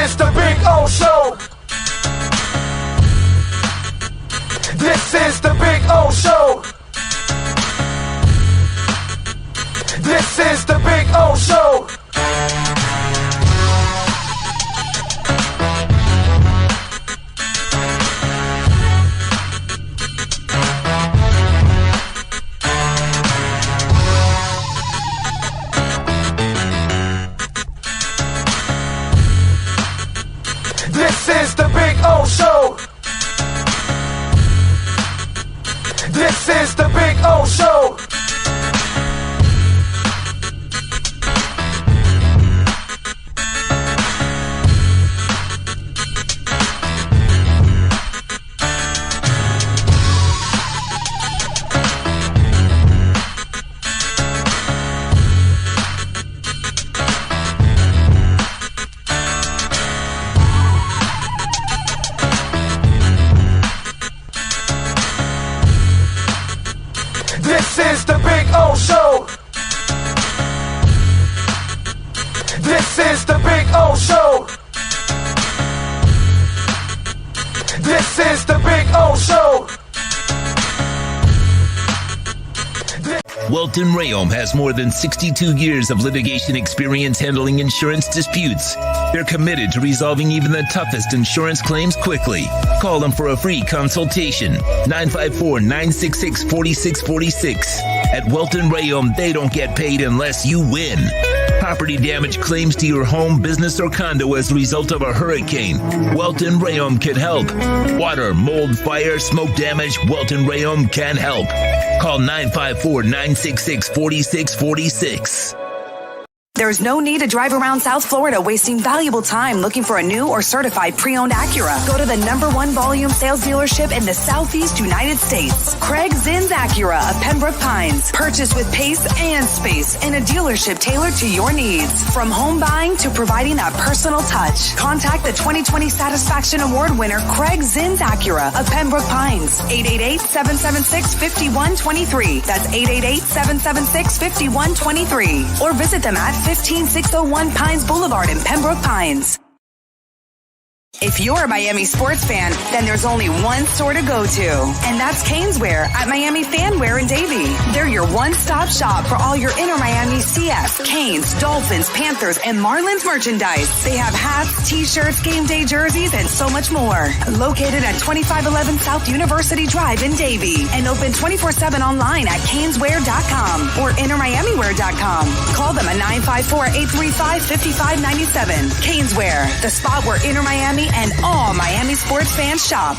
is the Big O Show. This is the Big O Show. This is the Big O Show. This is the Big O Show. This is the Big O Show. This is the Big O Show. This is the Big O Show. This is the Big O Show. Welton Rayom has more than 62 years of litigation experience handling insurance disputes. They're committed to resolving even the toughest insurance claims quickly. Call them for a free consultation. 954-966-4646. At Welton Rayom, they don't get paid unless you win. Property damage claims to your home, business, or condo as a result of a hurricane. Welton Rayom can help. Water, mold, fire, smoke damage, Welton Rayom can help. Call 954-966-4646. There's no need to drive around South Florida wasting valuable time looking for a new or certified pre-owned Acura. Go to the #1 volume sales dealership in the Southeast United States. Craig Zinn's Acura of Pembroke Pines. Purchase with pace and space in a dealership tailored to your needs. From home buying to providing that personal touch. Contact the 2020 Satisfaction Award winner Craig Zinn's Acura of Pembroke Pines. 888-776-5123. That's 888-776-5123. Or visit them at 15601 Pines Boulevard in Pembroke Pines. If you're a Miami sports fan, then there's only one store to go to, and that's Caneswear at Miami Fanwear in Davie. They're your one-stop shop for all your inner Miami CF, Canes, Dolphins, Panthers, and Marlins merchandise. They have hats, t-shirts, game day jerseys, and so much more. Located at 2511 South University Drive in Davie, and open 24/7 online at caneswear.com or innermiamiwear.com. Call them at 954-835-5597. Caneswear, the spot where Inner Miami and all Miami sports fans shop.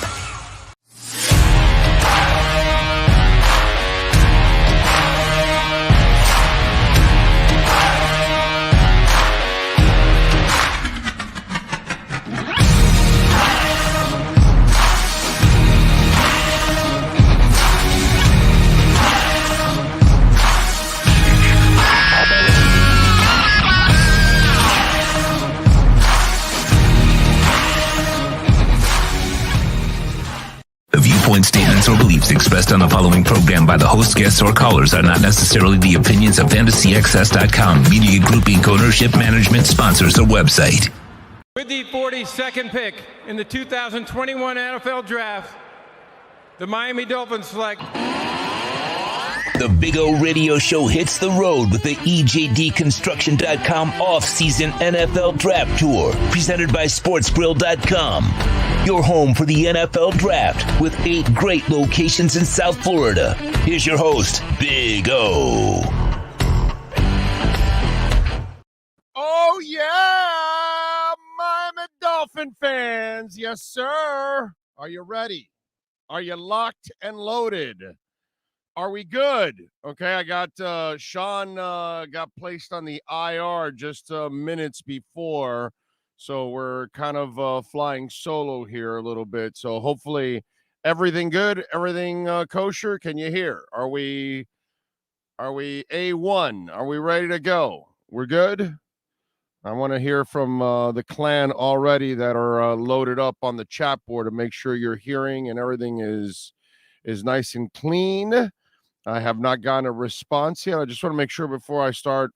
Statements or beliefs expressed on the following program by the host, guests, or callers are not necessarily the opinions of FantasyXS.com, Media Group Inc. ownership, management, sponsors, or website. With the 42nd pick in the 2021 NFL Draft, the Miami Dolphins select... The Big O Radio Show hits the road with the EJDConstruction.com off-season NFL Draft Tour, presented by SportsGrill.com. Your home for the NFL Draft with 8 great locations in South Florida. Here's your host, Big O. Oh, yeah, Miami Dolphin fans. Yes, sir. Are you ready? Are you locked and loaded? Are we good? Okay, I got Sean got placed on the IR just minutes before, so we're kind of flying solo here a little bit. So hopefully everything good, everything kosher. Can you hear? Are we A1? Are we ready to go? We're good? I want to hear from the clan already that are loaded up on the chat board to make sure you're hearing and everything is nice and clean. I have not gotten a response yet. I just want to make sure before I start,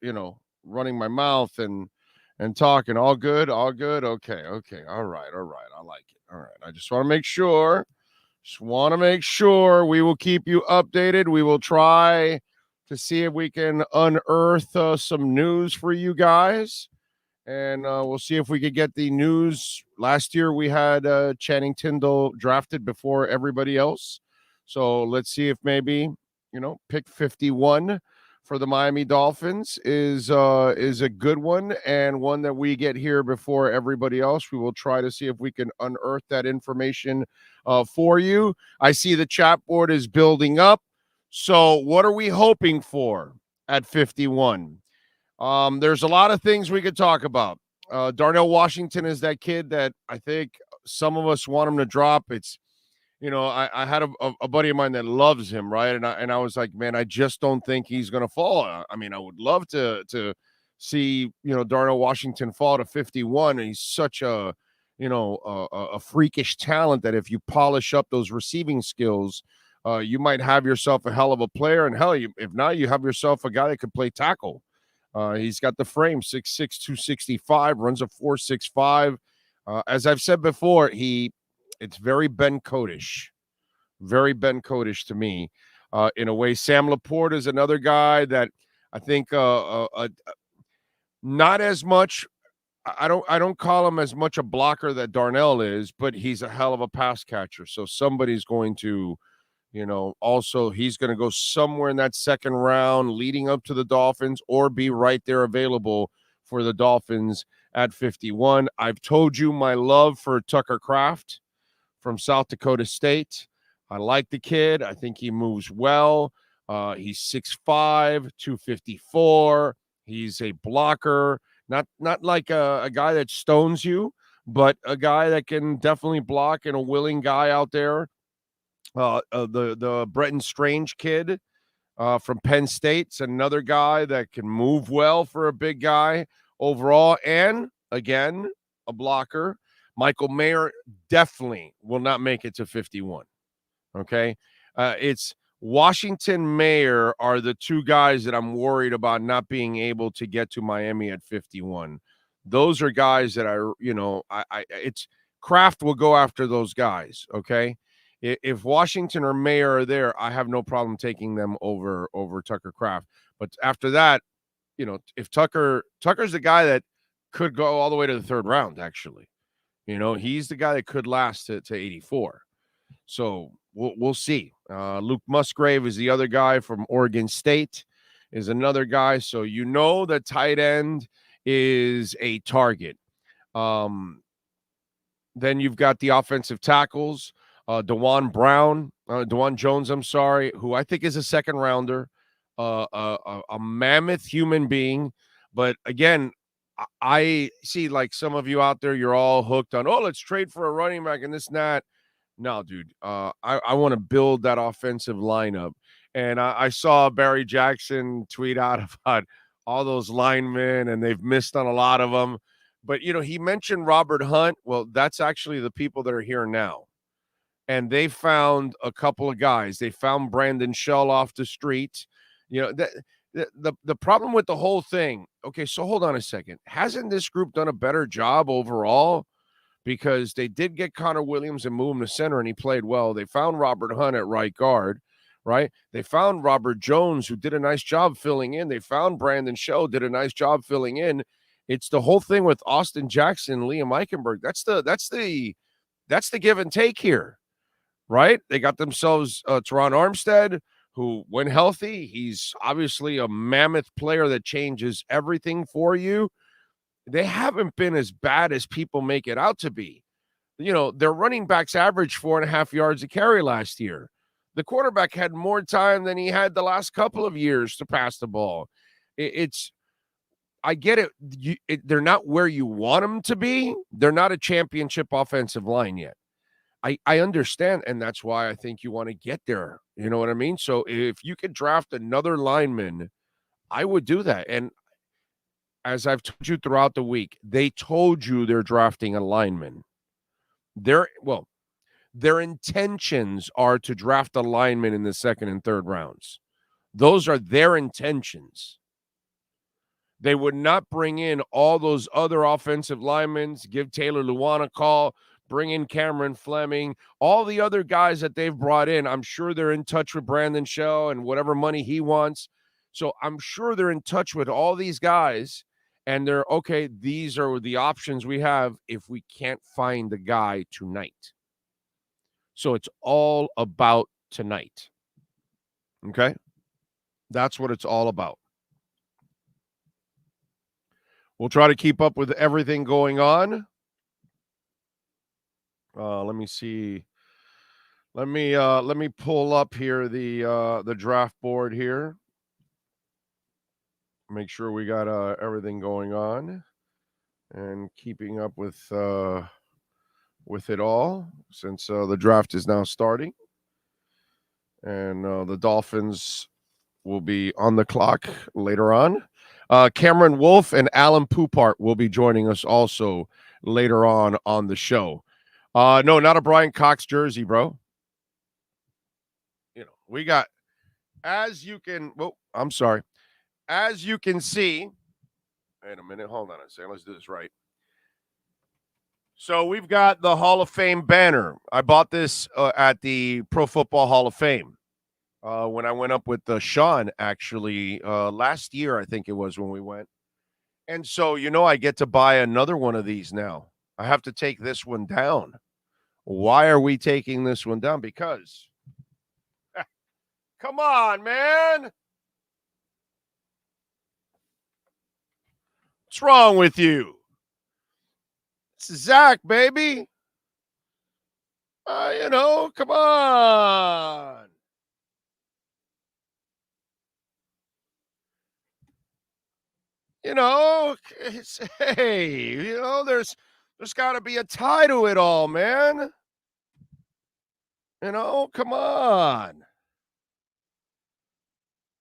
running my mouth and and talking. All good? All good? Okay. All right. I like it. All right. I just want to make sure. We will keep you updated. We will try to see if we can unearth some news for you guys. And we'll see if we could get the news. Last year we had Channing Tindall drafted before everybody else. So let's see if maybe, pick 51 for the Miami Dolphins is a good one, and one that we get here before everybody else. We will try to see if we can unearth that information for you. I see the chat board is building up. So what are we hoping for at 51? There's a lot of things we could talk about. Darnell Washington is that kid that I think some of us want him to drop. It's, I had a buddy of mine that loves him, right? And I was like, man, I just don't think he's going to fall. I mean, I would love to see, Darnell Washington fall to 51. And he's such a freakish talent that if you polish up those receiving skills, you might have yourself a hell of a player. And hell, if not, you have yourself a guy that could play tackle. He's got the frame, 6'6", 265, runs a 4.65. As I've said before, it's very Ben Codish to me, in a way. Sam Laporte is another guy that I think not as much. I don't call him as much a blocker that Darnell is, but he's a hell of a pass catcher. So somebody's going to, also he's going to go somewhere in that second round leading up to the Dolphins, or be right there available for the Dolphins at 51. I've told you my love for Tucker Kraft from South Dakota State. I like the kid. I think he moves well. He's 6'5", 254. He's a blocker. Not like a guy that stones you, but a guy that can definitely block, and a willing guy out there. The Bretton Strange kid from Penn State's another guy that can move well for a big guy overall, and again, a blocker. Michael Mayer definitely will not make it to 51. Okay, it's Washington, Mayer are the two guys that I'm worried about not being able to get to Miami at 51. Those are guys that it's Kraft will go after those guys. Okay, if Washington or Mayer are there, I have no problem taking them over Tucker Kraft. But after that, if Tucker's the guy that could go all the way to the third round, actually. He's the guy that could last to 84. So we'll see. Luke Musgrave is the other guy from Oregon State, is another guy. So the tight end is a target. Then you've got the offensive tackles, DeJuan Jones, who I think is a second rounder, a mammoth human being. But again, I see, like, some of you out there, you're all hooked on, let's trade for a running back and this and that. No, dude, I want to build that offensive lineup. And I saw Barry Jackson tweet out about all those linemen, and they've missed on a lot of them. But, he mentioned Robert Hunt. Well, that's actually the people that are here now. And they found a couple of guys. They found Brandon Shell off the street. The problem with the whole thing, okay, so hold on a second. Hasn't this group done a better job overall? Because they did get Connor Williams and move him to center, and he played well. They found Robert Hunt at right guard, right? They found Robert Jones, who did a nice job filling in. They found Brandon Shell, did a nice job filling in. It's the whole thing with Austin Jackson, Liam Eichenberg. That's the give and take here, right? They got themselves Teron Armstead, who, when healthy, he's obviously a mammoth player that changes everything for you. They haven't been as bad as people make it out to be. Their running backs averaged 4.5 yards a carry last year. The quarterback had more time than he had the last couple of years to pass the ball. I get it. They're not where you want them to be. They're not a championship offensive line yet. I understand, and that's why I think you want to get there. You know what I mean? So if you could draft another lineman, I would do that. And as I've told you throughout the week, they told you they're drafting a lineman. Their intentions are to draft a lineman in the second and third rounds. Those are their intentions. They would not bring in all those other offensive linemen, give Taylor Lewan a call, bring in Cameron Fleming, all the other guys that they've brought in. I'm sure they're in touch with Brandon Shell and whatever money he wants. So I'm sure they're in touch with all these guys, and they're, okay, these are the options we have if we can't find the guy tonight. So it's all about tonight. Okay? That's what it's all about. We'll try to keep up with everything going on. Let me see. Let me pull up here the draft board here. Make sure we got everything going on and keeping up with it all, since the draft is now starting, and the Dolphins will be on the clock later on. Cameron Wolf and Alan Poupart will be joining us also later on the show. No, not a Brian Cox jersey, bro. You know, we got, as you can, I'm sorry. As you can see, wait a minute, hold on a second. Let's do this right. So we've got the Hall of Fame banner. I bought this at the Pro Football Hall of Fame when I went up with Sean, actually, last year, I think it was when we went. And so, I get to buy another one of these now. I have to take this one down. Why are we taking this one down? Because, come on, man. What's wrong with you? It's Zach, baby. Come on. Hey, there's got to be a tie to it all, man. Come on.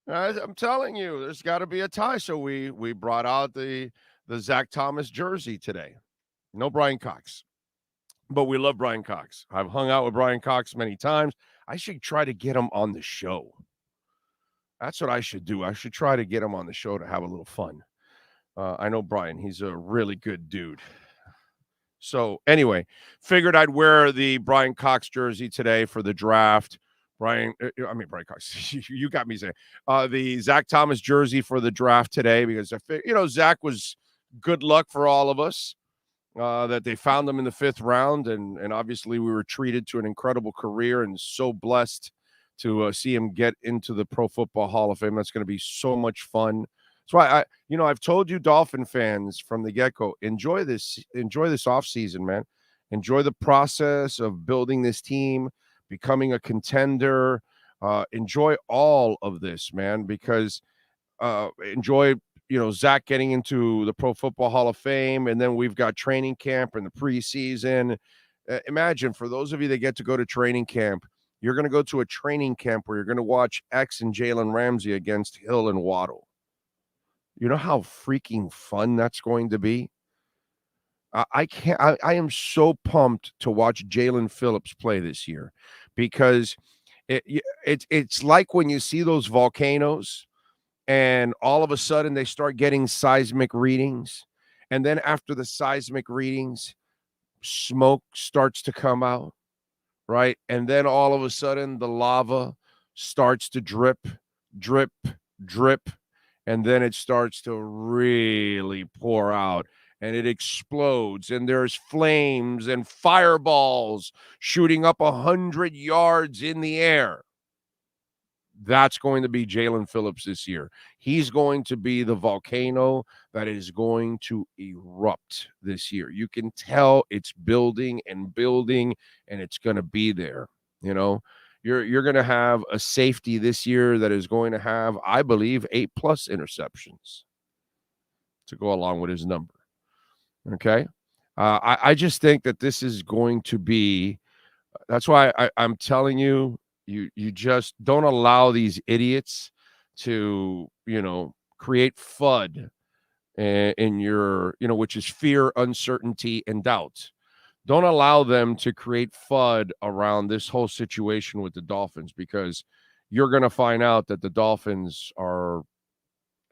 I'm telling you, there's got to be a tie. So we brought out the Zach Thomas jersey today. No Brian Cox, but we love Brian Cox. I've hung out with Brian Cox many times. I should try to get him on the show. That's what I should do. I should try to get him on the show to have a little fun. I know Brian. He's a really good dude. So anyway, figured I'd wear the Brian Cox jersey today for the draft. Brian Cox, you got me saying the Zach Thomas jersey for the draft today, because Zach was good luck for all of us that they found him in the 5th round. And obviously we were treated to an incredible career, and so blessed to see him get into the Pro Football Hall of Fame. That's going to be so much fun. That's why I've told you, Dolphin fans, from the get-go, enjoy this offseason, man. Enjoy the process of building this team, becoming a contender. Enjoy all of this, man, because enjoy, Zach getting into the Pro Football Hall of Fame, and then we've got training camp in the preseason. Imagine, for those of you that get to go to training camp, you're going to go to a training camp where you're going to watch X and Jalen Ramsey against Hill and Waddle. You know how freaking fun that's going to be? I am so pumped to watch Jalen Phillips play this year, because it's like when you see those volcanoes and all of a sudden they start getting seismic readings. And then after the seismic readings, smoke starts to come out, right? And then all of a sudden the lava starts to drip, drip, drip. And then it starts to really pour out, and it explodes, and there's flames and fireballs shooting up 100 yards in the air. That's going to be Jalen Phillips this year. He's going to be the volcano that is going to erupt this year. You can tell it's building, and it's going to be there, You're going to have a safety this year that is going to have, I believe, 8+ interceptions to go along with his number. Okay. I just think that this is going to be, that's why I'm telling you, you just don't allow these idiots to, create FUD in your, which is fear, uncertainty, and doubt. Don't allow them to create FUD around this whole situation with the Dolphins, because you're going to find out that the Dolphins are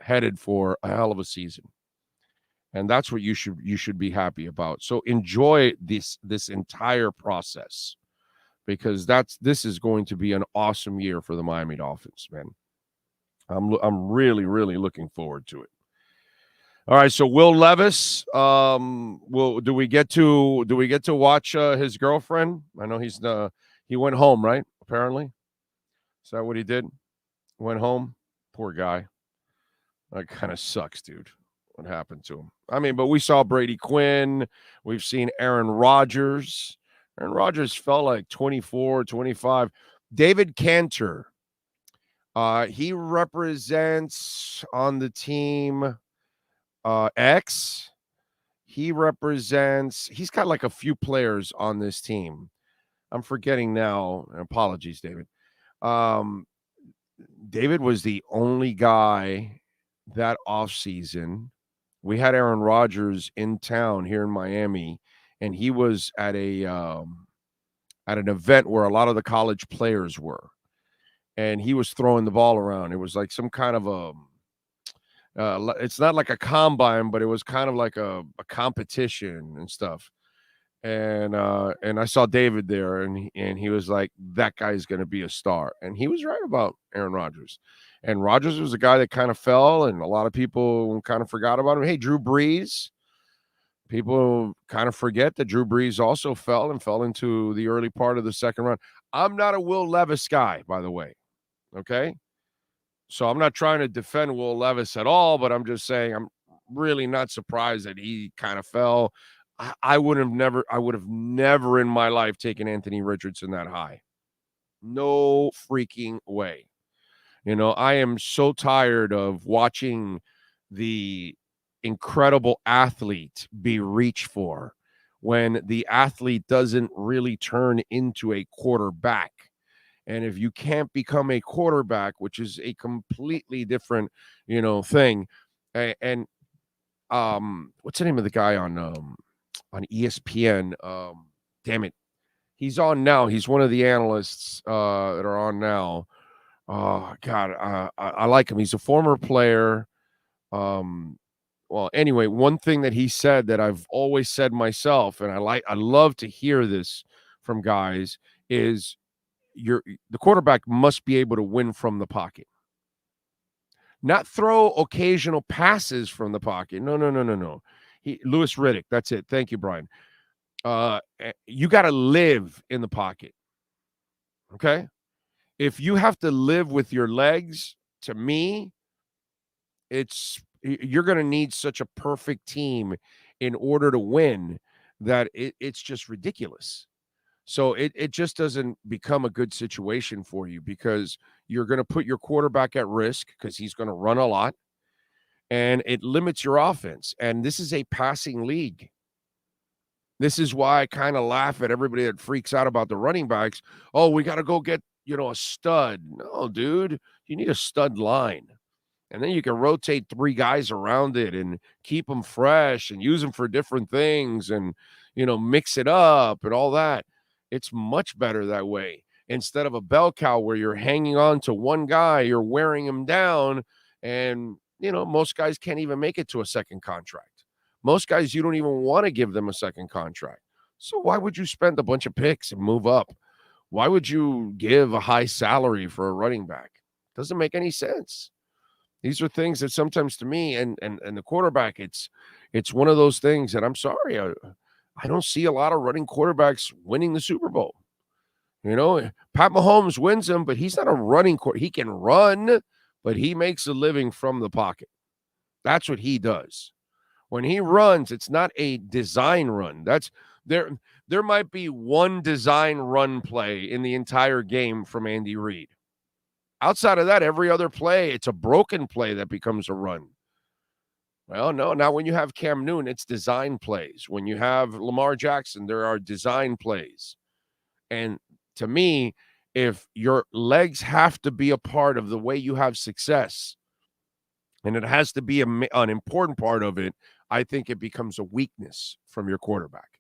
headed for a hell of a season. And that's what you should be happy about. So enjoy this entire process, because this is going to be an awesome year for the Miami Dolphins, man. I'm really, really looking forward to it. All right, so Will Levis, do we get to watch his girlfriend? I know he went home, right? Apparently, is that what he did? Went home. Poor guy. That kind of sucks, dude. What happened to him? I mean, but we saw Brady Quinn. We've seen Aaron Rodgers. Aaron Rodgers fell like 24, 25. David Cantor. He represents on the team X. He's got like a few players on this team. I'm forgetting now. Apologies, David. David was the only guy that offseason. We had Aaron Rodgers in town here in Miami, and he was at an event where a lot of the college players were, and he was throwing the ball around. It was like some kind of it's not like a combine, but it was kind of like a competition and stuff. And I saw David there, and he was like, that guy's going to be a star. And he was right about Aaron Rodgers. And Rodgers was a guy that kind of fell, and a lot of people kind of forgot about him. Hey, Drew Brees. People kind of forget that Drew Brees also fell into the early part of the second round. I'm not a Will Levis guy, by the way. Okay? So I'm not trying to defend Will Levis at all, but I'm just saying I'm really not surprised that he kind of fell. I would have never in my life taken Anthony Richardson that high. No freaking way. I am so tired of watching the incredible athlete be reached for when the athlete doesn't really turn into a quarterback. And if you can't become a quarterback, which is a completely different, thing. And what's the name of the guy on ESPN? Damn it. He's on now. He's one of the analysts that are on now. Oh, God, I like him. He's a former player. Well, anyway, one thing that he said that I've always said myself, and I love to hear this from guys, is the quarterback must be able to win from the pocket. Not throw occasional passes from the pocket. No. Louis Riddick, that's it. Thank you, Brian. You got to live in the pocket. Okay? If you have to live with your legs, to me, you're going to need such a perfect team in order to win that it's just ridiculous. So it just doesn't become a good situation for you, because you're going to put your quarterback at risk because he's going to run a lot, and it limits your offense. And this is a passing league. This is why I kind of laugh at everybody that freaks out about the running backs. Oh, we got to go get, a stud. No, dude, you need a stud line. And then you can rotate 3 guys around it and keep them fresh and use them for different things and, mix it up and all that. It's much better that way. Instead of a bell cow where you're hanging on to one guy, you're wearing him down. And, most guys can't even make it to a second contract. Most guys, you don't even want to give them a second contract. So why would you spend a bunch of picks and move up? Why would you give a high salary for a running back? Doesn't make any sense. These are things that sometimes, to me, and the quarterback, it's one of those things that I'm sorry, I don't see a lot of running quarterbacks winning the Super Bowl. Pat Mahomes wins them, but he's not a running quarterback. He can run, but he makes a living from the pocket. That's what he does. When he runs, it's not a design run. There might be one design run play in the entire game from Andy Reid. Outside of that, every other play, it's a broken play that becomes a run. Well, no, now when you have Cam Newton, it's design plays. When you have Lamar Jackson, there are design plays. And to me, if your legs have to be a part of the way you have success, and it has to be an important part of it, I think it becomes a weakness from your quarterback.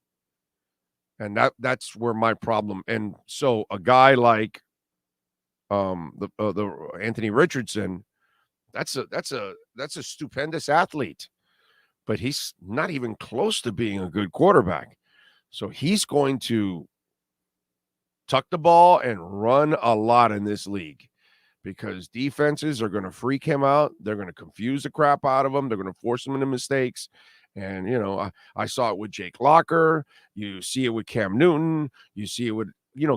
And that's where my problem. And so a guy like the Anthony Richardson, That's a stupendous athlete, but he's not even close to being a good quarterback. So he's going to tuck the ball and run a lot in this league because defenses are going to freak him out. They're going to confuse the crap out of him. They're going to force him into mistakes. And, I saw it with Jake Locker. You see it with Cam Newton. You see it with,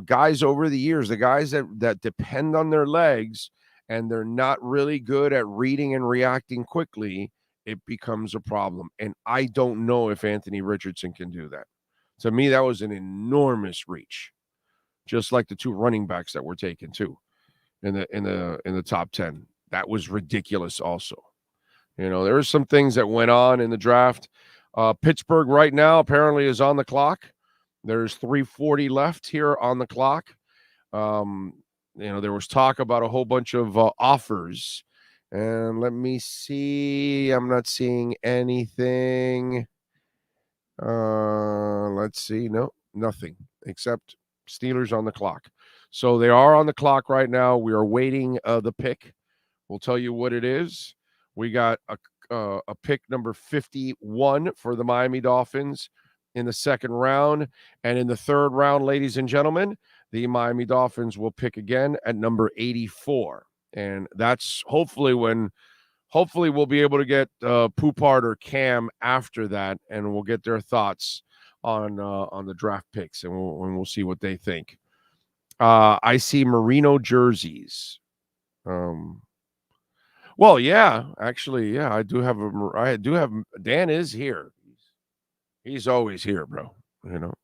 guys over the years, the guys that depend on their legs and they're not really good at reading and reacting quickly, it becomes a problem. And I don't know if Anthony Richardson can do that. To me, that was an enormous reach, just like the two running backs that were taken too in the top 10. That was ridiculous also. There were some things that went on in the draft. Pittsburgh right now apparently is on the clock. There's 3:40 left here on the clock. There was talk about a whole bunch of offers. And let me see. I'm not seeing anything. Let's see. No, nothing except Steelers on the clock. So they are on the clock right now. We are waiting the pick. We'll tell you what it is. We got a pick number 51 for the Miami Dolphins in the second round. And in the third round, ladies and gentlemen, the Miami Dolphins will pick again at number 84. And that's hopefully we'll be able to get Poupart or Cam after that, and we'll get their thoughts on the draft picks, and we'll see what they think. I see merino jerseys. Well, yeah, actually, yeah, I do have Dan is here. He's always here, bro.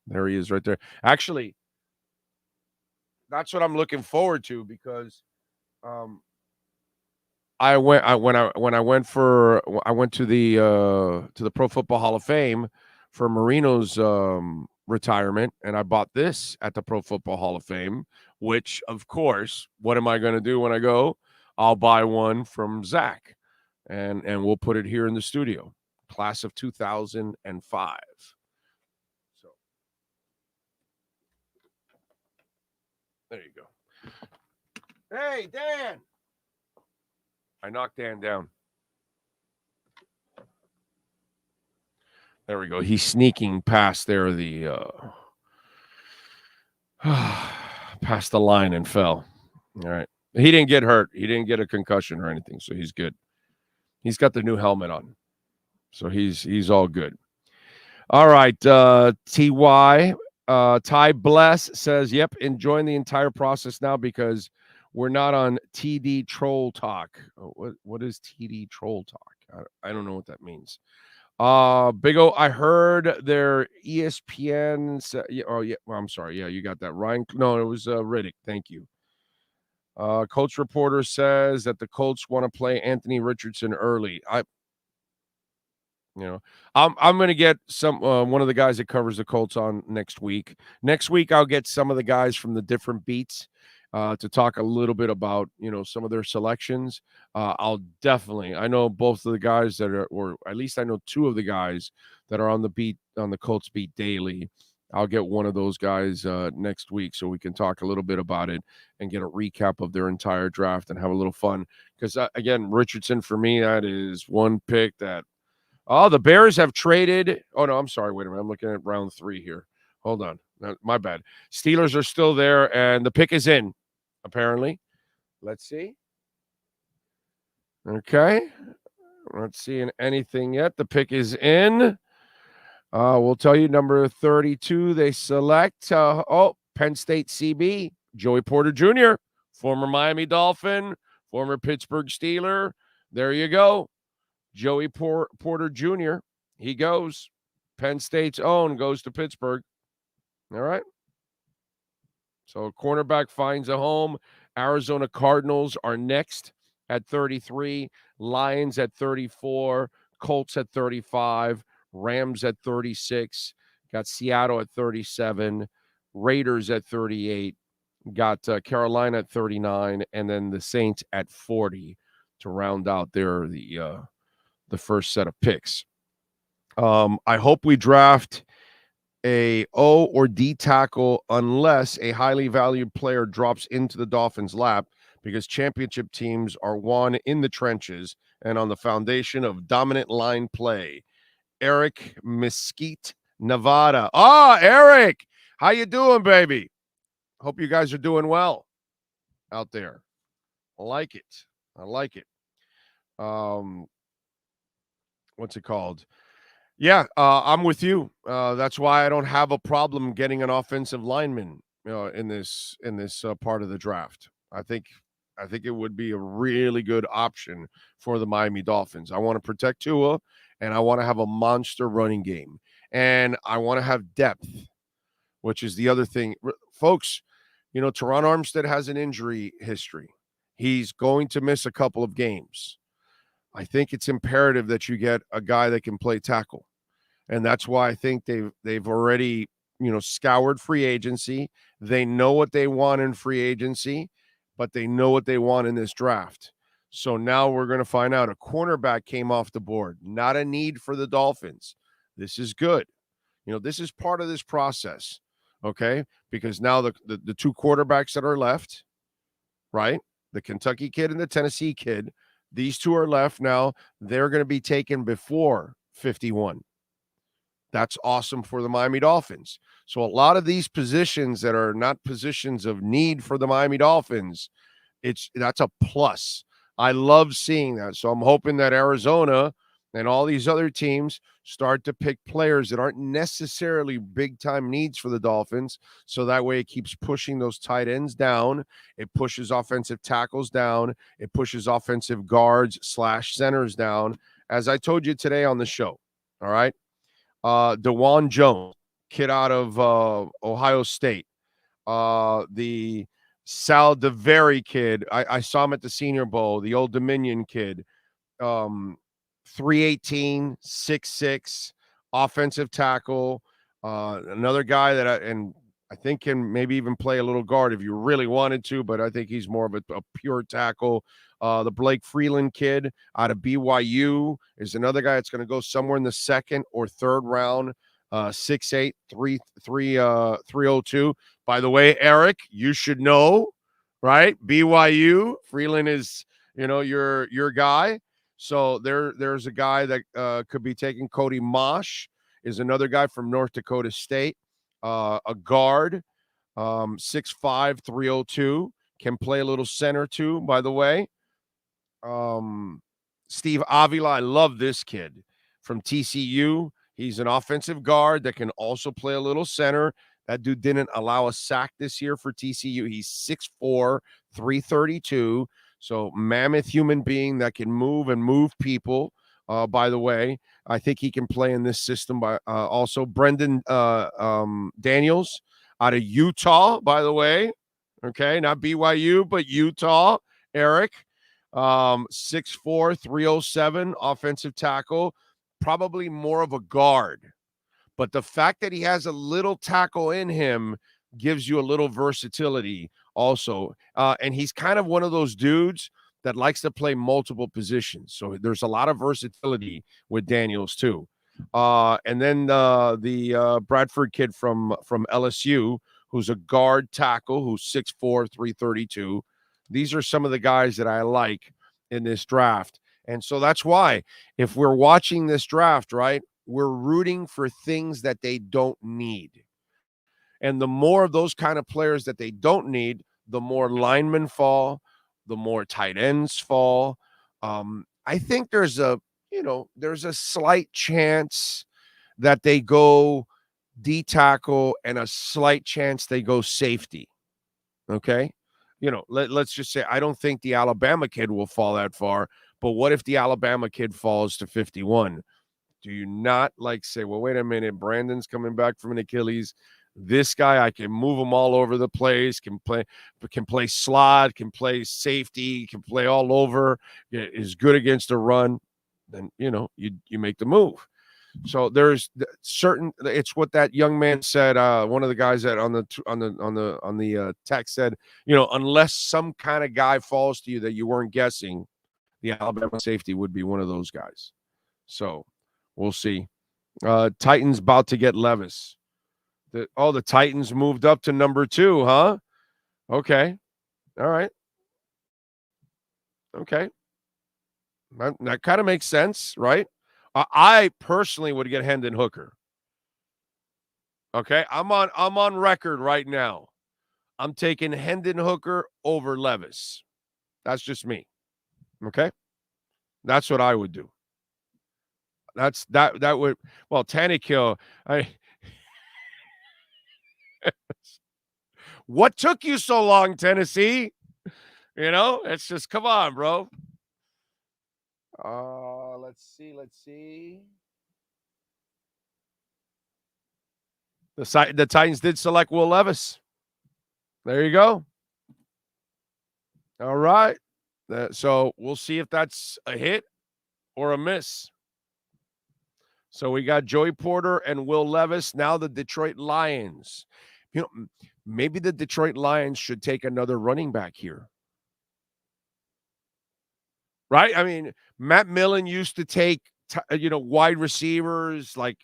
There he is right there. Actually, that's what I'm looking forward to because I went to the Pro Football Hall of Fame for Marino's retirement, and I bought this at the Pro Football Hall of Fame, which, of course, what am I going to do when I go? I'll buy one from Zach, and we'll put it here in the studio. Class of 2005. So there you go. Hey, Dan. I knocked Dan down. There we go. He's sneaking past there past the line and fell. All right. He didn't get hurt. He didn't get a concussion or anything, so he's good. He's got the new helmet on. So he's all good. All right. TY Ty Bless says, yep, enjoying the entire process now because we're not on TD Troll Talk. What is TD Troll Talk? I don't know what that means. Big O, I heard their ESPN. Oh, yeah. Well, I'm sorry. Yeah, you got that. Ryan. No, it was Riddick. Thank you. Colts reporter says that the Colts want to play Anthony Richardson early. I'm going to get some one of the guys that covers the Colts on next week. Next week, I'll get some of the guys from the different beats to talk a little bit about, some of their selections. I'll definitely, I know both of the guys that are, or at least I know two of the guys that are on the beat, on the Colts beat daily. I'll get one of those guys next week so we can talk a little bit about it and get a recap of their entire draft and have a little fun. Because, again, Richardson, for me, that is one pick that, the Bears have traded. Oh, no, I'm sorry. Wait a minute. I'm looking at round 3 here. Hold on. My bad. Steelers are still there, and the pick is in, apparently. Let's see. Okay. Not seeing anything yet. The pick is in. We'll tell you, number 32, they select, Penn State CB, Joey Porter Jr., former Miami Dolphin, former Pittsburgh Steeler. There you go. Joey Porter Jr., he goes. Penn State's own goes to Pittsburgh. All right. So cornerback finds a home. Arizona Cardinals are next at 33. Lions at 34. Colts at 35. Rams at 36. Got Seattle at 37. Raiders at 38. Got Carolina at 39. And then the Saints at 40 to round out the first set of picks. I hope we draft a O or D tackle unless a highly valued player drops into the Dolphins' lap, because championship teams are won in the trenches and on the foundation of dominant line play. Eric Mesquite, Nevada. Eric, how you doing, baby? Hope you guys are doing well out there. I like it. What's it called? Yeah, I'm with you. That's why I don't have a problem getting an offensive lineman in this part of the draft. I think it would be a really good option for the Miami Dolphins. I want to protect Tua, and I want to have a monster running game, and I want to have depth, which is the other thing, folks. Teron Armstead has an injury history. He's going to miss a couple of games. I think it's imperative that you get a guy that can play tackle. And that's why I think they've already, scoured free agency. They know what they want in free agency, but they know what they want in this draft. So now we're going to find out. A cornerback came off the board. Not a need for the Dolphins. This is good. This is part of this process, okay? Because now the two quarterbacks that are left, right? The Kentucky kid and the Tennessee kid, these two are left now. They're going to be taken before 51. That's awesome for the Miami Dolphins. So a lot of these positions that are not positions of need for the Miami Dolphins, that's a plus. I love seeing that. So I'm hoping that Arizona and all these other teams start to pick players that aren't necessarily big-time needs for the Dolphins, so that way it keeps pushing those tight ends down. It pushes offensive tackles down. It pushes offensive guards / centers down. As I told you today on the show, all right? DeJuan Jones, kid out of Ohio State. The Sal DeVeri kid, I saw him at the Senior Bowl, the Old Dominion kid. 318, 6'6", offensive tackle. Another guy that I think can maybe even play a little guard if you really wanted to, but I think he's more of a pure tackle. The Blake Freeland kid out of BYU is another guy that's going to go somewhere in the second or third round. 6'8", 302. By the way, Eric, you should know, right? BYU, Freeland is, your guy. So there's a guy that could be taking. Cody Mosh is another guy from North Dakota State, a guard, 6'5", 302, can play a little center too, by the way. Steve Avila, I love this kid from TCU. He's an offensive guard that can also play a little center. That dude didn't allow a sack this year for TCU. He's 6'4", 332. So mammoth human being that can move people. By the way, I think he can play in this system. By also Brendan Daniels out of Utah, by the way. Okay, not BYU, but Utah. Eric, 6'4", 307, offensive tackle, probably more of a guard. But the fact that he has a little tackle in him gives you a little versatility also. And he's kind of one of those dudes that likes to play multiple positions. So there's a lot of versatility with Daniels too. And then the Bradford kid from LSU, who's a guard tackle, who's 6'4", 332. These are some of the guys that I like in this draft. And so that's why if we're watching this draft, right, we're rooting for things that they don't need. And the more of those kind of players that they don't need, the more linemen fall, the more tight ends fall. I think there's a slight chance that they go D-tackle and a slight chance they go safety. Okay? Let's just say I don't think the Alabama kid will fall that far, but what if the Alabama kid falls to 51? Do you not say, well, wait a minute, Brandon's coming back from an Achilles. This guy, I can move him all over the place, can play slot, can play safety, can play all over, is good against a run. Then, you make the move. So there's certain, it's what that young man said. One of the guys that on the text said, unless some kind of guy falls to you that you weren't guessing, the Alabama safety would be one of those guys. So we'll see. Titans about to get Levis. The Titans moved up to number 2, huh? Okay. All right. Okay. That kind of makes sense, right? I personally would get Hendon Hooker. Okay, I'm on record right now. I'm taking Hendon Hooker over Levis. That's just me. Okay, that's what I would do. That would Tannehill. What took you so long, Tennessee? It's just come on, bro. Let's see. The Titans did select Will Levis. There you go. All right. So we'll see if that's a hit or a miss. So we got Joey Porter and Will Levis. Now the Detroit Lions. Maybe the Detroit Lions should take another running back here. Right? I mean, Matt Millen used to take, wide receivers like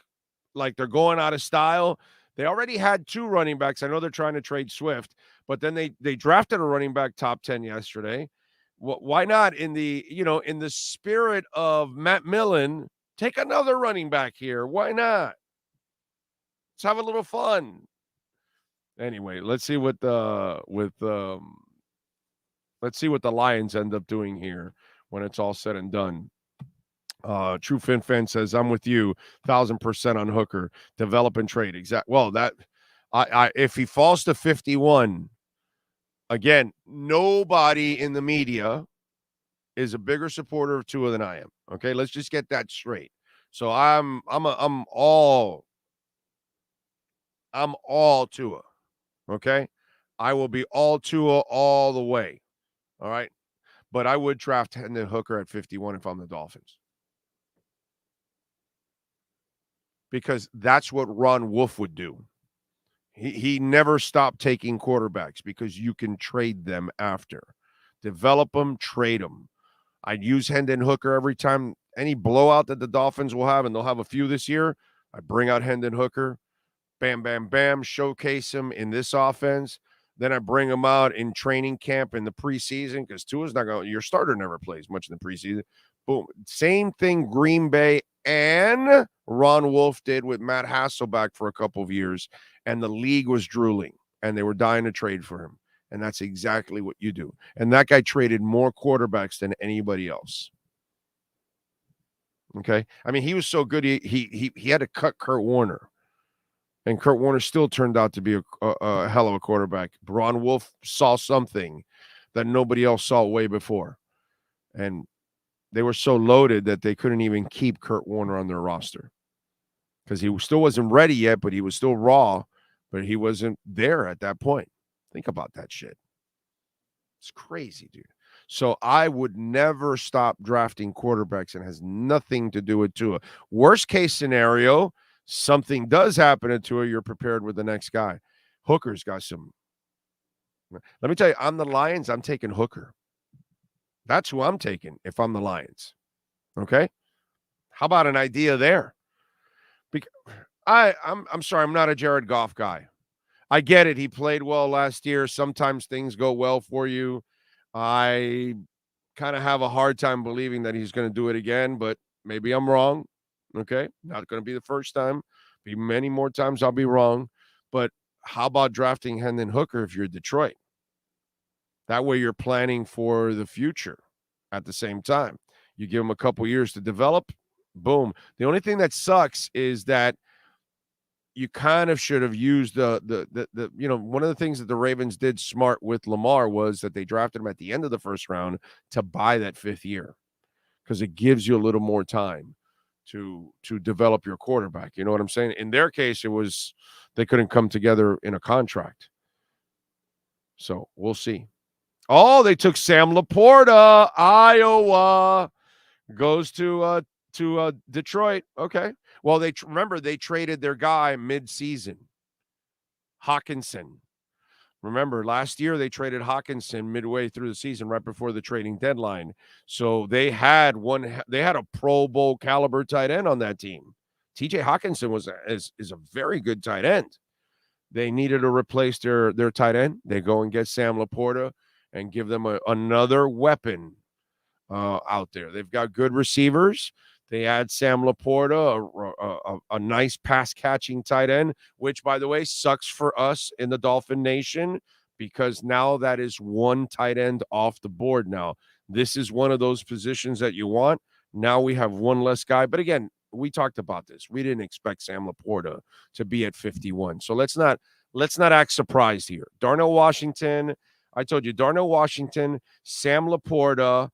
they're going out of style. They already had 2 running backs. I know they're trying to trade Swift, but then they drafted a running back top 10 yesterday. Why not in the spirit of Matt Millen, take another running back here? Why not? Let's have a little fun. Anyway, let's see what the Lions end up doing here when it's all said and done. True Fin Fan says, I'm with you 1,000% on Hooker. Develop and trade. Well, if he falls to 51, again, nobody in the media is a bigger supporter of Tua than I am. Okay, let's just get that straight. So I'm all Tua. Okay, I will be all Tua all the way. All right, but I would draft Hendon Hooker at 51 if I'm the Dolphins. Because that's what Ron Wolf would do. He never stopped taking quarterbacks because you can trade them after. Develop them, trade them. I'd use Hendon Hooker every time. Any blowout that the Dolphins will have, and they'll have a few this year, I bring out Hendon Hooker. Bam, bam, bam. Showcase him in this offense. Then I bring him out in training camp in the preseason because Tua's not going to – your starter never plays much in the preseason. Boom. Same thing Green Bay and Ron Wolf did with Matt Hasselbeck for a couple of years, and the league was drooling, and they were dying to trade for him. And that's exactly what you do. And that guy traded more quarterbacks than anybody else. Okay? I mean, he was so good, he had to cut Kurt Warner. And Kurt Warner still turned out to be a hell of a quarterback. Ron Wolf saw something that nobody else saw way before. And they were so loaded that they couldn't even keep Kurt Warner on their roster because he still wasn't ready yet, but he was still raw, but he wasn't there at that point. Think about that shit. It's crazy, dude. So I would never stop drafting quarterbacks, and it has nothing to do with Tua. Worst case scenario, something does happen to Tua, you're prepared with the next guy. Hooker's got some. Let me tell you, I'm the Lions, I'm taking Hooker. That's who I'm taking if I'm the Lions. Okay? How about an idea there? I'm sorry, I'm not a Jared Goff guy. I get it. He played well last year. Sometimes things go well for you. I kind of have a hard time believing that he's going to do it again, but maybe I'm wrong. Okay? Not going to be the first time. Be many more times I'll be wrong. But how about drafting Hendon Hooker if you're Detroit? That way you're planning for the future at the same time. You give him a couple years to develop, boom. The only thing that sucks is that you kind of should have used the one of the things that the Ravens did smart with Lamar was that they drafted him at the end of the first round to buy that 5th year because it gives you a little more time to develop your quarterback. You know what I'm saying? In their case, it was they couldn't come together in a contract. So we'll see. Oh, they took Sam Laporta, Iowa, goes to Detroit. Okay. Well, remember they traded their guy mid-season, Hawkinson. Remember, last year they traded Hawkinson midway through the season, right before the trading deadline. So they had a Pro Bowl caliber tight end on that team. TJ Hawkinson is a very good tight end. They needed to replace their tight end. They go and get Sam Laporta and give them another weapon out there. They've got good receivers. They add Sam Laporta, a nice pass-catching tight end, which, by the way, sucks for us in the Dolphin Nation because now that is one tight end off the board now. This is one of those positions that you want. Now we have one less guy. But again, we talked about this. We didn't expect Sam Laporta to be at 51. So let's not act surprised here. Darnell Washington, I told you, Darnell Washington, Sam Laporta,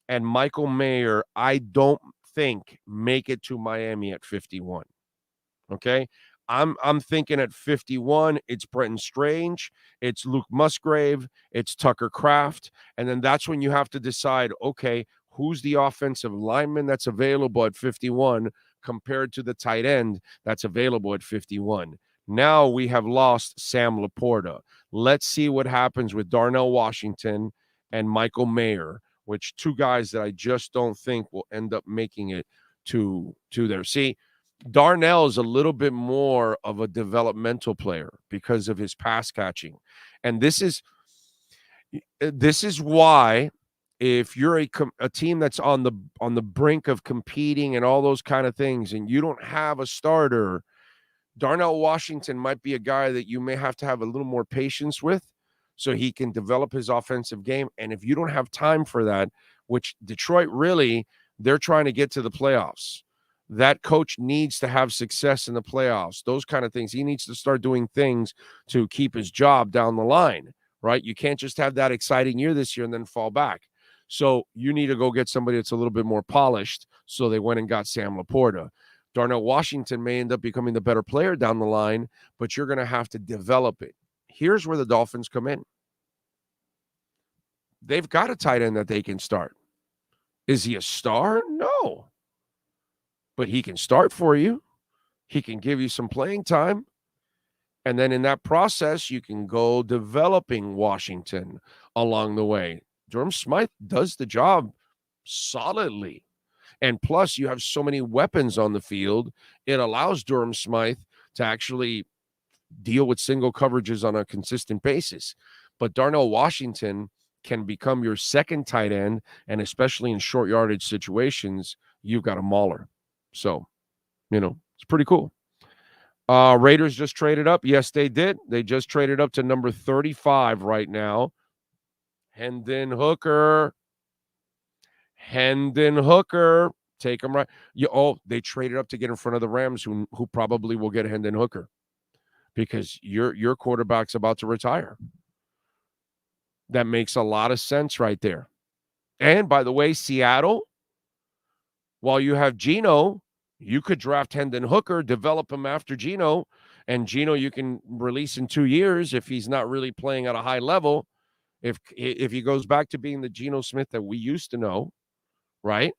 and Michael Mayer, I don't think make it to Miami at 51. Okay? I'm thinking at 51, it's Brenton Strange, it's Luke Musgrave, it's Tucker Kraft, and then that's when you have to decide, okay, who's the offensive lineman that's available at 51 compared to the tight end that's available at 51. Now we have lost Sam Laporta. Let's see what happens with Darnell Washington and Michael Mayer, which two guys that I just don't think will end up making it to there. See, Darnell is a little bit more of a developmental player because of his pass catching. And this is why if you're a team that's on the brink of competing and all those kind of things and you don't have a starter, Darnell Washington might be a guy that you may have to have a little more patience with so he can develop his offensive game. And if you don't have time for that, which Detroit really, they're trying to get to the playoffs. That coach needs to have success in the playoffs, those kind of things. He needs to start doing things to keep his job down the line, right? You can't just have that exciting year this year and then fall back. So you need to go get somebody that's a little bit more polished. So they went and got Sam Laporta. Darnell Washington may end up becoming the better player down the line, but you're going to have to develop it. Here's where the Dolphins come in. They've got a tight end that they can start. Is he a star? No. But he can start for you. He can give you some playing time. And then in that process, you can go developing Washington along the way. Durham Smythe does the job solidly. And plus, you have so many weapons on the field, it allows Durham Smythe to actually deal with single coverages on a consistent basis. But Darnell Washington can become your second tight end, and especially in short yardage situations, you've got a mauler. So, it's pretty cool. Raiders just traded up. Yes, they did. They just traded up to number 35 right now. Hendon Hooker. Take him right. They traded up to get in front of the Rams, who probably will get Hendon Hooker because your quarterback's about to retire. That makes a lot of sense right there. And by the way, Seattle, while you have Geno, you could draft Hendon Hooker, develop him after Geno, and Geno you can release in 2 years if he's not really playing at a high level. If he goes back to being the Geno Smith that we used to know, right?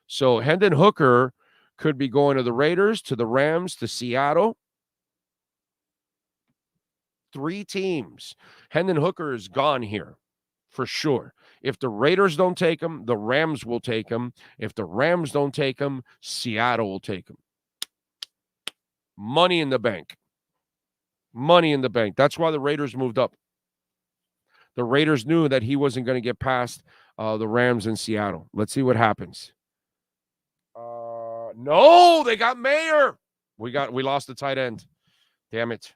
So Hendon Hooker could be going to the Raiders, to the Rams, to Seattle. 3 teams. Hendon Hooker is gone here for sure. If the Raiders don't take him, the Rams will take him. If the Rams don't take him, Seattle will take him. Money in the bank. Money in the bank. That's why the Raiders moved up. The Raiders knew that he wasn't going to get past the Rams in Seattle. Let's see what happens. No, they got Mayer. We lost the tight end. Damn it.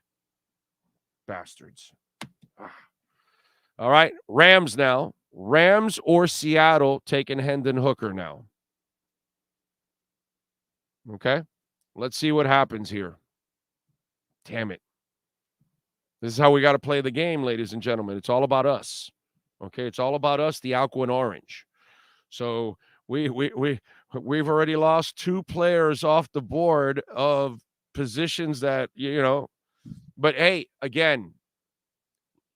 Bastards. All right, Rams now. Rams or Seattle taking Hendon Hooker now. Okay, let's see what happens here. Damn it. This is how we got to play the game, ladies and gentlemen. It's all about us. Okay, it's all about us, the Aqua and Orange. So we've already lost 2 players off the board of positions that, but hey, again,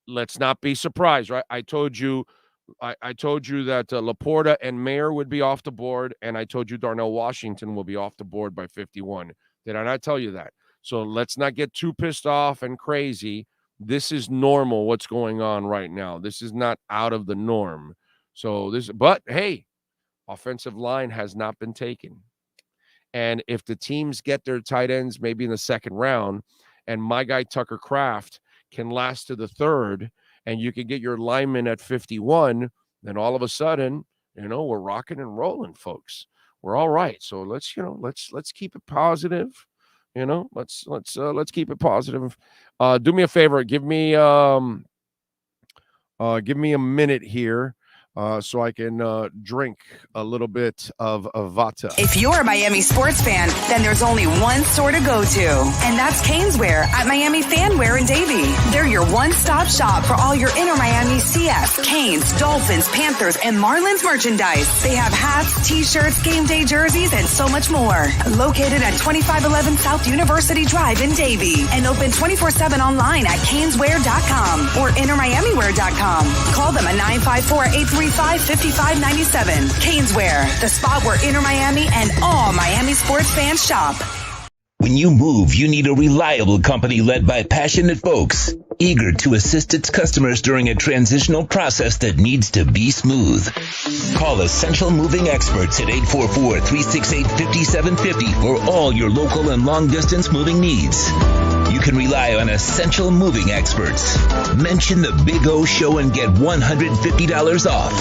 let's not be surprised, right? I told you that Laporta and Mayer would be off the board, and I told you Darnell Washington will be off the board by 51. Did I not tell you that? So let's not get too pissed off and crazy. This is normal what's going on right now. This is not out of the norm. But hey, offensive line has not been taken. And if the teams get their tight ends maybe in the second round, and my guy Tucker Kraft can last to the third, and you can get your lineman at 51, then all of a sudden, We're rocking and rolling, folks. We're all right. So let's keep it positive. Let's keep it positive. Do me a favor. Give me a minute here. So I can drink a little bit of Vata. If you're a Miami sports fan, then there's only one store to go to, and that's Caneswear at Miami Fanwear in Davie. They're your one-stop shop for all your inner Miami CF, Canes, Dolphins, Panthers, and Marlins merchandise. They have hats, t-shirts, game day jerseys, and so much more. Located at 2511 South University Drive in Davie, and open 24/7 online at caneswear.com or innermiamiwear.com. Call them at 954-835-5597. Caneswear, the spot where Inner Miami and all Miami sports fans shop. When you move, you need a reliable company led by passionate folks, eager to assist its customers during a transitional process that needs to be smooth. Call Essential Moving Experts at 844-368-5750 for all your local and long-distance moving needs. You can rely on Essential Moving Experts. Mention the Big O Show and get $150 off.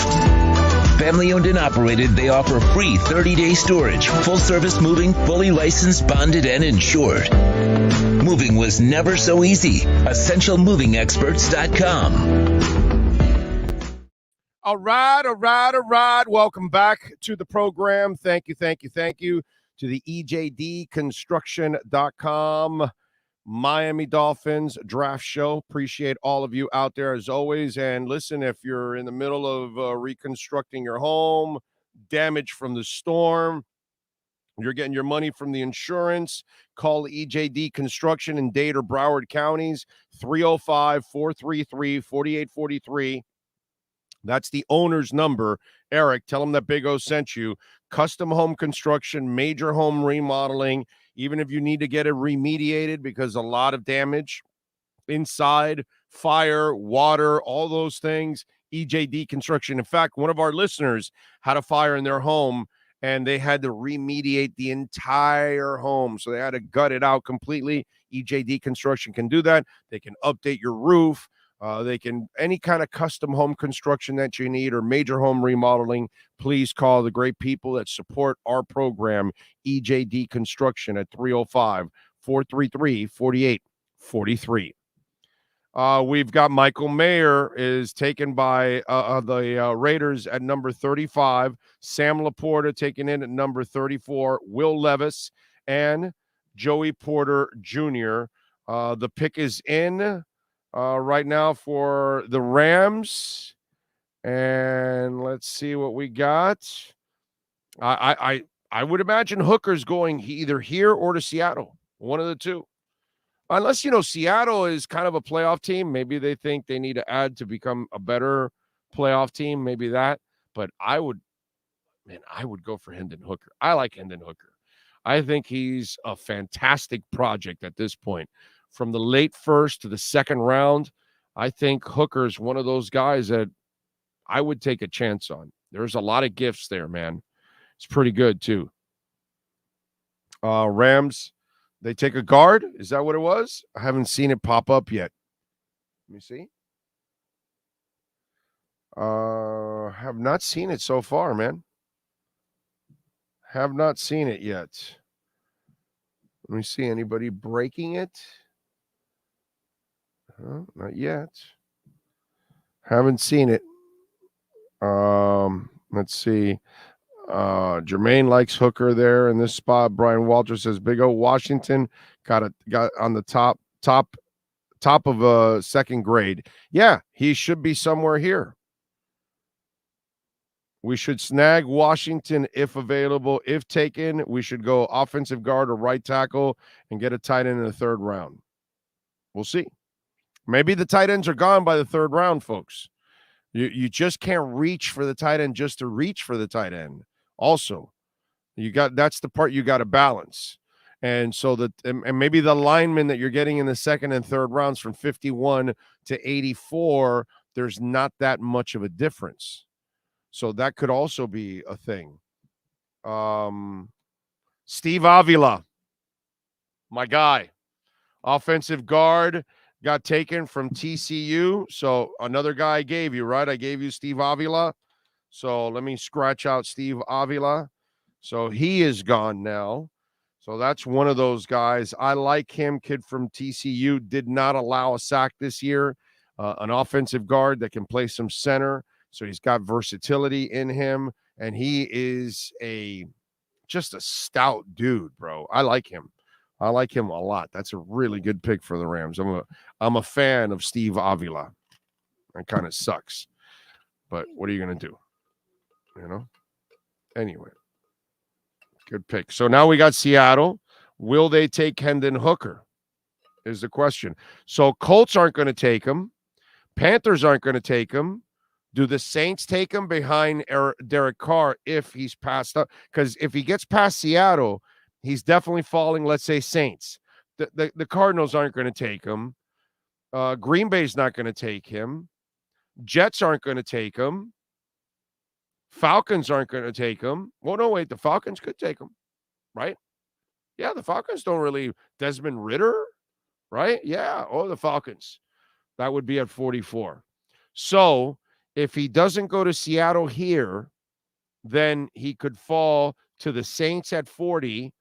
Family owned and operated, they offer free 30-day storage, full-service moving, fully licensed, bonded, and insured. Moving was never so easy. EssentialMovingExperts.com. All right. Welcome back to the program. Thank you to the EJDconstruction.com Miami Dolphins draft show. Appreciate all of you out there as always. And listen, if you're in the middle of reconstructing your home, damage from the storm, you're getting your money from the insurance, call EJD Construction in Dade or Broward counties, 305-433-4843. That's the owner's number. Eric, tell him that Big O sent you. Custom home construction, major home remodeling, even if you need to get it remediated because a lot of damage inside, fire, water, all those things, EJD Construction. In fact, one of our listeners had a fire in their home and they had to remediate the entire home. So they had to gut it out completely. EJD Construction can do that. They can update your roof. They can, any kind of custom home construction that you need or major home remodeling, please call the great people that support our program, EJD Construction, at 305-433-4843. We've got Michael Mayer is taken by the Raiders at number 35, Sam Laporta taken in at number 34, Will Levis, and Joey Porter Jr. The pick is in right now for the Rams, and let's see what we got. I would imagine Hooker's going either here or to Seattle, one of the two. Unless, Seattle is kind of a playoff team. Maybe they think they need to add to become a better playoff team. Maybe that. But I would go for Hendon Hooker. I like Hendon Hooker. I think he's a fantastic project at this point. From the late first to the second round, I think Hooker's one of those guys that I would take a chance on. There's a lot of gifts there, man. It's pretty good, too. Rams, they take a guard. Is that what it was? I haven't seen it pop up yet. Let me see. Have not seen it so far, man. Have not seen it yet. Let me see. Anybody breaking it? Not yet. Haven't seen it. Let's see. Jermaine likes Hooker there in this spot. Brian Walter says Big O Washington got on the top of a second grade. Yeah, he should be somewhere here. We should snag Washington if available. If taken, we should go offensive guard or right tackle and get a tight end in the third round. We'll see. Maybe the tight ends are gone by the third round, folks. You just can't reach for the tight end just to reach for the tight end. Also, that's the part you got to balance. And so and maybe the linemen that you're getting in the second and third rounds from 51 to 84, there's not that much of a difference. So that could also be a thing. Steve Avila, my guy, offensive guard, got taken from TCU. So another guy I gave you, right? I gave you Steve Avila. So let me scratch out Steve Avila. So he is gone now. So that's one of those guys. I like him. Kid from TCU, did not allow a sack this year. An offensive guard that can play some center. So he's got versatility in him. And he is just a stout dude, bro. I like him. I like him a lot. That's a really good pick for the Rams. I'm a fan of Steve Avila. It kind of sucks. But what are you going to do? You know? Anyway. Good pick. So now we got Seattle. Will they take Hendon Hooker? Is the question. So Colts aren't going to take him. Panthers aren't going to take him. Do the Saints take him behind Derek Carr if he's passed up? Because if he gets past Seattle, he's definitely falling, let's say, Saints. The Cardinals aren't going to take him. Green Bay's not going to take him. Jets aren't going to take him. Falcons aren't going to take him. Well, no, wait. The Falcons could take him, right? Yeah, the Falcons don't really. Desmond Ridder, right? Yeah. Oh, the Falcons. That would be at 44. So if he doesn't go to Seattle here, then he could fall to the Saints at 40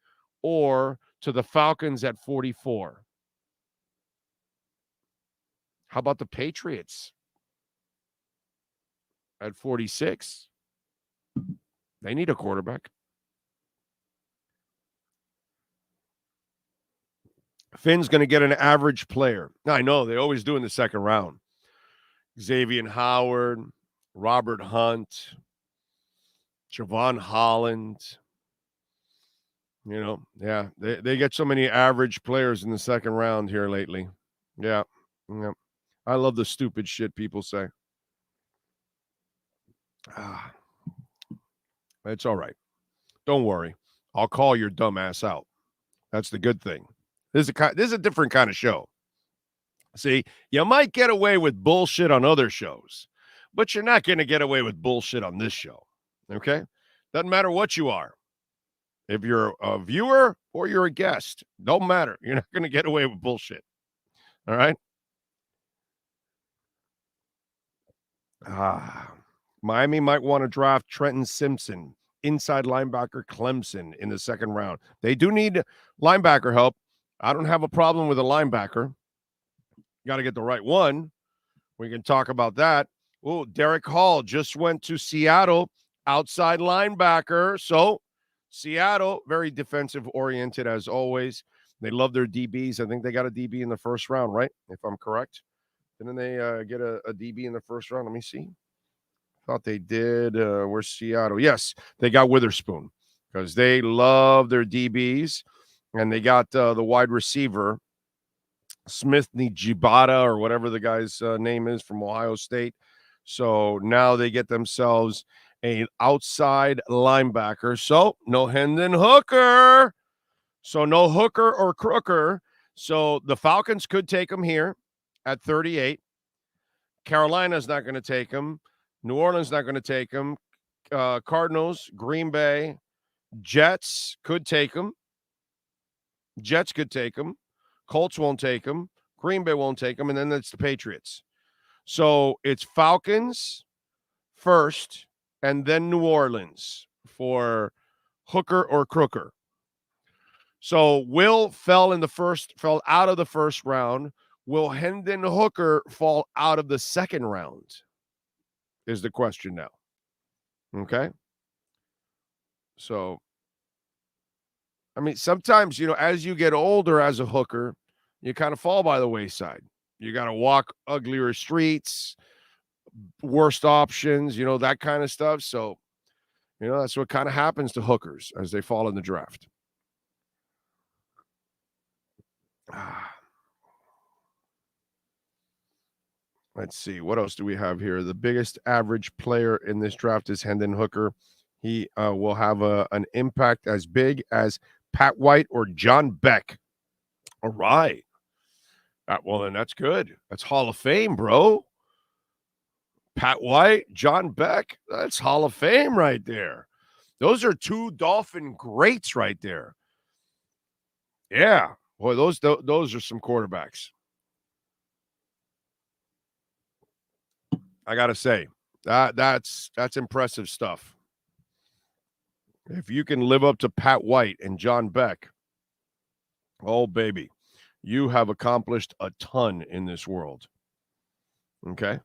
or to the Falcons at 44. How about the Patriots at 46? They need a quarterback. Finn's going to get an average player. I know they always do in the second round. Xavier Howard, Robert Hunt, Javon Holland. You know, yeah, they get so many average players in the second round here lately. Yeah. I love the stupid shit people say. It's all right. Don't worry. I'll call your dumb ass out. That's the good thing. This is a different kind of show. See, you might get away with bullshit on other shows, but you're not going to get away with bullshit on this show. Okay? Doesn't matter what you are. If you're a viewer or you're a guest, don't matter. You're not going to get away with bullshit. All right? Miami might want to draft Trenton Simpson, inside linebacker Clemson, in the second round. They do need linebacker help. I don't have a problem with a linebacker. Got to get the right one. We can talk about that. Oh, Derek Hall just went to Seattle, outside linebacker. So Seattle, very defensive-oriented as always. They love their DBs. I think they got a DB in the first round, right? If I'm correct. Didn't they get a DB in the first round? Let me see. Thought they did. Where's Seattle? Yes, they got Witherspoon because they love their DBs. And they got the wide receiver, Smith Njibata, or whatever the guy's name is, from Ohio State. So now they get themselves an outside linebacker. So no Hendon Hooker. So no Hooker or Crooker. So the Falcons could take him here at 38. Carolina's not going to take him. New Orleans not going to take him. Cardinals, Green Bay, Jets could take him. Jets could take him. Colts won't take him. Green Bay won't take him. And then it's the Patriots. So it's Falcons first and then New Orleans for Hooker or Crooker. So Will fell out of the first round. Will Hendon Hooker fall out of the second round? Is the question now. Okay. So, I mean, sometimes, as you get older as a hooker, you kind of fall by the wayside. You got to walk uglier streets, worst options, that kind of stuff. So, that's what kind of happens to hookers as they fall in the draft. Let's see. What else do we have here? The biggest average player in this draft is Hendon Hooker. He will have an impact as big as Pat White or John Beck. All right. Well, then that's good. That's Hall of Fame, bro. Pat White, John Beck, that's Hall of Fame right there. Those are two Dolphin greats right there. Yeah. Boy, those are some quarterbacks. I got to say, That's impressive stuff. If you can live up to Pat White and John Beck, oh, baby, you have accomplished a ton in this world. Okay?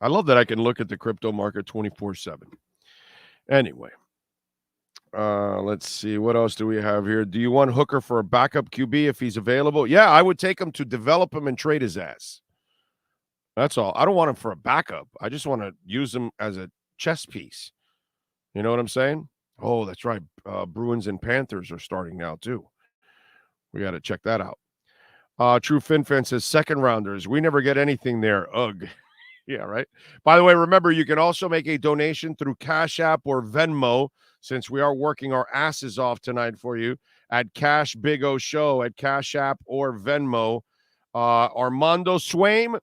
I love that I can look at the crypto market 24/7. Anyway, let's see. What else do we have here? Do you want Hooker for a backup QB if he's available? Yeah, I would take him to develop him and trade his ass. That's all. I don't want him for a backup. I just want to use him as a chess piece. You know what I'm saying? Oh, that's right. Bruins and Panthers are starting now, too. We got to check that out. True FinFan says second rounders. We never get anything there. Ugh. Yeah, right. By the way, remember, you can also make a donation through Cash App or Venmo, since we are working our asses off tonight for you at Cash Big O Show at Cash App or Venmo. Armando Swaim,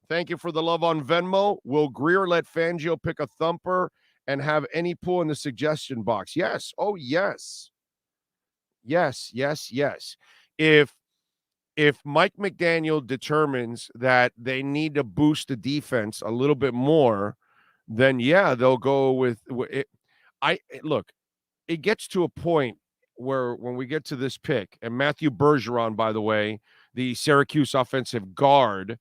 thank you for the love on Venmo. Will Greer let Fangio pick a thumper and have any pool in the suggestion box? Yes. Oh, yes. Yes. If Mike McDaniel determines that they need to boost the defense a little bit more, then yeah, they'll go with it. Look, it gets to a point where when we get to this pick, and Matthew Bergeron, by the way, the Syracuse offensive guard,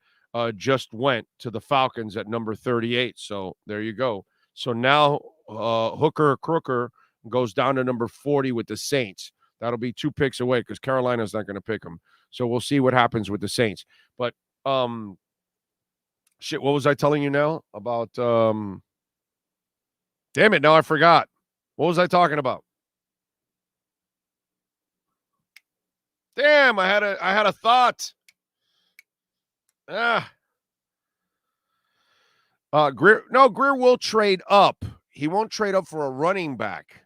just went to the Falcons at number 38. So there you go. So now Hooker Crooker goes down to number 40 with the Saints. That'll be 2 picks away because Carolina's not going to pick him. So we'll see what happens with the Saints. But what was I telling you now about? Damn it, now I forgot. What was I talking about? Damn, I had a thought. Greer will trade up. He won't trade up for a running back,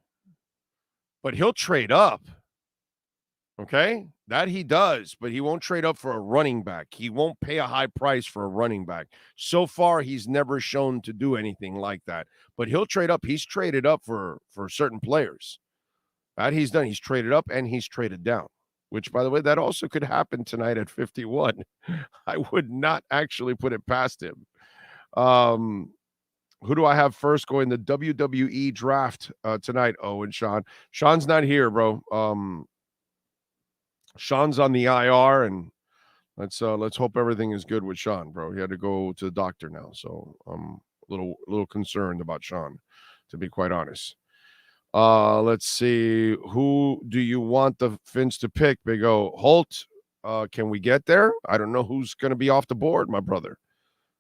but he'll trade up. Okay, that he does, but he won't trade up for a running back. He won't pay a high price for a running back. So far, he's never shown to do anything like that, but he'll trade up. He's traded up for certain players. That he's done. He's traded up and he's traded down, which, by the way, that also could happen tonight at 51. I would not actually put it past him. Who do I have first going the WWE draft tonight? Oh, and Sean. Sean's not here, bro. Sean's on the IR, and let's hope everything is good with Sean, bro. He had to go to the doctor now, so I'm a little concerned about Sean, to be quite honest. Let's see. Who do you want the Finns to pick? Big O. Holt. Can we get there? I don't know who's going to be off the board, my brother.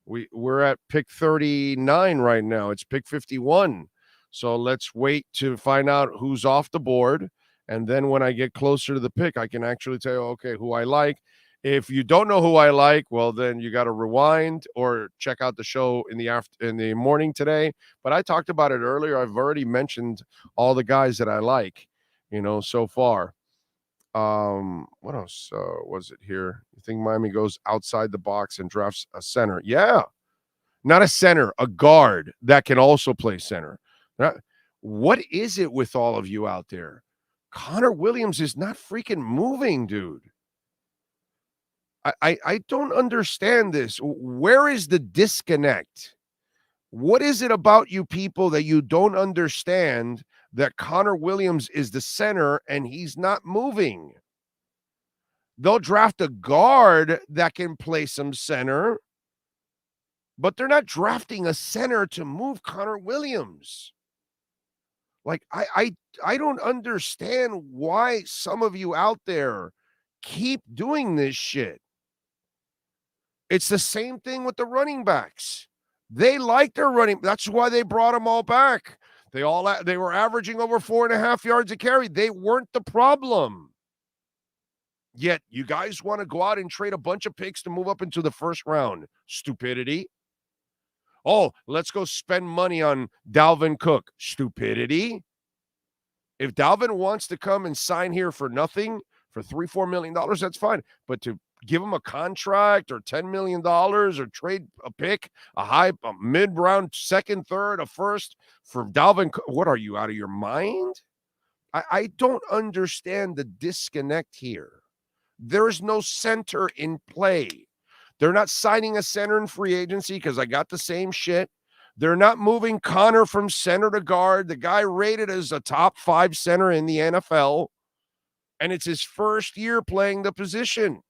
We're at pick 39 right now. It's pick 51. So let's wait to find out who's off the board. And then when I get closer to the pick, I can actually tell you, okay, who I like. If you don't know who I like, well, then you got to rewind or check out the show in the morning today. But I talked about it earlier. I've already mentioned all the guys that I like, so far. What else was it here? You think Miami goes outside the box and drafts a center? Yeah. Not a center, a guard that can also play center. What is it with all of you out there? Connor Williams is not freaking moving, dude. I don't understand this. Where is the disconnect? What is it about you people that you don't understand that Connor Williams is the center and he's not moving? They'll draft a guard that can play some center, but they're not drafting a center to move Connor Williams. Like, I don't understand why some of you out there keep doing this shit. It's the same thing with the running backs. They like their running. That's why they brought them all back. They were averaging over 4.5 yards a carry. They weren't the problem. Yet you guys want to go out and trade a bunch of picks to move up into the first round. Stupidity. Oh, let's go spend money on Dalvin Cook. Stupidity. If Dalvin wants to come and sign here for nothing, for $3-4 million, that's fine. But to give him a contract or $10 million or trade a pick, a mid-round, second, third, a first for Dalvin Cook, what are you, out of your mind? I don't understand the disconnect here. There is no center in play. They're not signing a center in free agency because I got the same shit. They're not moving Connor from center to guard. The guy rated as a top 5 center in the NFL, and it's his first year playing the position.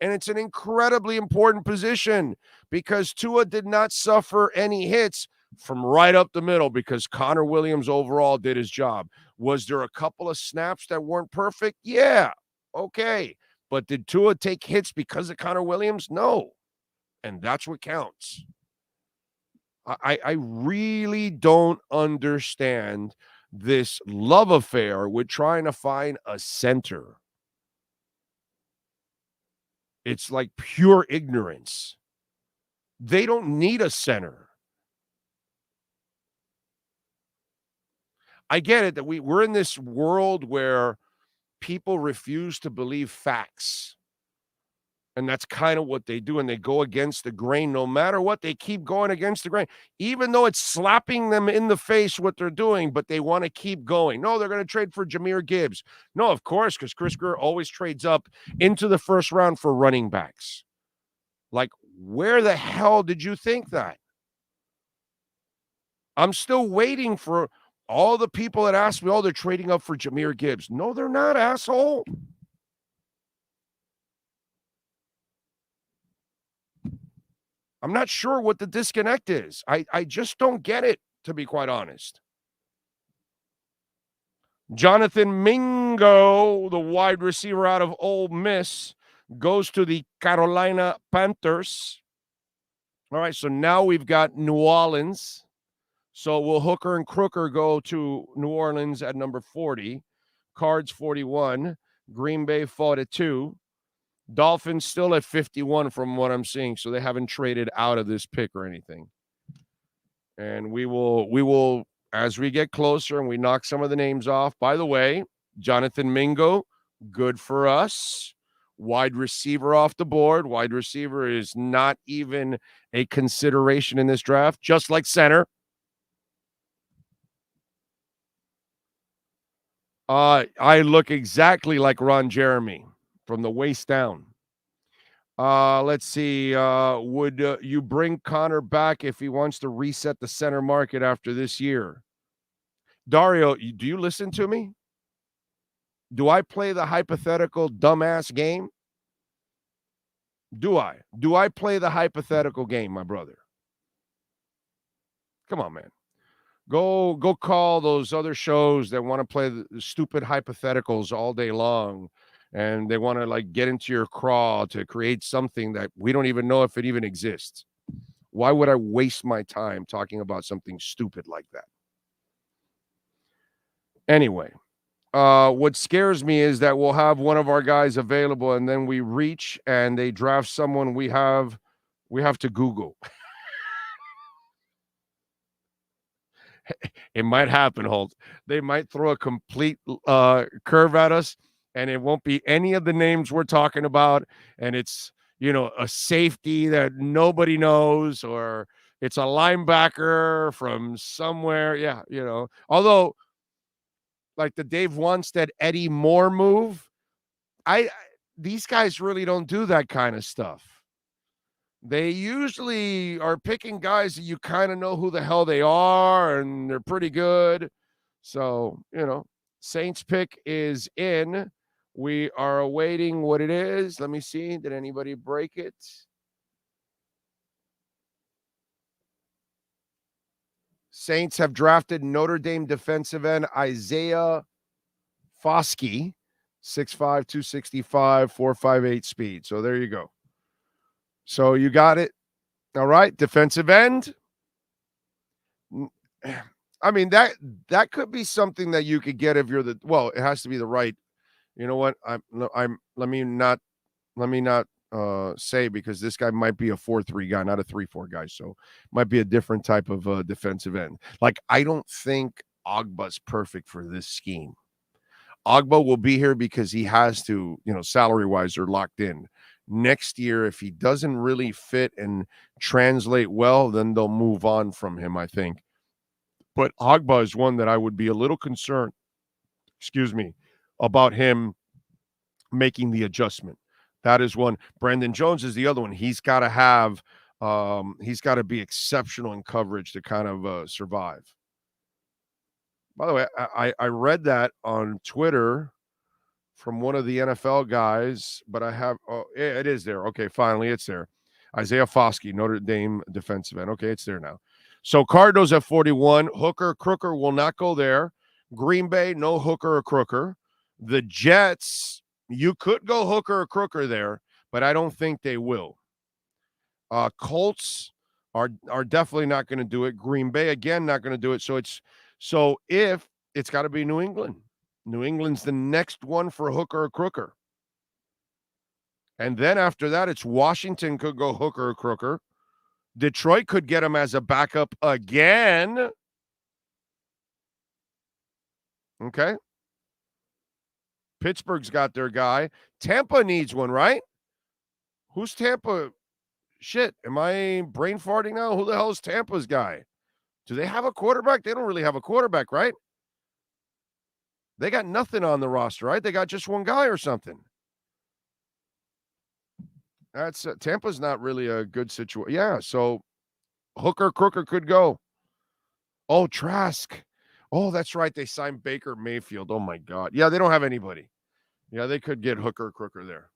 And it's an incredibly important position because Tua did not suffer any hits from right up the middle because Connor Williams overall did his job. Was there a couple of snaps that weren't perfect? Yeah, okay. But did Tua take hits because of Connor Williams? No. And that's what counts. I really don't understand this love affair with trying to find a center. It's like pure ignorance. They don't need a center. I get it that we're in this world where people refuse to believe facts. And that's kind of what they do. And they go against the grain. No matter what, they keep going against the grain, even though it's slapping them in the face what they're doing, but they want to keep going. No, they're going to trade for Jahmyr Gibbs. No, of course, because Chris Greer always trades up into the first round for running backs. Like, where the hell did you think that? I'm still waiting for all the people that ask me, oh, they're trading up for Jahmyr Gibbs. No, they're not, asshole. I'm not sure what the disconnect is. I just don't get it, to be quite honest. Jonathan Mingo, the wide receiver out of Ole Miss, goes to the Carolina Panthers. All right, so now we've got New Orleans. So will Hooker and Crooker go to New Orleans at number 40? Cards 41. Green Bay fought at 2. Dolphins still at 51 from what I'm seeing, so they haven't traded out of this pick or anything. And we will, as we get closer and we knock some of the names off. By the way, Jonathan Mingo, good for us. Wide receiver off the board. Wide receiver is not even a consideration in this draft, just like center. I look exactly like Ron Jeremy from the waist down. Let's see. Would you bring Connor back if he wants to reset the center market after this year? Dario, do you listen to me? Do I play the hypothetical dumbass game? Do I? Do I play the hypothetical game, my brother? Come on, man. Go call those other shows that want to play the stupid hypotheticals all day long, and they want to like get into your craw to create something that we don't even know if it even exists. Why would I waste my time talking about something stupid like that? Anyway, what scares me is that we'll have one of our guys available, and then we reach and they draft someone we have to Google. It might happen, Holt. They might throw a complete curve at us, and it won't be any of the names we're talking about. And it's, a safety that nobody knows, or it's a linebacker from somewhere. Yeah, Although, like the Dave Wanstead, Eddie Moore move, these guys really don't do that kind of stuff. They usually are picking guys that you kind of know who the hell they are, and they're pretty good. So, Saints pick is in. We are awaiting what it is. Let me see. Did anybody break it? Saints have drafted Notre Dame defensive end Isaiah Foskey, 6'5", 265, 4.58 speed. So there you go. So you got it. All right. Defensive end. I mean, that could be something that you could get if you're it has to be the right. You know what? Let me not say, because this guy might be a 4-3 guy, not a 3-4 guy. So might be a different type of defensive end. Like, I don't think Ogba's perfect for this scheme. Ogba will be here because he has to, salary wise, they're locked in. Next year, if he doesn't really fit and translate well, then they'll move on from him, I think. But Ogba is one that I would be a little concerned, about him making the adjustment. That is one. Brandon Jones is the other one. He's got to be exceptional in coverage to kind of survive. By the way, I read that on Twitter from one of the NFL guys, but it is there. Okay, finally it's there. Isaiah Foskey, Notre Dame defensive end. Okay, it's there now. So Cardinals at 41. Hooker, Crooker will not go there. Green Bay, no Hooker or Crooker. The Jets, you could go Hooker or Crooker there, but I don't think they will. Colts are definitely not going to do it. Green Bay, again, not going to do it. So if it's got to be New England. New England's the next one for Hooker or Crooker. And then after that, it's Washington could go Hooker or Crooker. Detroit could get him as a backup again. Okay. Pittsburgh's got their guy. Tampa needs one, right? Who's Tampa? Shit, am I brain farting now? Who the hell is Tampa's guy? Do they have a quarterback? They don't really have a quarterback, right? They got nothing on the roster, right? They got just one guy or something. That's Tampa's not really a good situation. Yeah, so Hooker, Crooker could go. Oh, Trask. Oh, that's right. They signed Baker Mayfield. Oh, my God. Yeah, they don't have anybody. Yeah, they could get Hooker, Crooker there.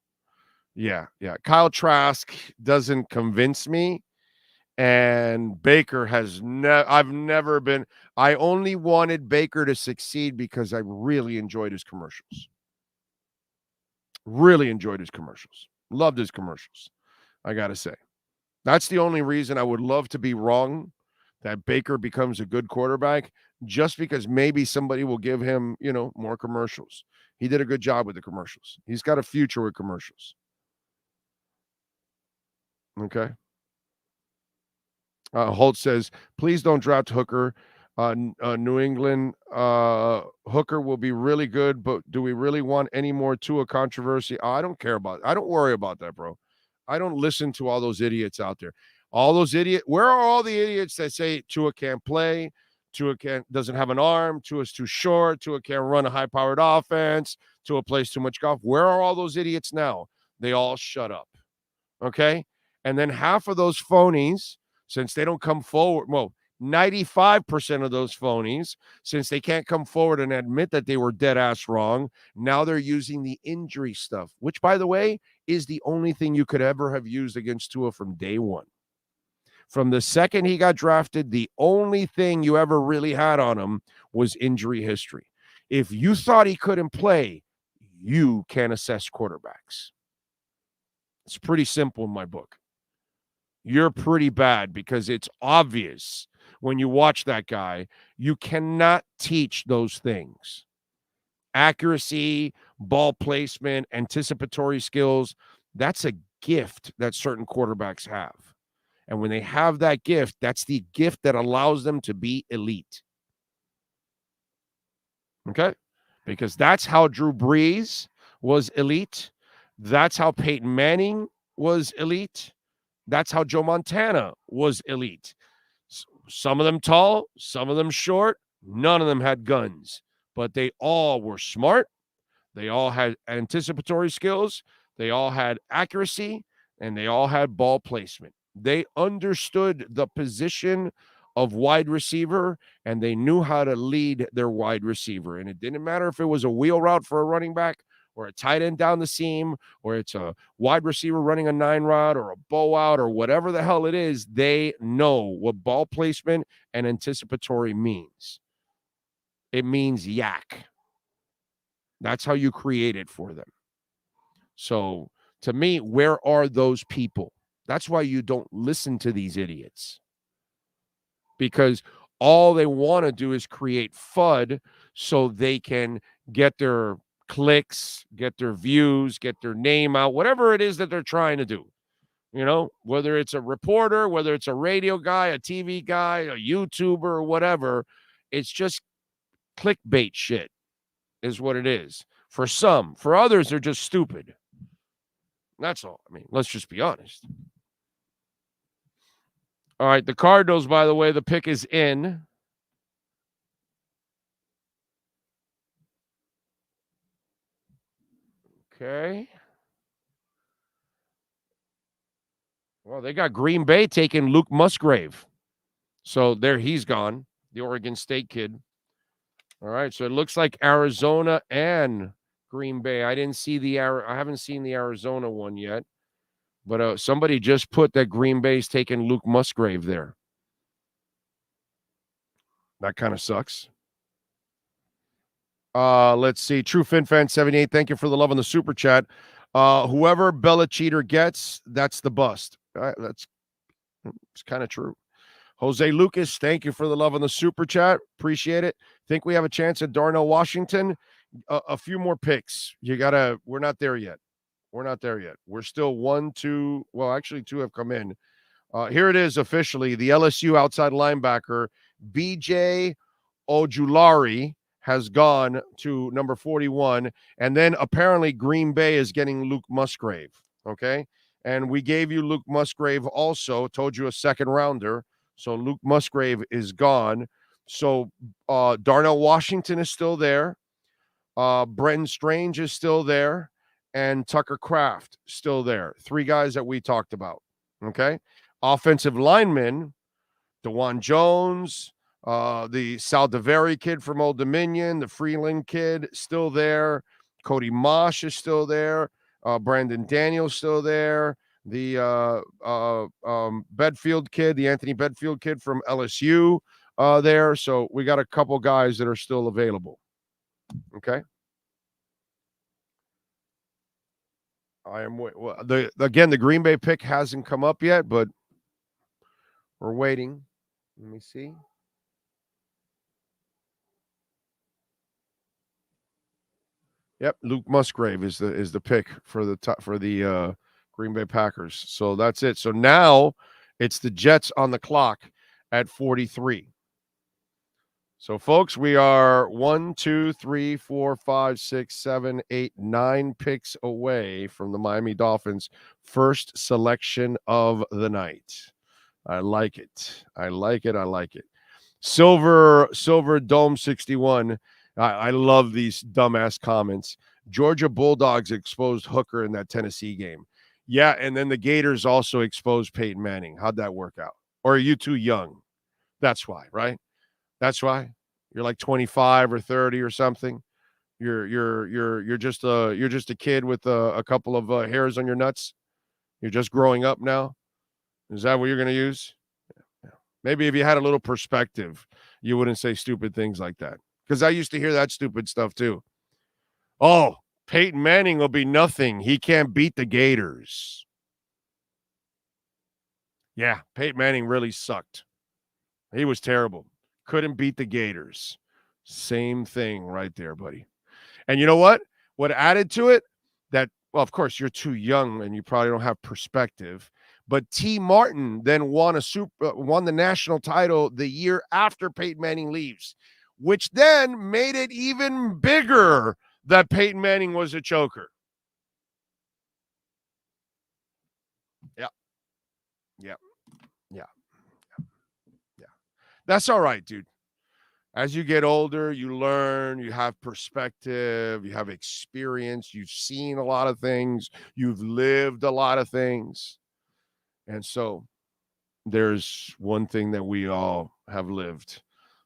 Yeah. Kyle Trask doesn't convince me. And Baker has I've never been. I only wanted Baker to succeed because I really enjoyed his commercials. Really enjoyed his commercials. Loved his commercials. I got to say. That's the only reason I would love to be wrong that Baker becomes a good quarterback, just because maybe somebody will give him, more commercials. He did a good job with the commercials. He's got a future with commercials. Okay. Holt says, please don't draft Hooker. New England, Hooker will be really good, but do we really want any more Tua controversy? I don't care about it. I don't worry about that, bro. I don't listen to all those idiots out there. All those idiots. Where are all the idiots that say Tua can't play? Tua doesn't have an arm. Tua's too short. Tua can't run a high-powered offense. Tua plays too much golf. Where are all those idiots now? They all shut up. Okay? And then half of those phonies, since they don't come forward, 95% of those phonies, since they can't come forward and admit that they were dead ass wrong, now they're using the injury stuff, which, by the way, is the only thing you could ever have used against Tua from day one. From the second he got drafted, the only thing you ever really had on him was injury history. If you thought he couldn't play, you can't assess quarterbacks. It's pretty simple in my book. You're pretty bad because it's obvious when you watch that guy, you cannot teach those things. Accuracy, ball placement, anticipatory skills, that's a gift that certain quarterbacks have. And when they have that gift, that's the gift that allows them to be elite. Okay? Because that's how Drew Brees was elite. That's how Peyton Manning was elite. That's how Joe Montana was elite. Some of them tall, some of them short. None of them had guns, but they all were smart. They all had anticipatory skills. They all had accuracy, and they all had ball placement. They understood the position of wide receiver, and they knew how to lead their wide receiver. And it didn't matter if it was a wheel route for a running back or a tight end down the seam, or it's a wide receiver running a 9 route or a bow out or whatever the hell it is. They know what ball placement and anticipatory means. It means yak. That's how you create it for them. So to me, where are those people? That's why you don't listen to these idiots. Because all they want to do is create FUD so they can get their clicks, get their views, get their name out, whatever it is that they're trying to do. Whether it's a reporter, whether it's a radio guy, a TV guy, a YouTuber, or whatever, it's just clickbait shit is what it is. For some. For others, they're just stupid. That's all. I mean, let's just be honest. All right, the Cardinals, by the way, the pick is in. Okay. Well, they got Green Bay taking Luke Musgrave. So there he's gone, the Oregon State kid. All right, so it looks like Arizona and Green Bay. I haven't seen the Arizona one yet, but somebody just put that Green Bay's taking Luke Musgrave there. That kind of sucks. Let's see. True Fin Fan 78. Thank you for the love on the super chat. Whoever Bella Cheater gets, that's the bust. It's kind of true. Jose Lucas, thank you for the love on the super chat. Appreciate it. Think we have a chance at Darnell, Washington. A few more picks. We're not there yet. We're still 1, 2. Well, actually, 2 have come in. Here it is officially. The LSU outside linebacker, BJ Ojulari, has gone to number 41. And then apparently Green Bay is getting Luke Musgrave. Okay. And we gave you Luke Musgrave also, told you a second rounder. So Luke Musgrave is gone. So Darnell Washington is still there. Brenton Strange is still there. And Tucker Kraft still there. 3 guys that we talked about. Okay. Offensive linemen, DeJuan Jones, the Saldiveri kid from Old Dominion, the Freeland kid still there. Cody Mosh is still there. Brandon Daniels still there. The Bedfield kid, the Anthony Bedfield kid from LSU there. So we got a couple guys that are still available. Okay. The Green Bay pick hasn't come up yet, but we're waiting. Let me see. Yep, Luke Musgrave is the pick for the Green Bay Packers. So that's it. So now it's the Jets on the clock at 43. So folks, we are 1, 2, 3, 4, 5, 6, 7, 8, 9 picks away from the Miami Dolphins' first selection of the night. I like it. Silver Dome 61. I love these dumbass comments. Georgia Bulldogs exposed Hooker in that Tennessee game. Yeah, and then the Gators also exposed Peyton Manning. How'd that work out? Or are you too young? That's why, right? That's why. You're like 25 or 30 or something. You're just a kid with a couple of hairs on your nuts. You're just growing up now. Is that what you're going to use? Yeah. Maybe if you had a little perspective, you wouldn't say stupid things like that. Because I used to hear that stupid stuff too. Oh, Peyton Manning will be nothing. He can't beat the Gators. Yeah, Peyton Manning really sucked. He was terrible. Couldn't beat the Gators. Same thing right there, buddy. And you know what? What added to it? Well, of course, you're too young and you probably don't have perspective. But T. Martin then won the national title the year after Peyton Manning leaves, which then made it even bigger that Peyton Manning was a choker. Yeah. That's all right, dude. As you get older, you learn, you have perspective, you have experience, you've seen a lot of things, you've lived a lot of things. And so there's one thing that we all have lived.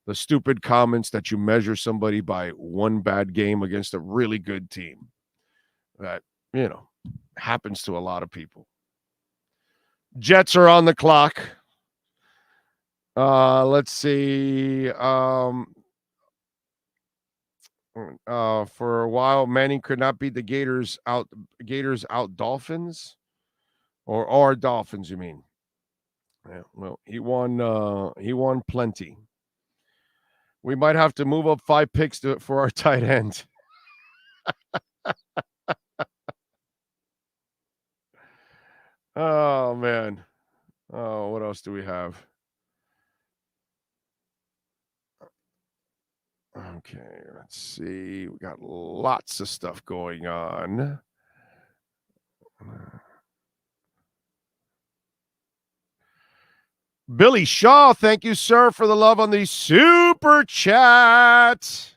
The stupid comments that you measure somebody by one bad game against a really good team. That, happens to a lot of people. Jets are on the clock. Let's see. For a while, Manning could not beat the Gators out Dolphins, or Dolphins, you mean? Yeah. Well, he won plenty. We might have to move up 5 picks for our tight end. Oh man. Oh, what else do we have? Okay, let's see. We got lots of stuff going on. Billy Shaw, thank you, sir, for the love on the super chat.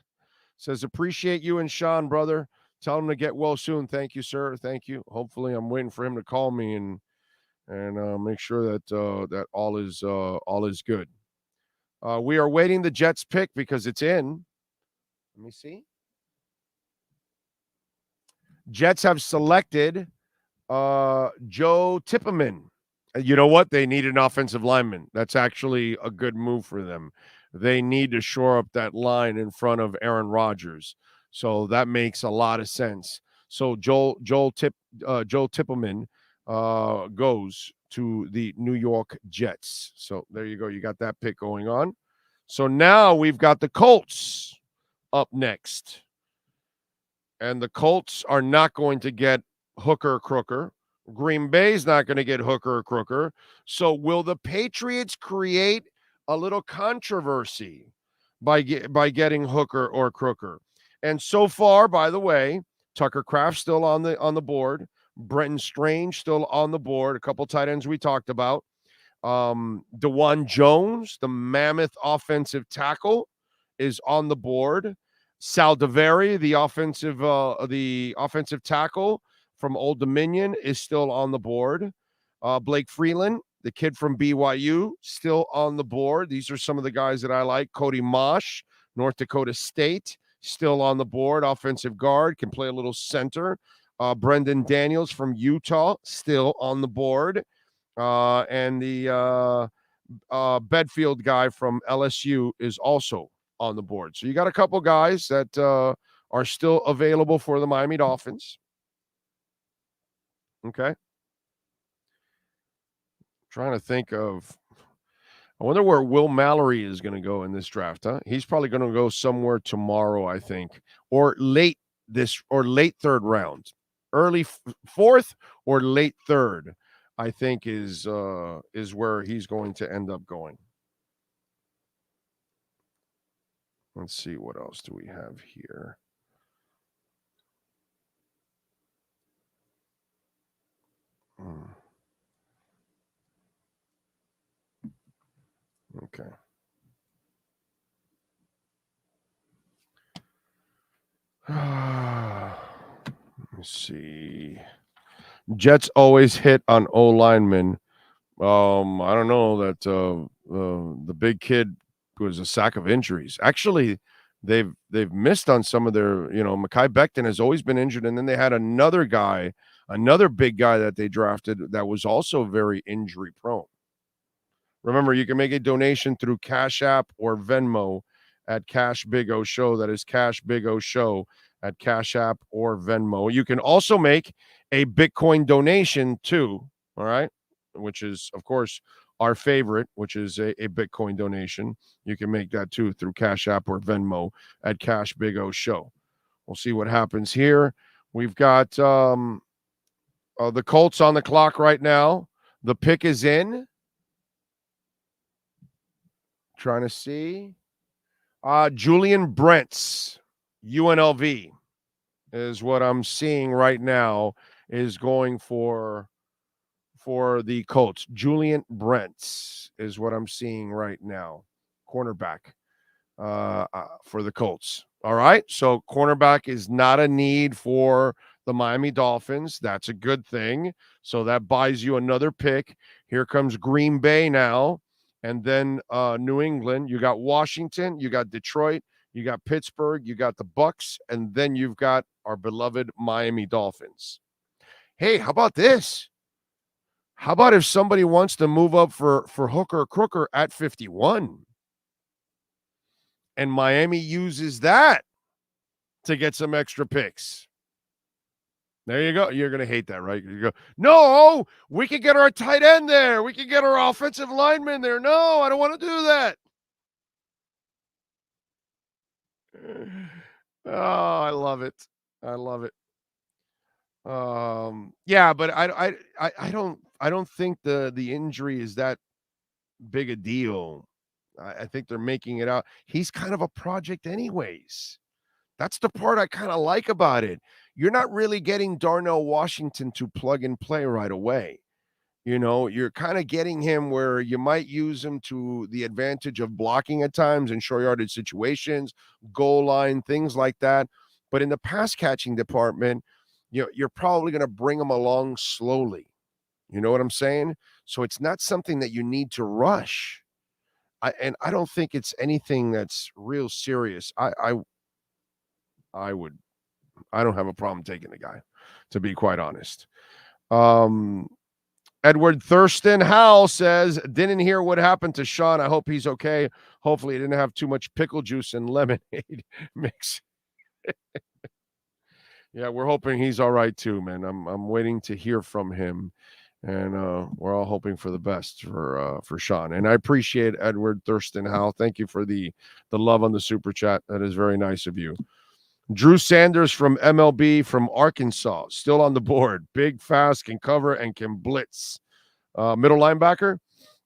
Says, appreciate you and Sean, brother. Tell him to get well soon. Thank you, sir. Thank you. Hopefully, I'm waiting for him to call me and and make sure that that all is good. We are waiting the Jets pick because it's in. Let me see. Jets have selected Joe Tipperman. You know what? They need an offensive lineman. That's actually a good move for them. They need to shore up that line in front of Aaron Rodgers. So that makes a lot of sense. So Joe Tipperman goes to the New York Jets. So there you go. You got that pick going on. So now we've got the Colts up next. And the Colts are not going to get Hooker Crooker. Green Bay's not going to get Hooker Crooker. So will the Patriots create a little controversy by getting Hooker or Crooker? And so far, by the way, Tucker Kraft still on the board. Brenton Strange still on the board. A couple tight ends we talked about. DeJuan Jones, the mammoth offensive tackle, is on the board. Sal DeVeri, the offensive tackle from Old Dominion, is still on the board. Blake Freeland, the kid from BYU, still on the board. These are some of the guys that I like. Cody Mosh, North Dakota State, still on the board. Offensive guard, can play a little center. Brendan Daniels from Utah, still on the board. And the Bedfield guy from LSU is also on the board. So you got a couple guys that are still available for the Miami Dolphins. Okay. Trying to think of, I wonder where Will Mallory is going to go in this draft, huh? He's probably going to go somewhere tomorrow, I think, or late third round. Early fourth or late third, I think is where he's going to end up going. Let's see, what else do we have here? Okay. Let's see. Jets always hit on O linemen. I don't know that the big kid was a sack of injuries. Actually, they've missed on some of their. Mekhi Becton has always been injured, and then they had another big guy that they drafted that was also very injury prone. Remember, you can make a donation through Cash App or Venmo at Cash Big O Show. That is Cash Big O Show at Cash App or Venmo. You can also make a Bitcoin donation too, all right, which is, of course, our favorite, which is a Bitcoin donation. You can make that too through Cash App or Venmo at Cash Big O Show. We'll see what happens here. We've got the Colts on the clock right now. The pick is in. Trying to see. Julian Brents, UNLV, is what I'm seeing right now, is going for the Colts. Julian Brents is what I'm seeing right now. Cornerback for the Colts. All right. So cornerback is not a need for the Miami Dolphins. That's a good thing. So that buys you another pick. Here comes Green Bay now. And then New England. You got Washington. You got Detroit. You got Pittsburgh. You got the Bucks. And then you've got our beloved Miami Dolphins. Hey, how about this? How about if somebody wants to move up for Hooker Crooker at 51? And Miami uses that to get some extra picks. There you go. You're going to hate that, right? You go, no, we can get our tight end there. We can get our offensive lineman there. No, I don't want to do that. Oh, I love it. I love it. Yeah, but I don't think the injury is that big a deal. I think they're making it out. He's kind of a project anyways. That's the part I kind of like about it. You're not really getting Darnell Washington to plug and play right away. You're kind of getting him where you might use him to the advantage of blocking at times in short yardage situations, goal line, things like that. But in the pass catching department, you're probably going to bring him along slowly. You know what I'm saying? So it's not something that you need to rush. I don't think it's anything that's real serious. I would I don't have a problem taking the guy, to be quite honest. Um Edward Thurston Howell says, didn't hear what happened to Sean. I hope he's okay. Hopefully he didn't have too much pickle juice and lemonade mix. Yeah, we're hoping he's all right too, man. I'm waiting to hear from him, and we're all hoping for the best for Sean. And I appreciate Edward Thurston Howell. Thank you for the love on the super chat. That is very nice of you. Drew Sanders from MLB from Arkansas, still on the board. Big, fast, can cover, and can blitz. Middle linebacker.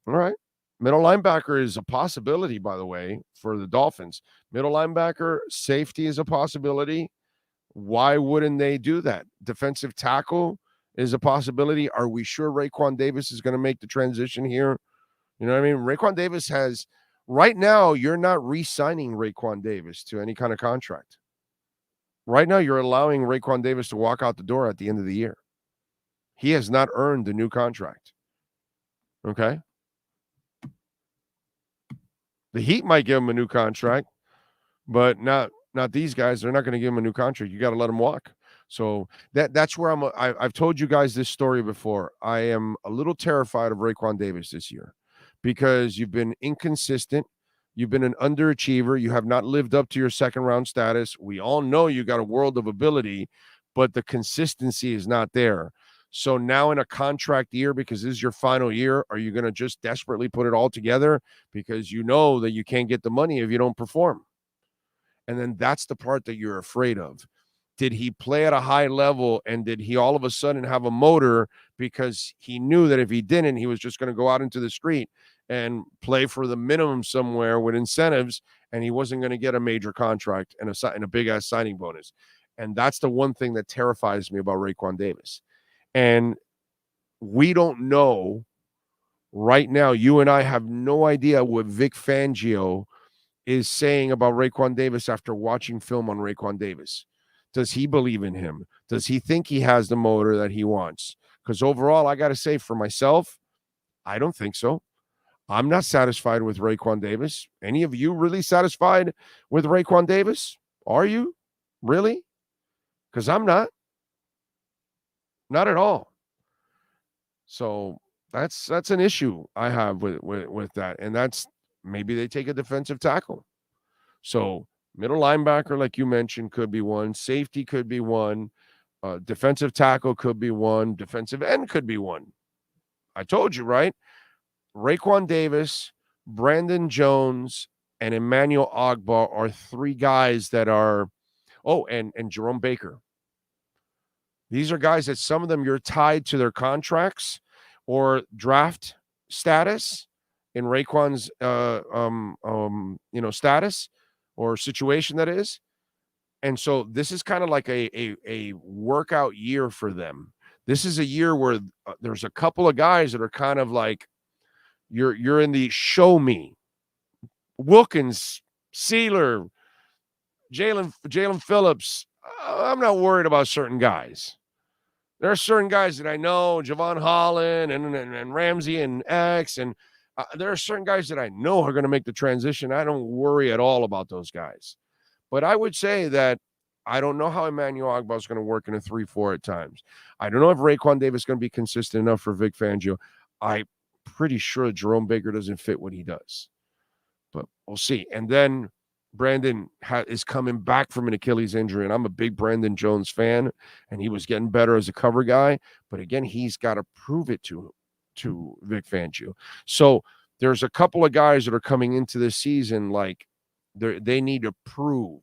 All right. Middle linebacker is a possibility, by the way, for the Dolphins. Middle linebacker, safety is a possibility. Why wouldn't they do that? Defensive tackle is a possibility. Are we sure Raekwon Davis is going to make the transition here? You know what I mean? Raekwon Davis has, right now, you're not re-signing Raekwon Davis to any kind of contract. Right now, you're allowing Raekwon Davis to walk out the door at the end of the year. He has not earned a new contract. Okay? The Heat might give him a new contract, but not these guys. They're not going to give him a new contract. You got to let him walk. So that's where I've told you guys this story before. I am a little terrified of Raekwon Davis this year because you've been inconsistent. You've been an underachiever. You have not lived up to your second round status. We all know you got a world of ability, but the consistency is not there. So now in a contract year, because this is your final year, are you going to just desperately put it all together because you know that you can't get the money if you don't perform? And then that's the part that you're afraid of. Did he play at a high level, and did he all of a sudden have a motor because he knew that if he didn't, he was just going to go out into the street and play for the minimum somewhere with incentives, and he wasn't going to get a major contract and a big-ass signing bonus? And that's the one thing that terrifies me about Raekwon Davis. And we don't know right now. You and I have no idea what Vic Fangio is saying about Raekwon Davis after watching film on Raekwon Davis. Does he believe in him? Does he think he has the motor that he wants? Because overall, I got to say for myself, I don't think so. I'm not satisfied with Raekwon Davis. Any of you really satisfied with Raekwon Davis? Are you? Really? Because I'm not. Not at all. So that's an issue I have with that. And that's maybe they take a defensive tackle. So middle linebacker, like you mentioned, could be one. Safety could be one. Defensive tackle could be one. Defensive end could be one. I told you, right? Raekwon Davis, Brandon Jones, and Emmanuel Ogbah are three guys that are, and Jerome Baker. These are guys that some of them you're tied to their contracts or draft status in Raekwon's status or situation that is. And so this is kind of like a workout year for them. This is a year where there's a couple of guys that are kind of like you're in the show me. Wilkins, Sealer, Jalen Phillips. I'm not worried about certain guys. There are certain guys that I know, Javon Holland and Ramsey and X, and there are certain guys that I know are going to make the transition. I don't worry at all about those guys. But I would say that I don't know how Emmanuel Ogbah is going to work in a 3-4 at times. I don't know if Raekwon Davis is going to be consistent enough for Vic Fangio. I'm pretty sure Jerome Baker doesn't fit what he does. But we'll see. And then Brandon is coming back from an Achilles injury, and I'm a big Brandon Jones fan, and he was getting better as a cover guy. But again, he's got to prove it to Vic Fangio. So there's a couple of guys that are coming into this season like they need to prove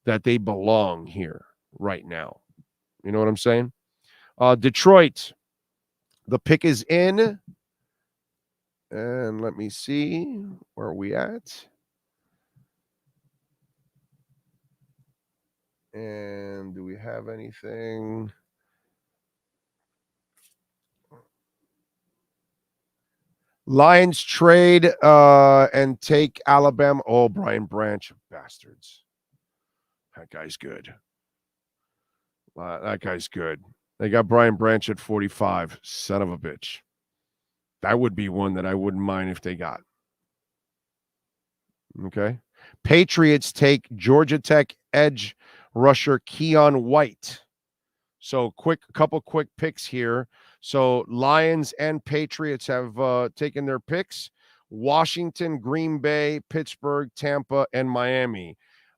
that they belong here right now. You know what I'm saying? Detroit, the pick is in. And let me see, where are we at? And do we have anything? Lions trade and take Alabama. Oh, Brian Branch, bastards. That guy's good. That guy's good. They got Brian Branch at 45. Son of a bitch. That would be one that I wouldn't mind if they got. Okay. Patriots take Georgia Tech edge rusher Keon White. So couple quick picks here. So Lions and Patriots have taken their picks. Washington, Green Bay, Pittsburgh, Tampa, and Miami.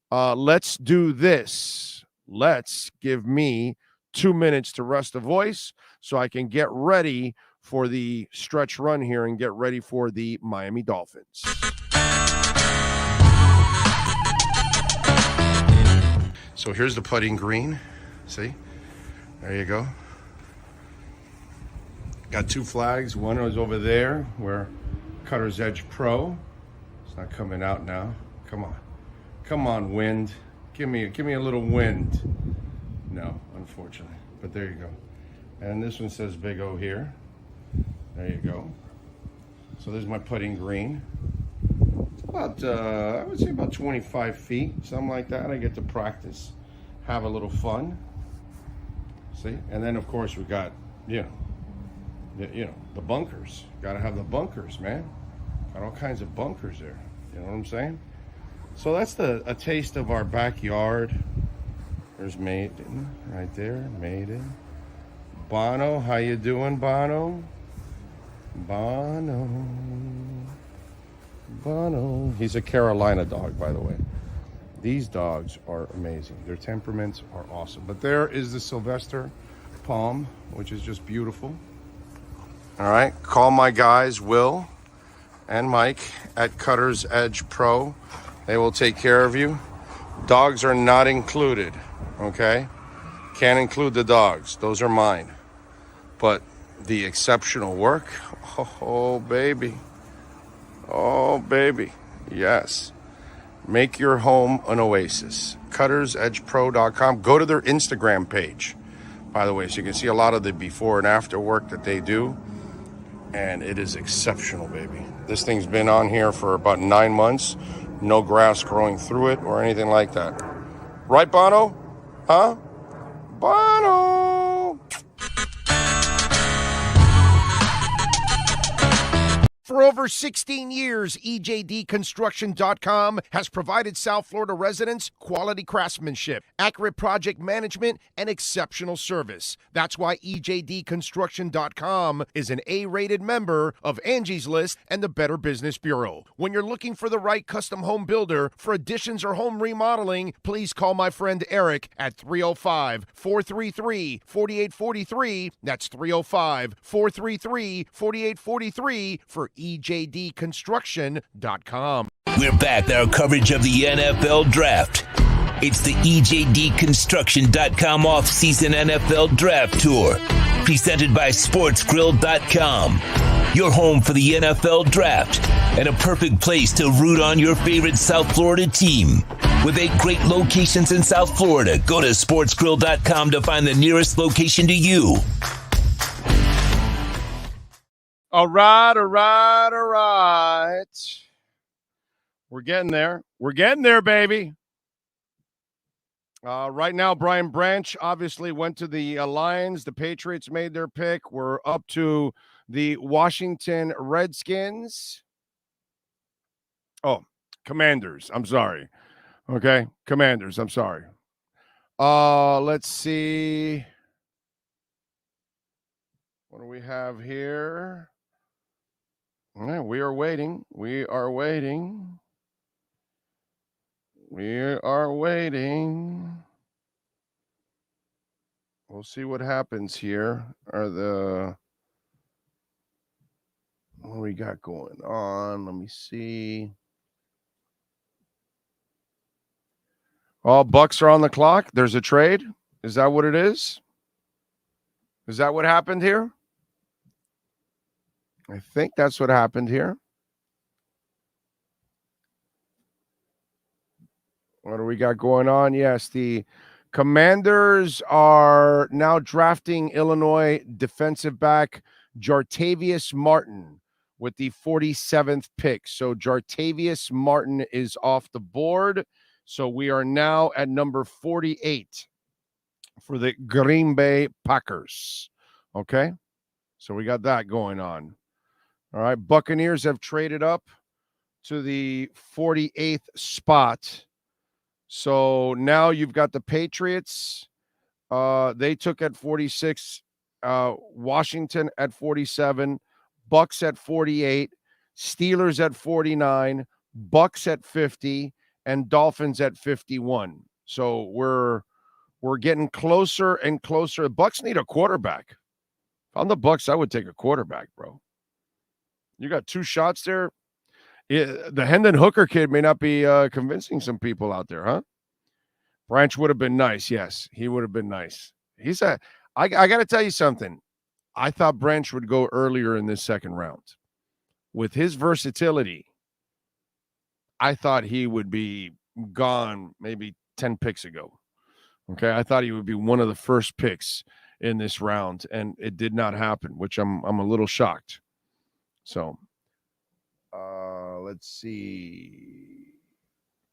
Let's do this. Let's give me 2 minutes to rest the voice so I can get ready for the stretch run here and get ready for the Miami Dolphins. So here's the putting green. See? There you go. Got 2 flags. One was over there where Cutter's Edge Pro. It's not coming out now. Come on. Come on, wind. Give me a little wind. No, unfortunately. But there you go. And this one says Big O here. There you go. So there's my putting green. It's about, I would say about 25 feet, something like that. I get to practice, have a little fun. See? And then, of course, we got, the bunkers. Got to have the bunkers, man. Got all kinds of bunkers there. You know what I'm saying? So that's a taste of our backyard. There's Maiden right there. Maiden. Bono, how you doing, Bono? Bono. He's a Carolina dog, by the way. These dogs are amazing. Their temperaments are awesome. But there is the Sylvester Palm, which is just beautiful. All right, call my guys, Will and Mike at Cutter's Edge Pro. They will take care of you. Dogs are not included, okay? Can't include the dogs. Those are mine. But the exceptional work, oh, baby. Oh, baby. Yes. Make your home an oasis. CuttersEdgePro.com. Go to their Instagram page, by the way, so you can see a lot of the before and after work that they do. And it is exceptional, baby. This thing's been on here for about 9 months. No grass growing through it or anything like that. Right, Bono? Huh? Bono! For over 16 years, EJDconstruction.com has provided South Florida residents quality craftsmanship, accurate project management, and exceptional service. That's why EJDconstruction.com is an A-rated member of Angie's List and the Better Business Bureau. When you're looking for the right custom home builder for additions or home remodeling, please call my friend Eric at 305-433-4843. That's 305-433-4843 for EJDconstruction.com. We're back with our coverage of the NFL Draft. It's the EJDconstruction.com off-season NFL Draft Tour, presented by SportsGrill.com. Your home for the NFL Draft and a perfect place to root on your favorite South Florida team. With 8 great locations in South Florida, go to SportsGrill.com to find the nearest location to you. All right. We're getting there. We're getting there, baby. Right now, Brian Branch obviously went to the Lions. The Patriots made their pick. We're up to the Washington Redskins. Oh, Commanders. I'm sorry. Okay, Commanders. I'm sorry. Let's see. What do we have here? Yeah, we are waiting. We are waiting. We'll see what happens here. What do we got going on? Let me see. Oh, Bucks are on the clock. There's a trade. Is that what it is? Is that what happened here? I think that's what happened here. What do we got going on? Yes, the Commanders are now drafting Illinois defensive back Jartavius Martin with the 47th pick. So Jartavius Martin is off the board. So we are now at number 48. for the Green Bay Packers. Okay? So we got that going on. All right. Buccaneers have traded up to the 48th spot. So now you've got the Patriots. They took at 46. Washington at 47. Bucks at 48. Steelers at 49. Bucks at 50. And Dolphins at 51. So we're getting closer and closer. The Bucks need a quarterback. If I'm the Bucks, I would take a quarterback, bro. You got two shots there. The Hendon Hooker kid may not be convincing some people out there, huh? Branch would have been nice. Yes, he would have been nice. I got to tell you something. I thought Branch would go earlier in this second round. With his versatility, I thought he would be gone maybe 10 picks ago. Okay, I thought he would be one of the first picks in this round, and it did not happen, which I'm a little shocked. So, let's see.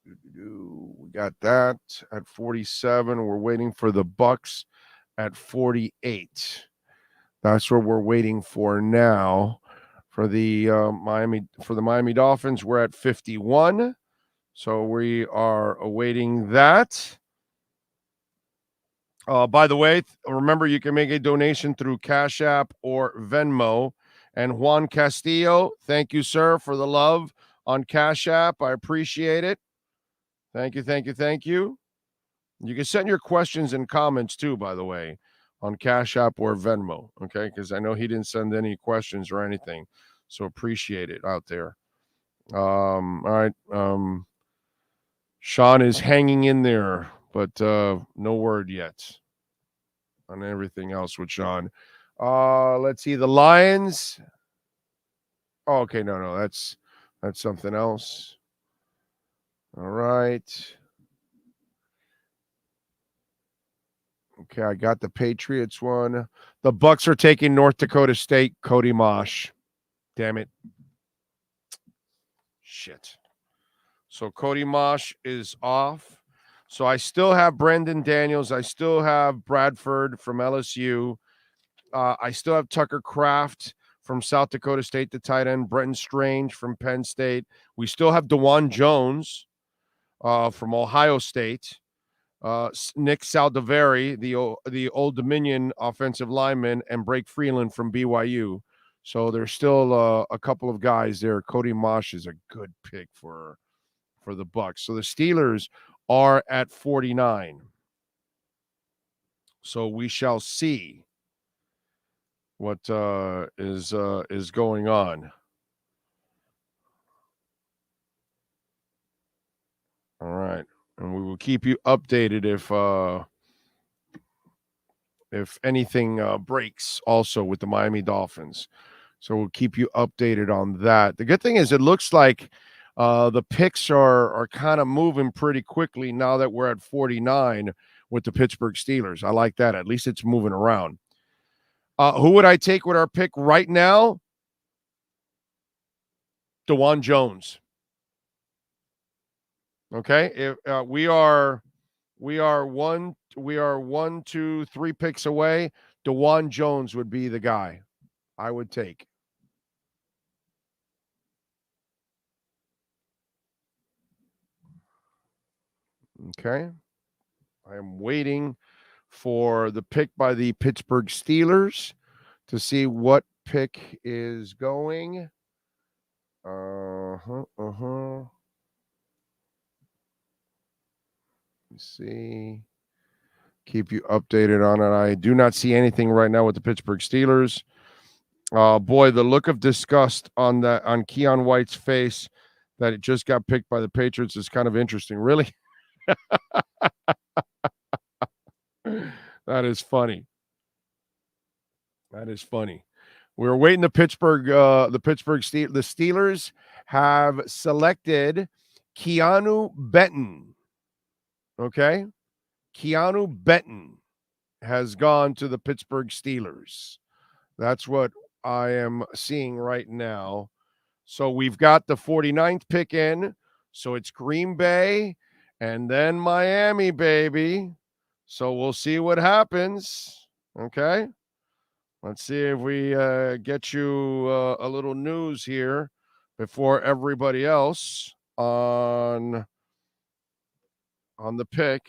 We got that at 47. We're waiting for the Bucks at 48. That's what we're waiting for now. For the Miami Dolphins, we're at 51. So we are awaiting that. By the way, remember you can make a donation through Cash App or Venmo. And Juan Castillo, thank you, sir, for the love on Cash App. I appreciate it. Thank you, thank you, thank you. You can send your questions and comments too, by the way, on Cash App or Venmo, okay? Because I know he didn't send any questions or anything, so appreciate it out there. All right. Sean is hanging in there, but no word yet on everything else with Sean. Let's see, the Lions. Oh, okay, no, that's something else. All right. Okay, I got the Patriots one. The Bucks are taking North Dakota State, Cody Mosh. Damn it. Shit. So Cody Mosh is off. So I still have Brendan Daniels. I still have Bradford from LSU. I still have Tucker Kraft from South Dakota State, the tight end. Brenton Strange from Penn State. We still have DeJuan Jones from Ohio State. Nick Saldiveri, the Old Dominion offensive lineman, and Blake Freeland from BYU. So there's still a couple of guys there. Cody Mosh is a good pick for the Bucks. So the Steelers are at 49. So we shall see what is going on. All right. And we will keep you updated if anything breaks also with the Miami Dolphins. So we'll keep you updated on that. The good thing is it looks like the picks are kind of moving pretty quickly now that we're at 49 with the Pittsburgh Steelers. I like that. At least it's moving around. Who would I take with our pick right now? DeJuan Jones. Okay, if we are 1, 2, 3 picks away. DeJuan Jones would be the guy I would take. Okay, I am waiting for the pick by the Pittsburgh Steelers to see what pick is going. Let's see. Keep you updated on it. I do not see anything right now with the Pittsburgh Steelers. Boy, the look of disgust on Keon White's face that it just got picked by the Patriots is kind of interesting. Really? That is funny. That is funny. We're waiting the Pittsburgh Steelers. The Steelers have selected Keanu Benton. Okay? Keanu Benton has gone to the Pittsburgh Steelers. That's what I am seeing right now. So we've got the 49th pick in. So it's Green Bay and then Miami, baby. So we'll see what happens. Okay. Let's see if we get you a little news here before everybody else on the pick.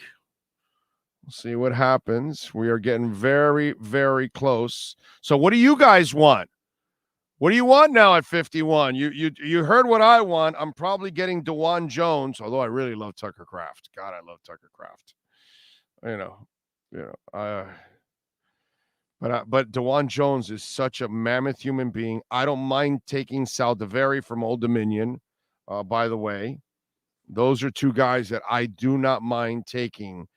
We'll see what happens. We are getting very, very close. So what do you guys want? What do you want now at 51? You heard what I want. I'm probably getting DeJuan Jones, although I really love Tucker Kraft. God, I love Tucker Kraft. But DeJuan Jones is such a mammoth human being. I don't mind taking Saldiveri from Old Dominion. By the way, those are two guys that I do not mind taking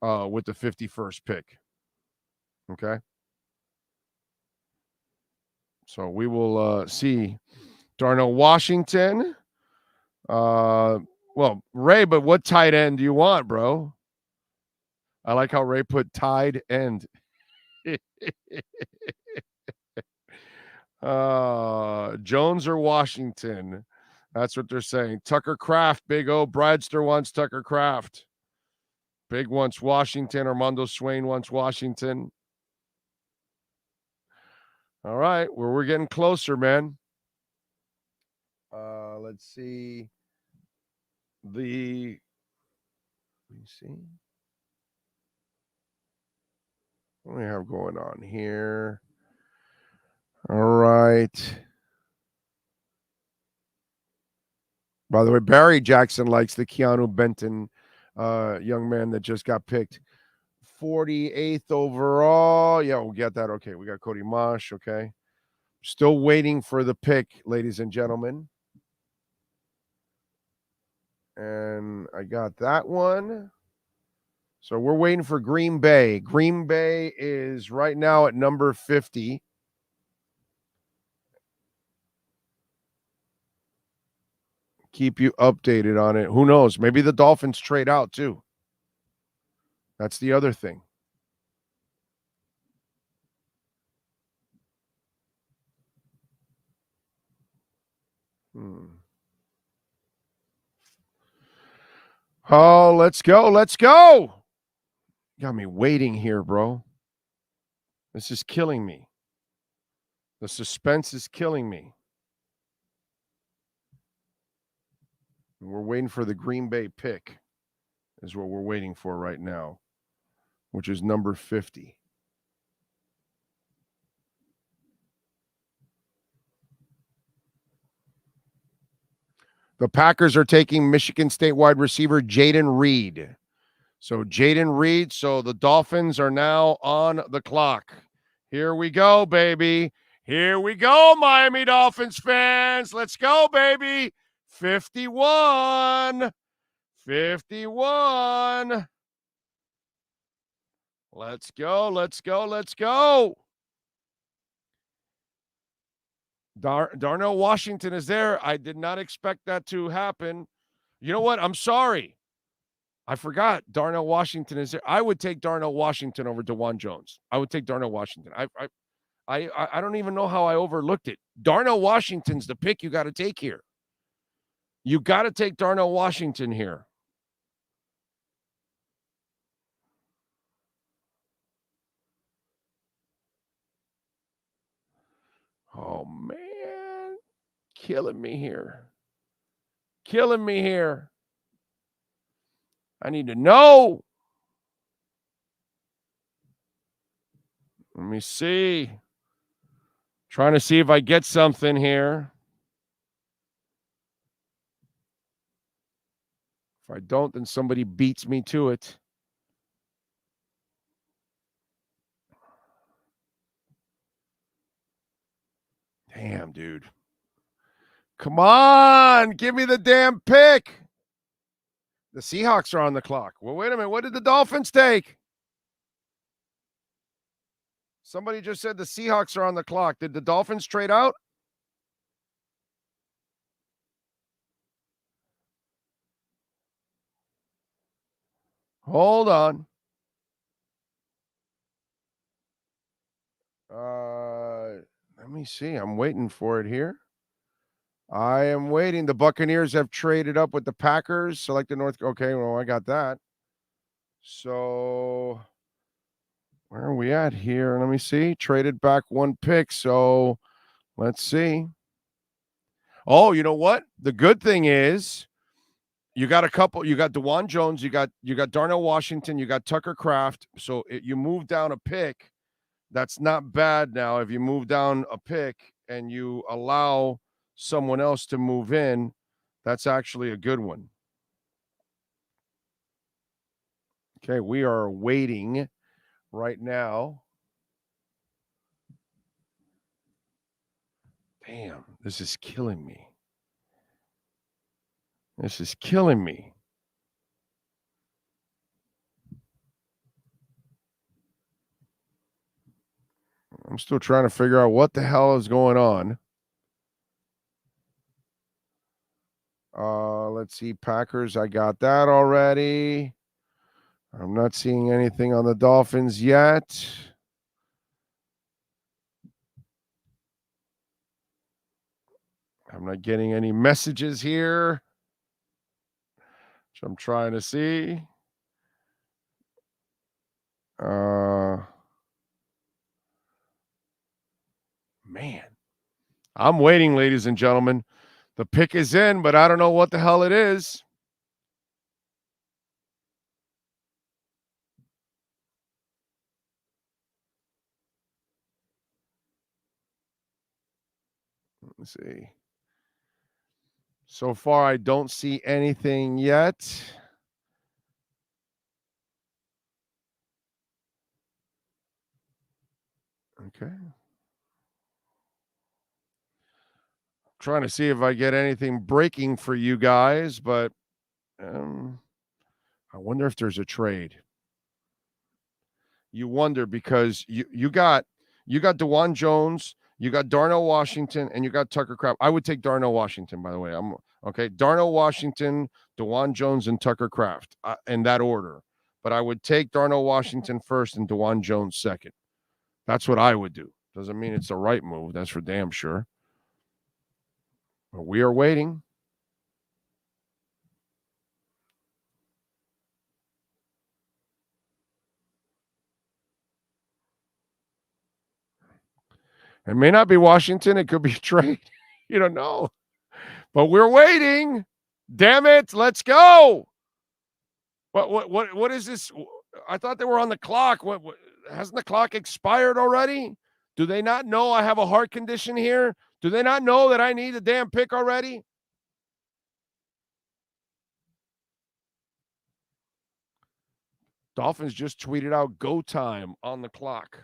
with the 51st pick. Okay. So we will see Darnell Washington. Well, Ray, but what tight end do you want, bro? I like how Ray put tied end. Jones or Washington? That's what they're saying. Tucker Kraft, Big O. Bradster wants Tucker Kraft. Big wants Washington. Armando Swain wants Washington. All right, we're getting closer, man. Let's see. Let me see. What do we have going on here? All right. By the way, Barry Jackson likes the Keanu Benton young man that just got picked. 48th overall. Yeah, we'll get that. Okay, we got Cody Mosh. Okay. Still waiting for the pick, ladies and gentlemen. And I got that one. So we're waiting for Green Bay. Green Bay is right now at number 50. Keep you updated on it. Who knows? Maybe the Dolphins trade out too. That's the other thing. Oh, let's go. Let's go. Got me waiting here, bro. This is killing me. The suspense is killing me. We're waiting for the Green Bay pick, is what we're waiting for right now, which is number 50. The Packers are taking Michigan State wide receiver Jaden Reed. So the Dolphins are now on the clock. Here we go, baby. Here we go, Miami Dolphins fans. Let's go, baby. 51. 51. Let's go, let's go, let's go. Darnell Washington is there. I did not expect that to happen. You know what? I'm sorry. I forgot Darnell Washington is there. I would take Darnell Washington over DeJuan Jones. I would take Darnell Washington. I don't even know how I overlooked it. Darnell Washington's the pick you got to take here. You got to take Darnell Washington here. Oh, man. Killing me here. Killing me here. I need to know. Let me see. Trying to see if I get something here. If I don't, then somebody beats me to it. Damn, dude. Come on. Give me the damn pick. The Seahawks are on the clock. Well, wait a minute. What did the Dolphins take? Somebody just said the Seahawks are on the clock. Did the Dolphins trade out? Hold on. Let me see. I'm waiting for it here. I am waiting. The Buccaneers have traded up with the Packers. Select the North. Okay, well, I got that. So where are we at here? Let me see. Traded back one pick. So let's see. Oh, you know what? The good thing is you got a couple. You got DeJuan Jones. You got Darnell Washington. You got Tucker Kraft. So you move down a pick. That's not bad now. If you move down a pick and you allow someone else to move in, that's actually a good one. Okay, we are waiting right now. Damn, this is killing me. This is killing me. I'm still trying to figure out what the hell is going on. Let's see. Packers, I got that already. I'm not seeing anything on the Dolphins yet. I'm not getting any messages here. Which I'm trying to see. Man. I'm waiting, ladies and gentlemen. The pick is in, but I don't know what the hell it is. Let's see. So far, I don't see anything yet. Okay. Trying to see if I get anything breaking for you guys, but I wonder if there's a trade. You wonder because you got DeJuan Jones, you got Darnell Washington, and you got Tucker Kraft. I would take Darnell Washington, by the way. I'm okay. Darnell Washington, DeJuan Jones, and Tucker Kraft in that order. But I would take Darnell Washington first and DeJuan Jones second. That's what I would do. Doesn't mean it's the right move. That's for damn sure. But we are waiting. It may not be Washington. It could be a trade. You don't know. But we're waiting. Damn it. Let's go. What is this? I thought they were on the clock. What hasn't the clock expired already? Do they not know I have a heart condition here? Do they not know that I need a damn pick already? Dolphins just tweeted out go time on the clock.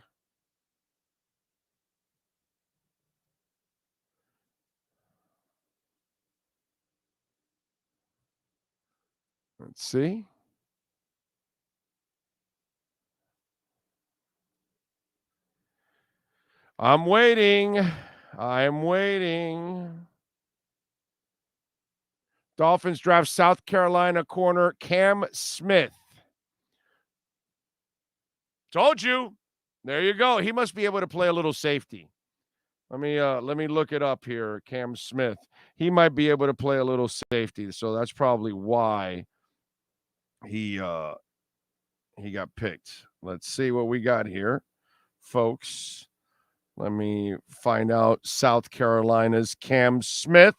Let's see. I'm waiting. I'm waiting. Dolphins draft South Carolina corner Cam Smith. Told you. There you go. He must be able to play a little safety. Let me look it up here. Cam Smith. He might be able to play a little safety, so that's probably why he got picked. Let's see what we got here, folks. Let me find out. South Carolina's Cam Smith,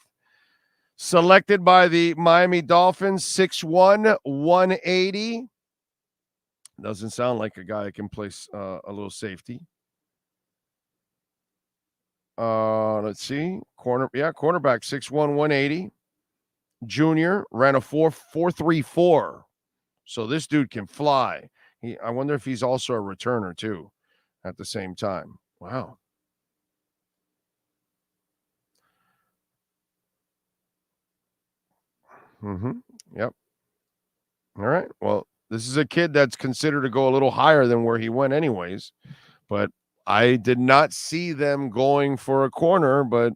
selected by the Miami Dolphins, 6'1", 180. Doesn't sound like a guy that can play a little safety. Let's see. Cornerback, 6'1", 180. Junior, ran a 4.34. So this dude can fly. I wonder if he's also a returner too at the same time. Wow. Yep. All right. Well, this is a kid that's considered to go a little higher than where he went anyways. But I did not see them going for a corner, but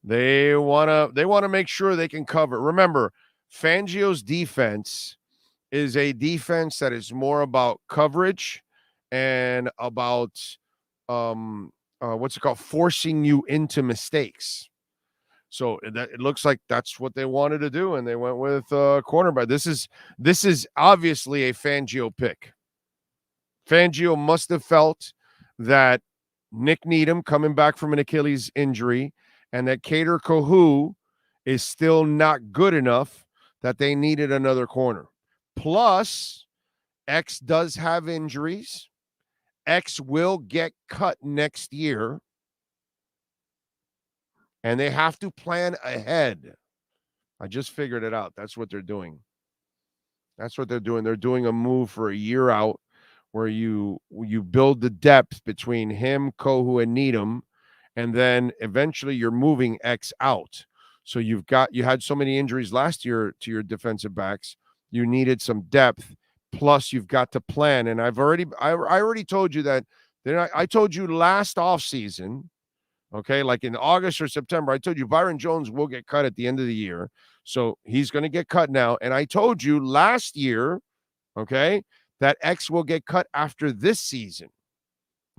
they want to make sure they can cover. Remember, Fangio's defense is a defense that is more about coverage and about forcing you into mistakes. So it looks like that's what they wanted to do, and they went with cornerback. This is obviously a Fangio pick. Fangio must have felt that Nick Needham coming back from an Achilles injury and that Kader Kohu is still not good enough that they needed another corner. Plus, X does have injuries. X will get cut next year. And they have to plan ahead. I just figured it out. That's what they're doing. That's what they're doing. They're doing a move for a year out where you build the depth between him, Kohu, and Needham, and then eventually you're moving X out. So you had so many injuries last year to your defensive backs. You needed some depth. Plus, you've got to plan. And I already told you that. I told you last offseason, okay, like in August or September, I told you Byron Jones will get cut at the end of the year. So he's going to get cut now. And I told you last year, okay, that X will get cut after this season,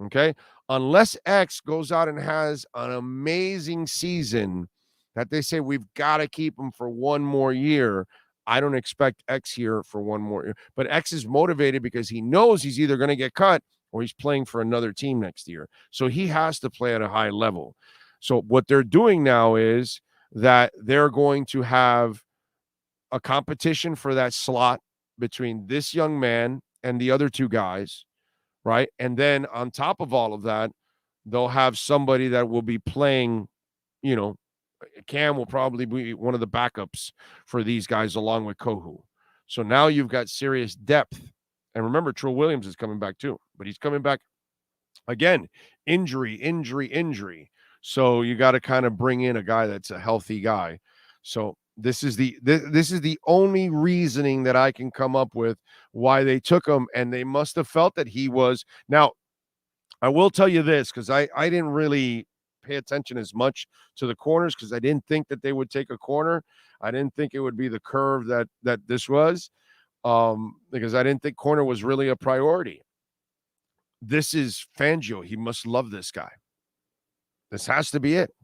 okay? Unless X goes out and has an amazing season that they say we've got to keep him for one more year, I don't expect X here for one more year. But X is motivated because he knows he's either going to get cut or he's playing for another team next year. So he has to play at a high level. So what they're doing now is that they're going to have a competition for that slot between this young man and the other two guys, right? And then on top of all of that, they'll have somebody that will be playing, Cam will probably be one of the backups for these guys along with Kohu. So now you've got serious depth. And remember, Trill Williams is coming back too, but he's coming back again, injury. So you got to kind of bring in a guy that's a healthy guy. So this is the only reasoning that I can come up with why they took him, and they must have felt that he was. Now, I will tell you this, because I didn't really pay attention as much to the corners because I didn't think that they would take a corner. I didn't think it would be the curve that this was, because I didn't think corner was really a priority. This is Fangio. He must love this guy. This has to be it.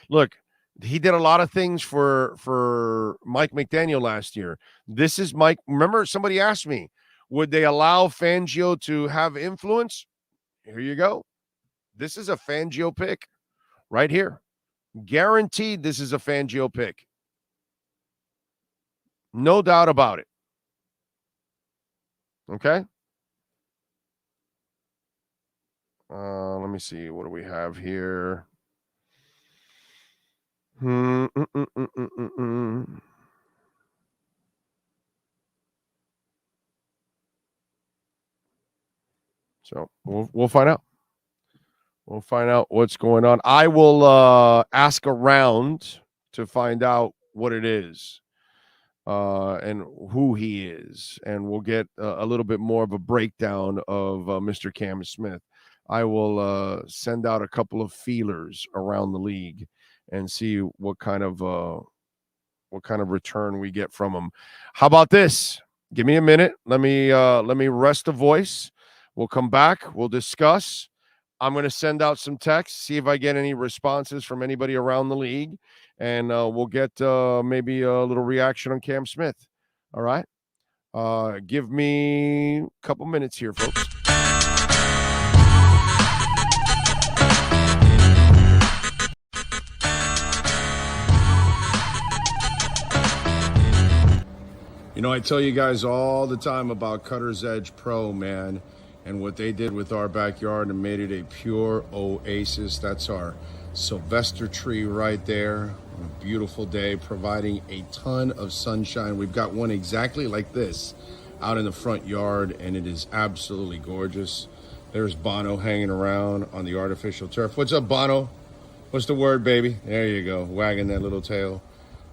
Look, he did a lot of things for Mike McDaniel last year. This is Mike. Remember, somebody asked me, would they allow Fangio to have influence? Here you go. This is a Fangio pick right here. Guaranteed this is a Fangio pick. No doubt about it. Okay? Let me see. What do we have here? So we'll find out. We'll find out what's going on. I will ask around to find out what it is and who he is, and we'll get a little bit more of a breakdown of Mr. Cam Smith. I will send out a couple of feelers around the league and see what kind of return we get from him. How about this? Give me a minute. Let me rest the voice. We'll come back. We'll discuss. I'm going to send out some texts, see if I get any responses from anybody around the league, and we'll get maybe a little reaction on Cam Smith. All right? Give me a couple minutes here, folks. I tell you guys all the time about Cutter's Edge Pro, man, and what they did with our backyard and made it a pure oasis. That's our Sylvester tree right there on a beautiful day, providing a ton of sunshine. We've got one exactly like this out in the front yard, and it is absolutely gorgeous. There's Bono hanging around on the artificial turf. What's up, Bono? What's the word, baby? There you go, wagging that little tail.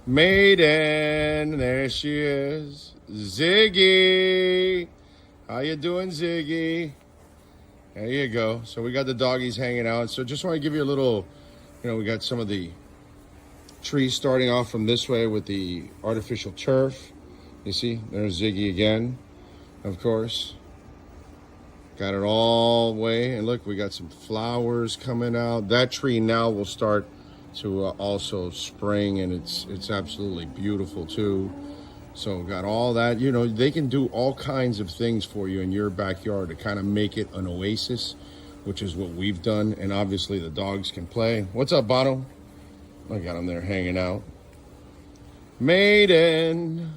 Maiden, there she is. Ziggy. How you doing, Ziggy? There you go. So we got the doggies hanging out. So just want to give you a little, we got some of the trees starting off from this way with the artificial turf. You see, there's Ziggy again, of course. Got it all the way. And look, we got some flowers coming out. That tree now will start to also spring, and it's absolutely beautiful too. So got all that, they can do all kinds of things for you in your backyard to kind of make it an oasis, which is what we've done. And obviously the dogs can play. What's up, Bono? I got him there hanging out. Maiden.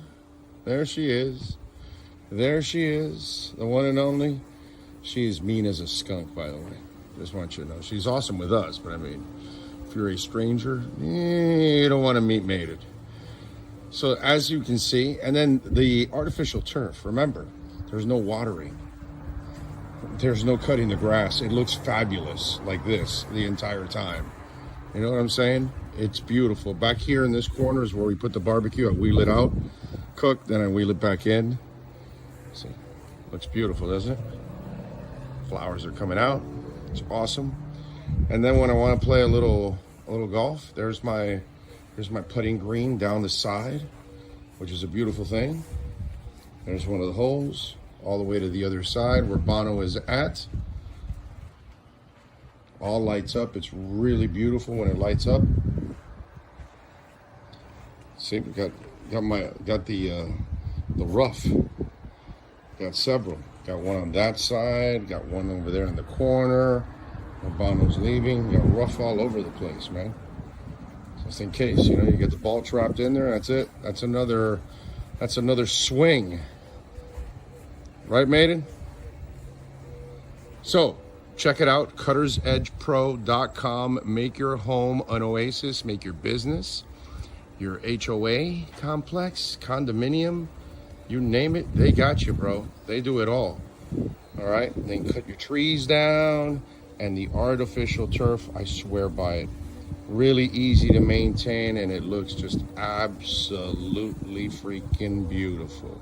There she is. There she is. The one and only. She is mean as a skunk, by the way. Just want you to know. She's awesome with us, but I mean, if you're a stranger, you don't want to meet Maiden. So as you can see, and then the artificial turf, remember, there's no watering. There's no cutting the grass. It looks fabulous like this the entire time. You know what I'm saying? It's beautiful. Back here in this corner is where we put the barbecue. I wheel it out, cook, then I wheel it back in. See, looks beautiful, doesn't it? Flowers are coming out. It's awesome. And then when I want to play a little golf, there's my putting green down the side, which is a beautiful thing. There's one of the holes all the way to the other side where Bono is at. All lights up. It's really beautiful when it lights up. See, we got the rough. Got several. Got one on that side. Got one over there in the corner where Bono's leaving. Got rough all over the place, man. Just in case, you get the ball trapped in there. That's it. That's another swing. Right, Maiden? So, check it out, cuttersedgepro.com. Make your home an oasis. Make your business, your HOA complex, condominium, you name it, they got you, bro. They do it all. All right? Then cut your trees down, and the artificial turf, I swear by it. Really easy to maintain, and it looks just absolutely freaking beautiful.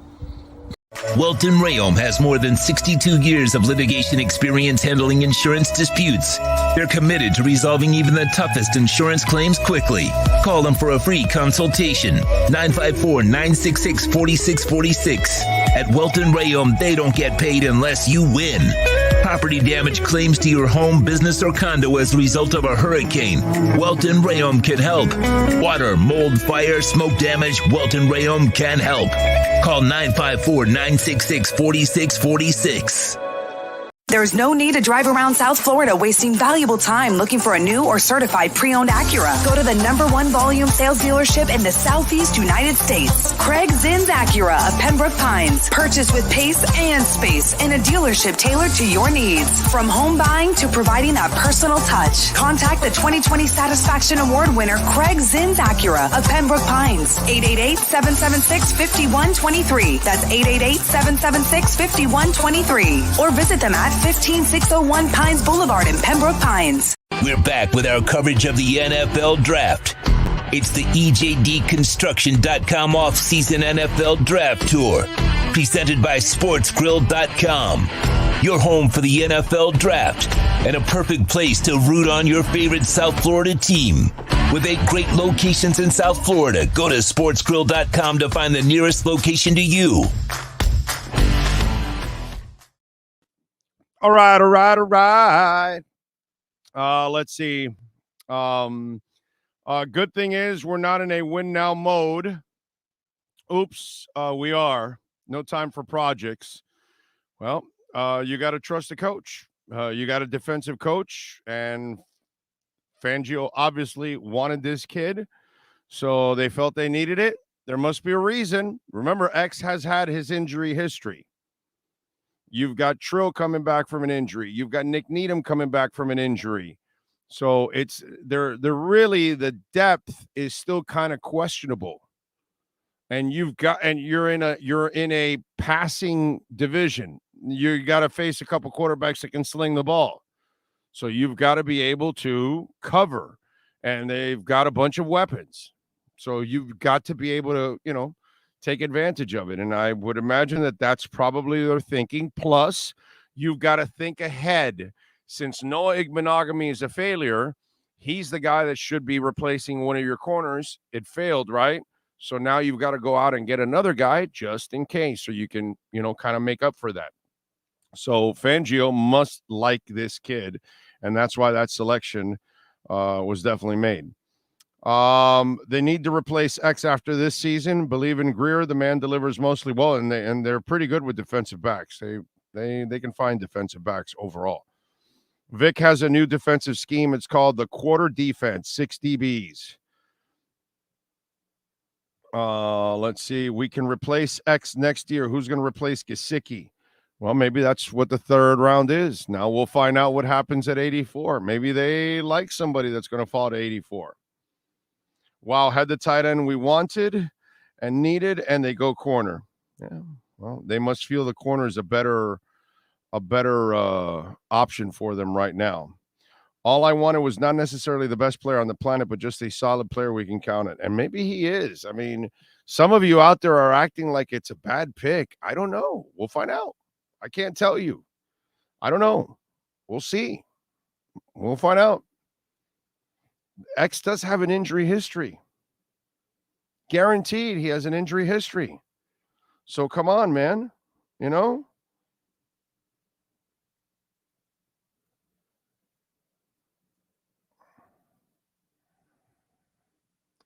Welton Rayom has more than 62 years of litigation experience handling insurance disputes. They're committed to resolving even the toughest insurance claims quickly. Call them for a free consultation. 954-966-4646. At Welton Rayom, they don't get paid unless you win. Property damage claims to your home, business, or condo as a result of a hurricane. Welton Rayom can help. Water, mold, fire, smoke damage, Welton Rayom can help. Call 954-966-4646. There's no need to drive around South Florida wasting valuable time looking for a new or certified pre-owned Acura. Go to the #1 volume sales dealership in the Southeast United States. Craig Zinn's Acura of Pembroke Pines. Purchase with pace and space in a dealership tailored to your needs. From home buying to providing that personal touch. Contact the 2020 Satisfaction Award winner Craig Zinn's Acura of Pembroke Pines. 888-776-5123. That's 888-776-5123. Or visit them at 15601 Pines Boulevard in Pembroke Pines. We're back with our coverage of the NFL Draft. It's the EJDconstruction.com off-season NFL Draft Tour, presented by SportsGrill.com. Your home for the NFL Draft and a perfect place to root on your favorite South Florida team. With 8 great locations in South Florida, go to SportsGrill.com to find the nearest location to you. All right. Let's see. Good thing is we're not in a win now mode. Oops, we are. No time for projects. Well, you got to trust the coach. You got a defensive coach, and Fangio obviously wanted this kid, so they felt they needed it. There must be a reason. Remember, X has had his injury history. You've got Trill coming back from an injury. You've got Nick Needham coming back from an injury. So it's they're really, the depth is still kind of questionable. And you're in a passing division. You got to face a couple quarterbacks that can sling the ball. So you've got to be able to cover, and they've got a bunch of weapons. So you've got to be able to, take advantage of it. And I would imagine that that's probably their thinking. Plus, you've got to think ahead. Since Noah Igbenogany is a failure, he's the guy that should be replacing one of your corners. It failed, right? So now you've got to go out and get another guy just in case, so you can, kind of make up for that. So Fangio must like this kid, and that's why that selection was definitely made. They need to replace X after this season. Believe in Greer. The man delivers mostly well, and they're pretty good with defensive backs. They can find defensive backs overall. Vic has a new defensive scheme. It's called the quarter defense, 6 DBs. Let's see. We can replace X next year. Who's going to replace Gesicki? Well, maybe that's what the third round is. Now we'll find out what happens at 84. Maybe they like somebody that's going to fall to 84. Wow, had the tight end we wanted and needed, and they go corner. Yeah, well, they must feel the corner is a better option for them right now. All I wanted was not necessarily the best player on the planet, but just a solid player we can count on. And maybe he is. I mean, some of you out there are acting like it's a bad pick. I don't know. We'll find out. I can't tell you. I don't know. We'll see. We'll find out. X does have an injury history. Guaranteed he has an injury history. So come on, man. You know?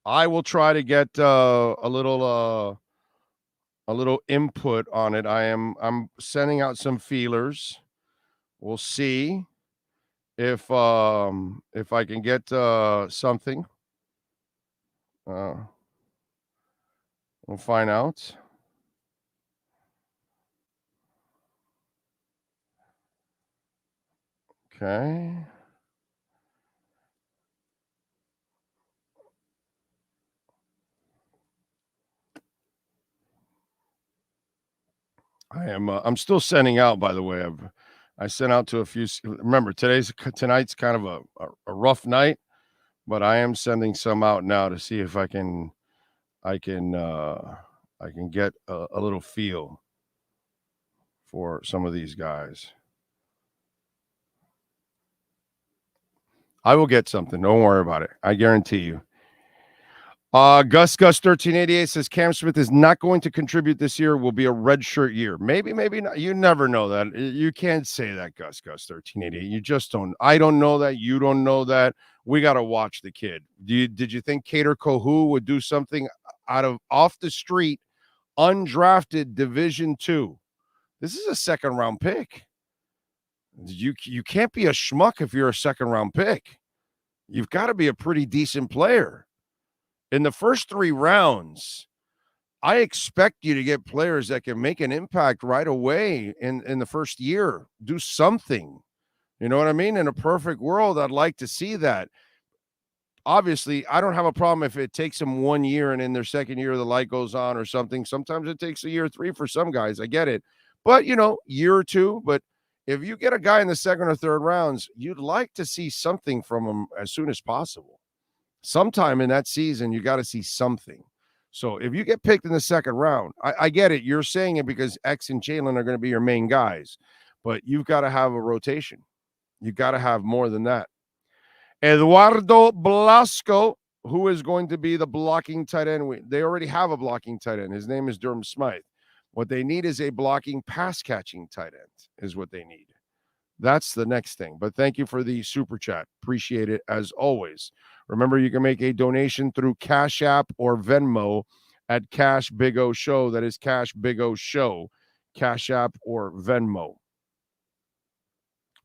I will try to get a little input on it. I'm sending out some feelers. We'll see if I can get something. We'll find out. Okay. I'm still sending out, by the way. I sent out to a few. Remember, tonight's kind of a rough night, but I am sending some out now to see if I can get a little feel for some of these guys. I will get something. Don't worry about it. I guarantee you. Gus 1388 says Cam Smith is not going to contribute this year. Will be a redshirt year. Maybe not. You never know that. You can't say that, Gus 1388. You just don't. I don't know that. You don't know that. We got to watch the kid. Did you think Kader Kohu would do something off the street, undrafted Division II? This is a second round pick. You can't be a schmuck if you're a second round pick. You've got to be a pretty decent player. In the first 3 rounds, I expect you to get players that can make an impact right away in the first year. Do something. You know what I mean? In a perfect world, I'd like to see that. Obviously, I don't have a problem if it takes them 1 year and in their second year the light goes on or something. Sometimes it takes a year or 3 for some guys. I get it. But, year or 2. But if you get a guy in the second or third rounds, you'd like to see something from him as soon as possible. Sometime in that season, you got to see something. So if you get picked in the second round, I get it. You're saying it because X and Jalen are going to be your main guys, but you've got to have a rotation. You got to have more than that. Eduardo Blasco, who is going to be the blocking tight end. They already have a blocking tight end. His name is Durham Smythe. What they need is a blocking pass-catching tight end is what they need. That's the next thing. But thank you for the super chat. Appreciate it as always. Remember, you can make a donation through Cash App or Venmo at Cash Big O Show. That is Cash Big O Show. Cash App or Venmo.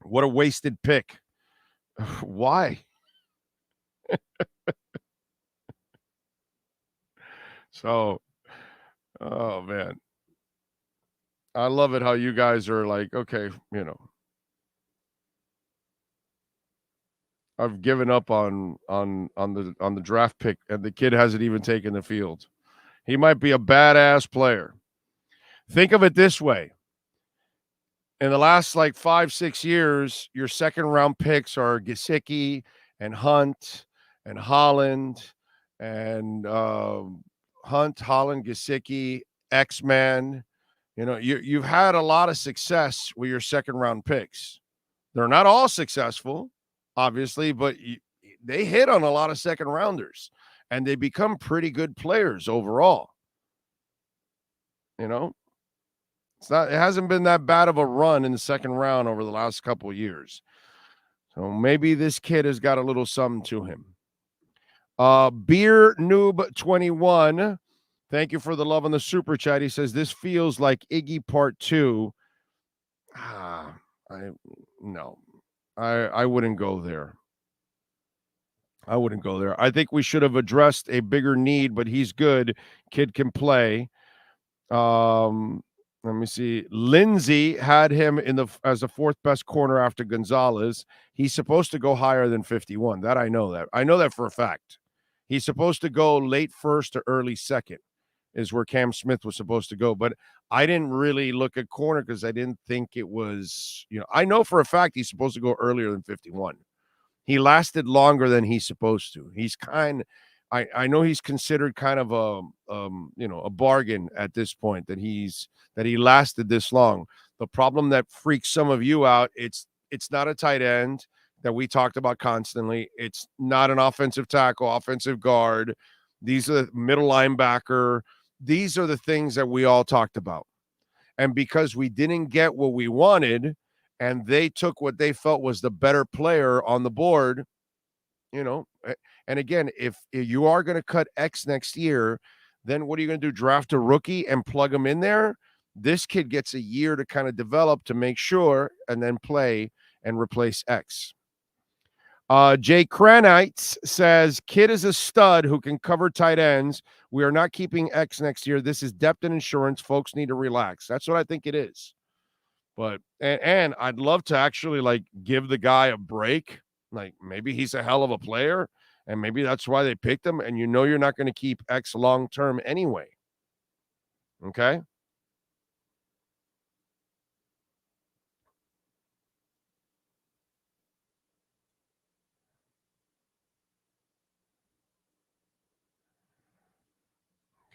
What a wasted pick. Why? So, oh, man. I love it how you guys are like, okay, I've given up on the draft pick, and the kid hasn't even taken the field. He might be a badass player. Think of it this way. In the last 5-6 years, your second round picks are Gesicki and Hunt and Holland and Holland, Gesicki, X-Man. You've had a lot of success with your second round picks. They're not all successful, obviously, but they hit on a lot of second rounders, and they become pretty good players overall. It hasn't been that bad of a run in the second round over the last couple of years. So maybe this kid has got a little something to him. Beer Noob 21. Thank you for the love on the super chat. He says this feels like Iggy Part 2. I wouldn't go there. I think we should have addressed a bigger need, but he's good. Kid can play. Let me see. Lindsay had him as the fourth best corner after Gonzalez. He's supposed to go higher than 51. That I know that. I know that for a fact. He's supposed to go late first or early second is where Cam Smith was supposed to go. But I didn't really look at corner because I didn't think it was, I know for a fact he's supposed to go earlier than 51. He lasted longer than he's supposed to. He's I know he's considered kind of a bargain at this point that he lasted this long. The problem that freaks some of you out, it's not a tight end that we talked about constantly. It's not an offensive tackle, offensive guard. These are the middle linebacker. These are the things that we all talked about. And because we didn't get what we wanted, and they took what they felt was the better player on the board, and again, if you are going to cut X next year, then what are you going to do? Draft a rookie and plug him in there? This kid gets a year to kind of develop to make sure and then play and replace X. Jay Kranites says, kid is a stud who can cover tight ends. We are not keeping X next year. This is depth and insurance. Folks need to relax. That's what I think it is. But and I'd love to actually give the guy a break. Maybe he's a hell of a player, and maybe that's why they picked him. And you're not going to keep X long term anyway. Okay.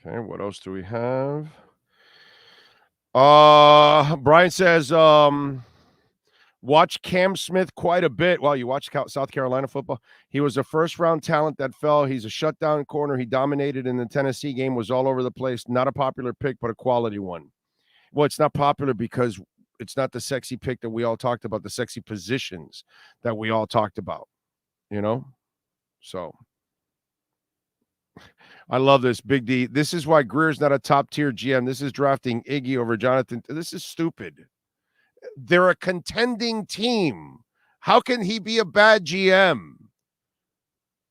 Okay. What else do we have? Brian says, watch Cam Smith quite a bit. Well, you watch South Carolina football. He was a first-round talent that fell. He's a shutdown corner. He dominated in the Tennessee game, was all over the place. Not a popular pick, but a quality one. Well, it's not popular because it's not the sexy pick that we all talked about, the sexy positions that we all talked about, So I love this, Big D. This is why Greer's not a top-tier GM. This is drafting Iggy over Jonathan. This is stupid. They're a contending team. How can he be a bad GM?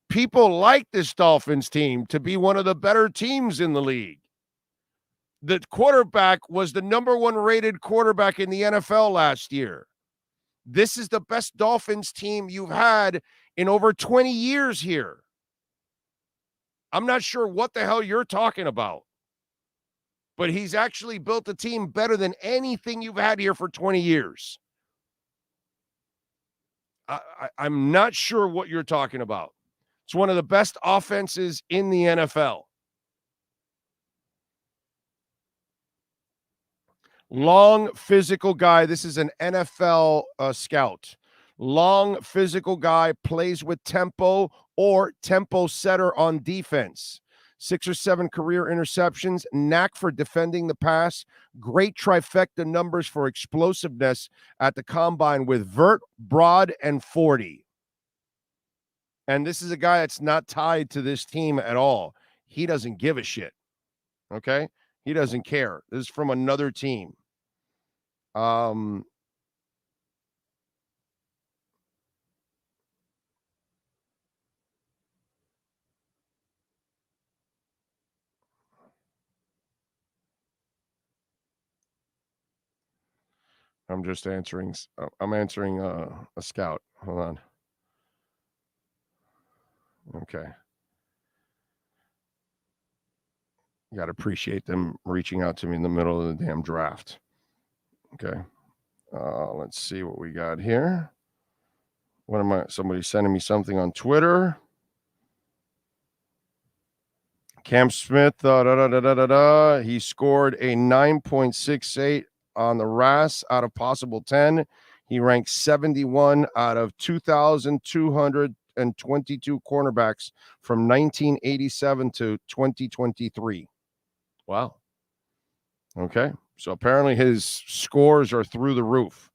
People like this Dolphins team to be one of the better teams in the league. The quarterback was the number one rated quarterback in the NFL last year. This is the best Dolphins team you've had in over 20 years here. I'm not sure what the hell you're talking about. But he's actually built a team better than anything you've had here for 20 years. I'm not sure what you're talking about. It's one of the best offenses in the NFL. Long, physical guy. This is an NFL scout. Long, physical guy, plays with tempo or tempo setter on defense. 6 or 7 career interceptions, knack for defending the pass, great trifecta numbers for explosiveness at the combine with vert, broad, and 40. And this is a guy that's not tied to this team at all. He doesn't give a shit. Okay? He doesn't care. This is from another team. I'm just answering. I'm answering a scout. Hold on. Okay. You got to appreciate them reaching out to me in the middle of the damn draft. Okay. Let's see what we got here. Somebody sending me something on Twitter. Cam Smith, he scored a 9.68 on the RAS out of possible 10. He ranked 71 out of 2,222 cornerbacks from 1987 to 2023. Wow. Okay. So apparently his scores are through the roof.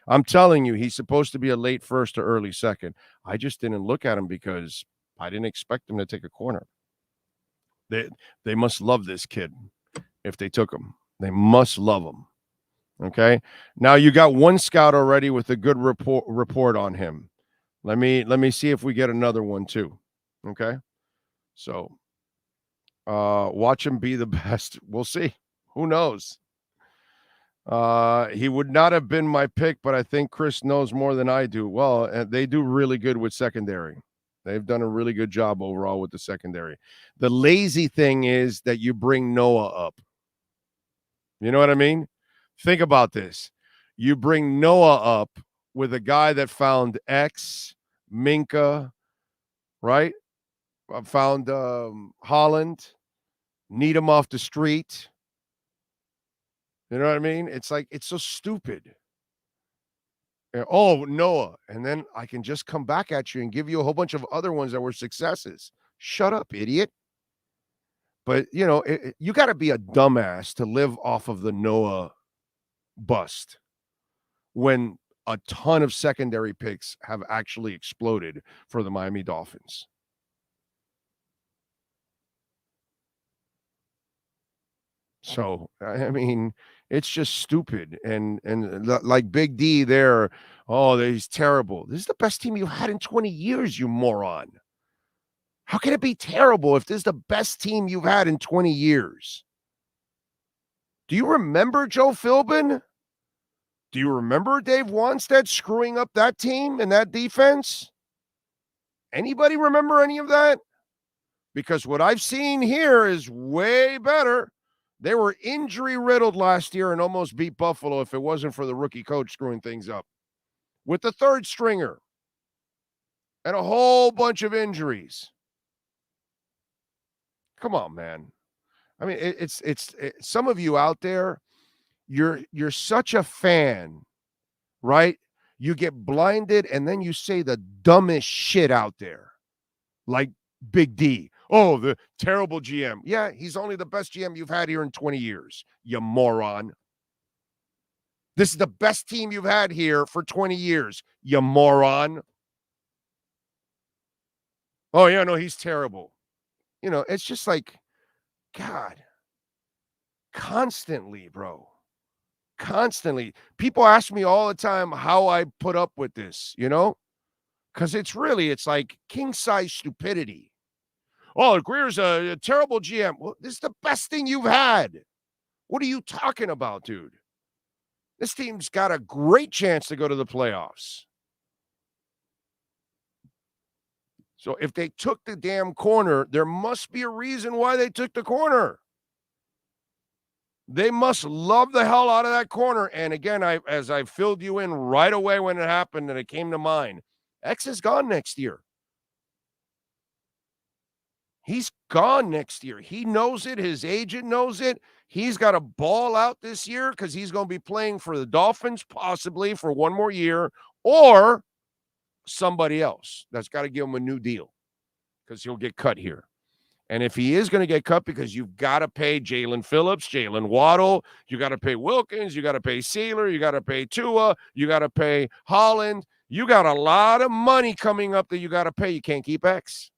I'm telling you, he's supposed to be a late first or early second. I just didn't look at him because I didn't expect them to take a corner. They must love this kid if they took him. They must love him. Okay. Now you got one scout already with a good report on him. Let me see if we get another one too. Okay. So watch him be the best. We'll see. Who knows? He would not have been my pick, but I think Chris knows more than I do. Well, they do really good with secondary. They've done a really good job overall with the secondary. The lazy thing is that you bring Noah up. You know what I mean? Think about this. You bring Noah up with a guy that found X, Minka, right? Found Holland, need him off the street. You know what I mean? It's like, it's so stupid. Oh, Noah. And then I can just come back at you and give you a whole bunch of other ones that were successes. Shut up, idiot. But, you know, you got to be a dumbass to live off of the Noah bust when a ton of secondary picks have actually exploded for the Miami Dolphins. So, I mean, it's just stupid. And like Big D there, oh, he's terrible. This is the best team you've had in 20 years, you moron. How can it be terrible if this is the best team you've had in 20 years? Do you remember Joe Philbin? Do you remember Dave Wanstead screwing up that team and that defense? Anybody remember any of that? Because what I've seen here is way better. They were injury-riddled last year and almost beat Buffalo if it wasn't for the rookie coach screwing things up. With the third stringer and a whole bunch of injuries. Come on, man. I mean, it's some of you out there, you're such a fan, right? You get blinded and then you say the dumbest shit out there. Like Big D. Oh, the terrible GM. Yeah, he's only the best GM you've had here in 20 years, you moron. This is the best team you've had here for 20 years, you moron. Oh, yeah, no, he's terrible. You know, it's just like, God, constantly, bro. Constantly. People ask me all the time how I put up with this, you know? Because it's like king-size stupidity. Oh, Greer's a terrible GM. Well, this is the best thing you've had. What are you talking about, dude? This team's got a great chance to go to the playoffs. So if they took the damn corner, there must be a reason why they took the corner. They must love the hell out of that corner. And again, as I filled you in right away when it happened and it came to mind, X is gone next year. He's gone next year. He knows it. His agent knows it. He's got to ball out this year because he's going to be playing for the Dolphins possibly for one more year or somebody else that's got to give him a new deal because he'll get cut here. And if he is going to get cut because you've got to pay Jalen Phillips, Jalen Waddle, you got to pay Wilkins, you got to pay Sealer, you got to pay Tua, you got to pay Holland. You got a lot of money coming up that you got to pay. You can't keep X.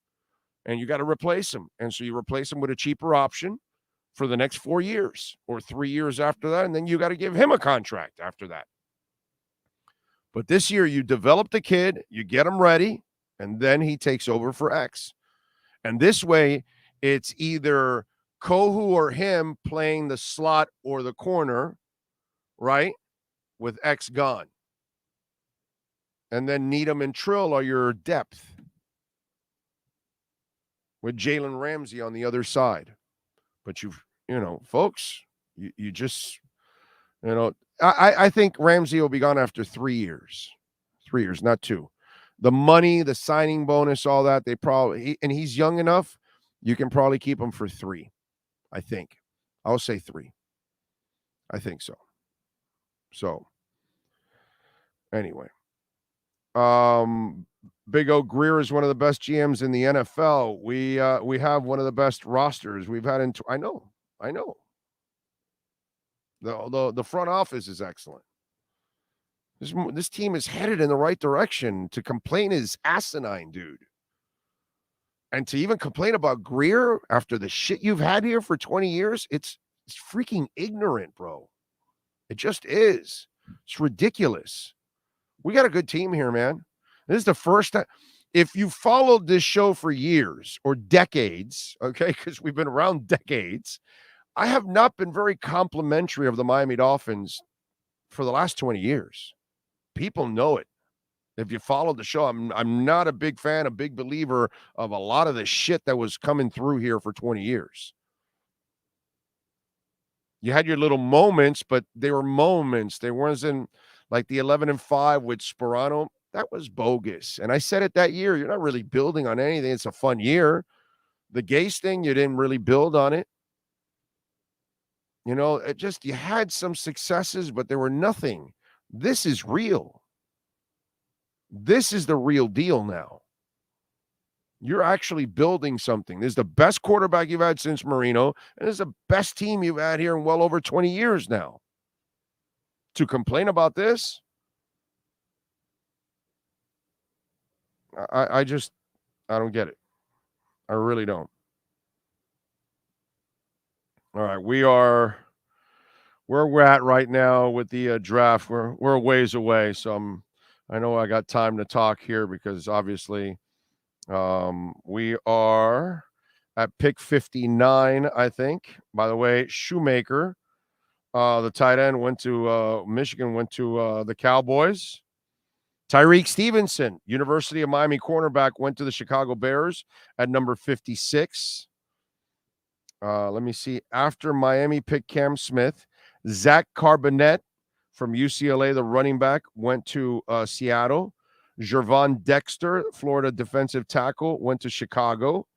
And you got to replace him. And so you replace him with a cheaper option for the next 4 years or 3 years after that. And then you got to give him a contract after that. But this year you develop the kid, you get him ready, and then he takes over for X. And this way it's either Kohu or him playing the slot or the corner, right? With X gone. And then Needham and Trill are your depth. With Jalen Ramsey on the other side. But folks, you just, I think Ramsey will be gone after 3 years. 3 years, not 2. The money, the signing bonus, all that, and he's young enough, you can probably keep him for 3, I think. I'll say 3. I think so. So, anyway. Big O Greer is one of the best GMs in the NFL. We have one of the best rosters we've had I know. The front office is excellent. This team is headed in the right direction. To complain is asinine, dude. And to even complain about Greer after the shit you've had here for 20 years, it's freaking ignorant, bro. It just is. It's ridiculous. We got a good team here, man. This is the first time. If you followed this show for years or decades, okay, because we've been around decades, I have not been very complimentary of the Miami Dolphins for the last 20 years. People know it. If you followed the show, I'm not a big fan, a big believer of a lot of the shit that was coming through here for 20 years. You had your little moments, but they were moments. They weren't like the 11-5 with Sperano. That was bogus. And I said it that year. You're not really building on anything. It's a fun year. The Gase thing, you didn't really build on it. You know, you had some successes, but there were nothing. This is real. This is the real deal now. You're actually building something. This is the best quarterback you've had since Marino, and this is the best team you've had here in well over 20 years now. To complain about this, I don't get it. I really don't. All right, where we're at right now with the draft. We're a ways away, so I know I got time to talk here because obviously we are at pick 59, I think. By the way, Shoemaker, the tight end, went to Michigan, went to the Cowboys. Tyreek Stevenson, University of Miami cornerback, went to the Chicago Bears at number 56. Let me see. After Miami picked Cam Smith, Zach Carbonet from UCLA, the running back, went to Seattle. Gervon Dexter, Florida defensive tackle, went to Chicago.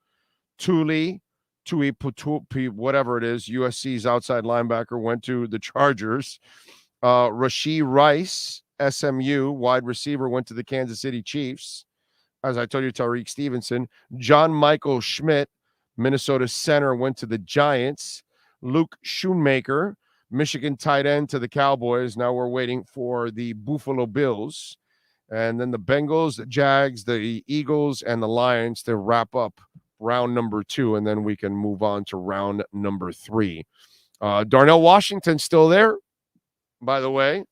Tui Putupi, whatever it is, USC's outside linebacker, went to the Chargers. Rashee Rice, SMU, wide receiver, went to the Kansas City Chiefs. As I told you, Tyreek Stevenson. John Michael Schmidt, Minnesota center, went to the Giants. Luke Schoonmaker, Michigan tight end, to the Cowboys. Now we're waiting for the Buffalo Bills. And then the Bengals, the Jags, the Eagles, and the Lions to wrap up round number 2, and then we can move on to round number 3. Darnell Washington still there, by the way.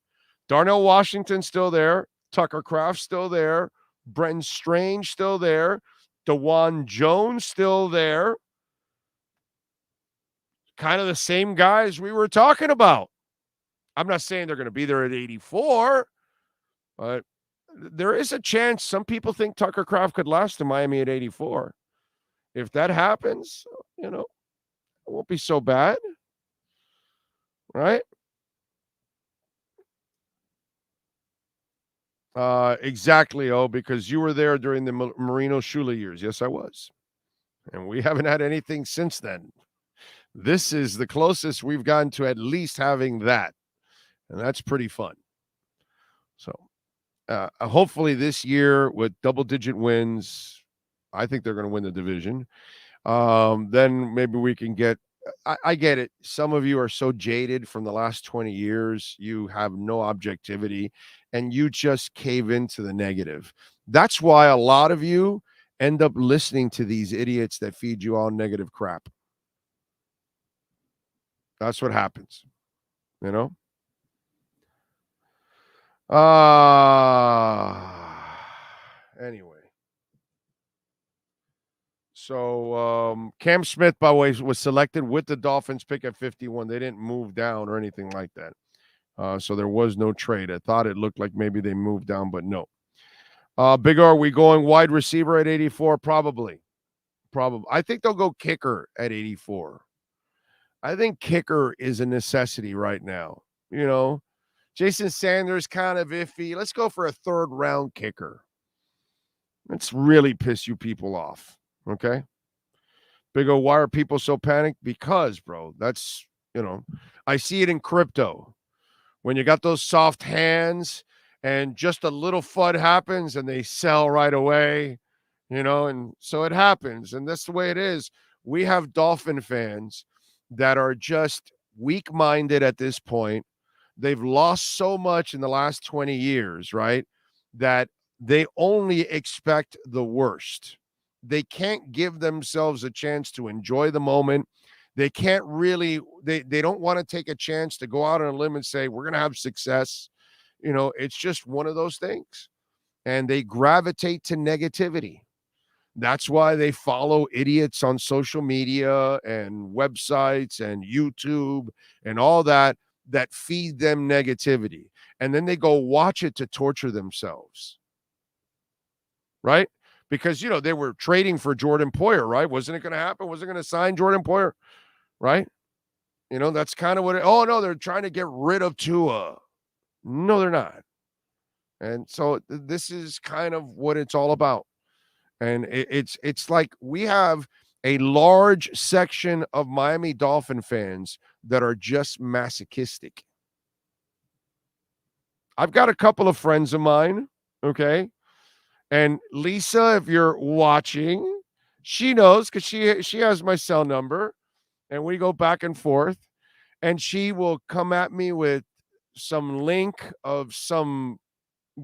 Darnell Washington still there. Tucker Kraft still there. Brenton Strange still there. DeJuan Jones still there. Kind of the same guys we were talking about. I'm not saying they're going to be there at 84, but there is a chance. Some people think Tucker Kraft could last in Miami at 84. If that happens, you know, it won't be so bad, right? Exactly, because you were there during the Marino Shula years. Yes, I was. And we haven't had anything since then. This is the closest we've gotten to at least having that. And that's pretty fun. So hopefully this year with double-digit wins, I think they're going to win the division. Then maybe we can get – I get it. Some of you are so jaded from the last 20 years. You have no objectivity, and you just cave into the negative. That's why a lot of you end up listening to these idiots that feed you all negative crap. That's what happens, you know? Anyway. So Cam Smith, by the way, was selected with the Dolphins pick at 51. They didn't move down or anything like that. So there was no trade. I thought it looked like maybe they moved down, but no. Big R, are we going wide receiver at 84? Probably. I think they'll go kicker at 84. I think kicker is a necessity right now. You know, Jason Sanders kind of iffy. Let's go for a 3rd round kicker. Let's really piss you people off. Okay. Big O, why are people so panicked? Because, bro, that's, you know, I see it in crypto. When you got those soft hands and just a little FUD happens and they sell right away, you know, and so it happens. And that's the way it is. We have Dolphin fans that are just weak-minded at this point. They've lost so much in the last 20 years, right, that they only expect the worst. they can't give themselves a chance to enjoy the moment. They can't really, they don't want to take a chance to go out on a limb and say, we're going to have success. It's just one of those things. And they gravitate to negativity. That's why they follow idiots on social media and websites and YouTube and all that feed them negativity. And then they go watch it to torture themselves. Right? Because, they were trading for Jordan Poyer, right? Wasn't it going to happen? Wasn't going to sign Jordan Poyer, right? That's kind of what oh, no, they're trying to get rid of Tua. No, they're not. And so this is kind of what it's all about. And it's like we have a large section of Miami Dolphin fans that are just masochistic. I've got a couple of friends of mine, okay? And Lisa, if you're watching, she knows because she has my cell number, and we go back and forth, and she will come at me with some link of some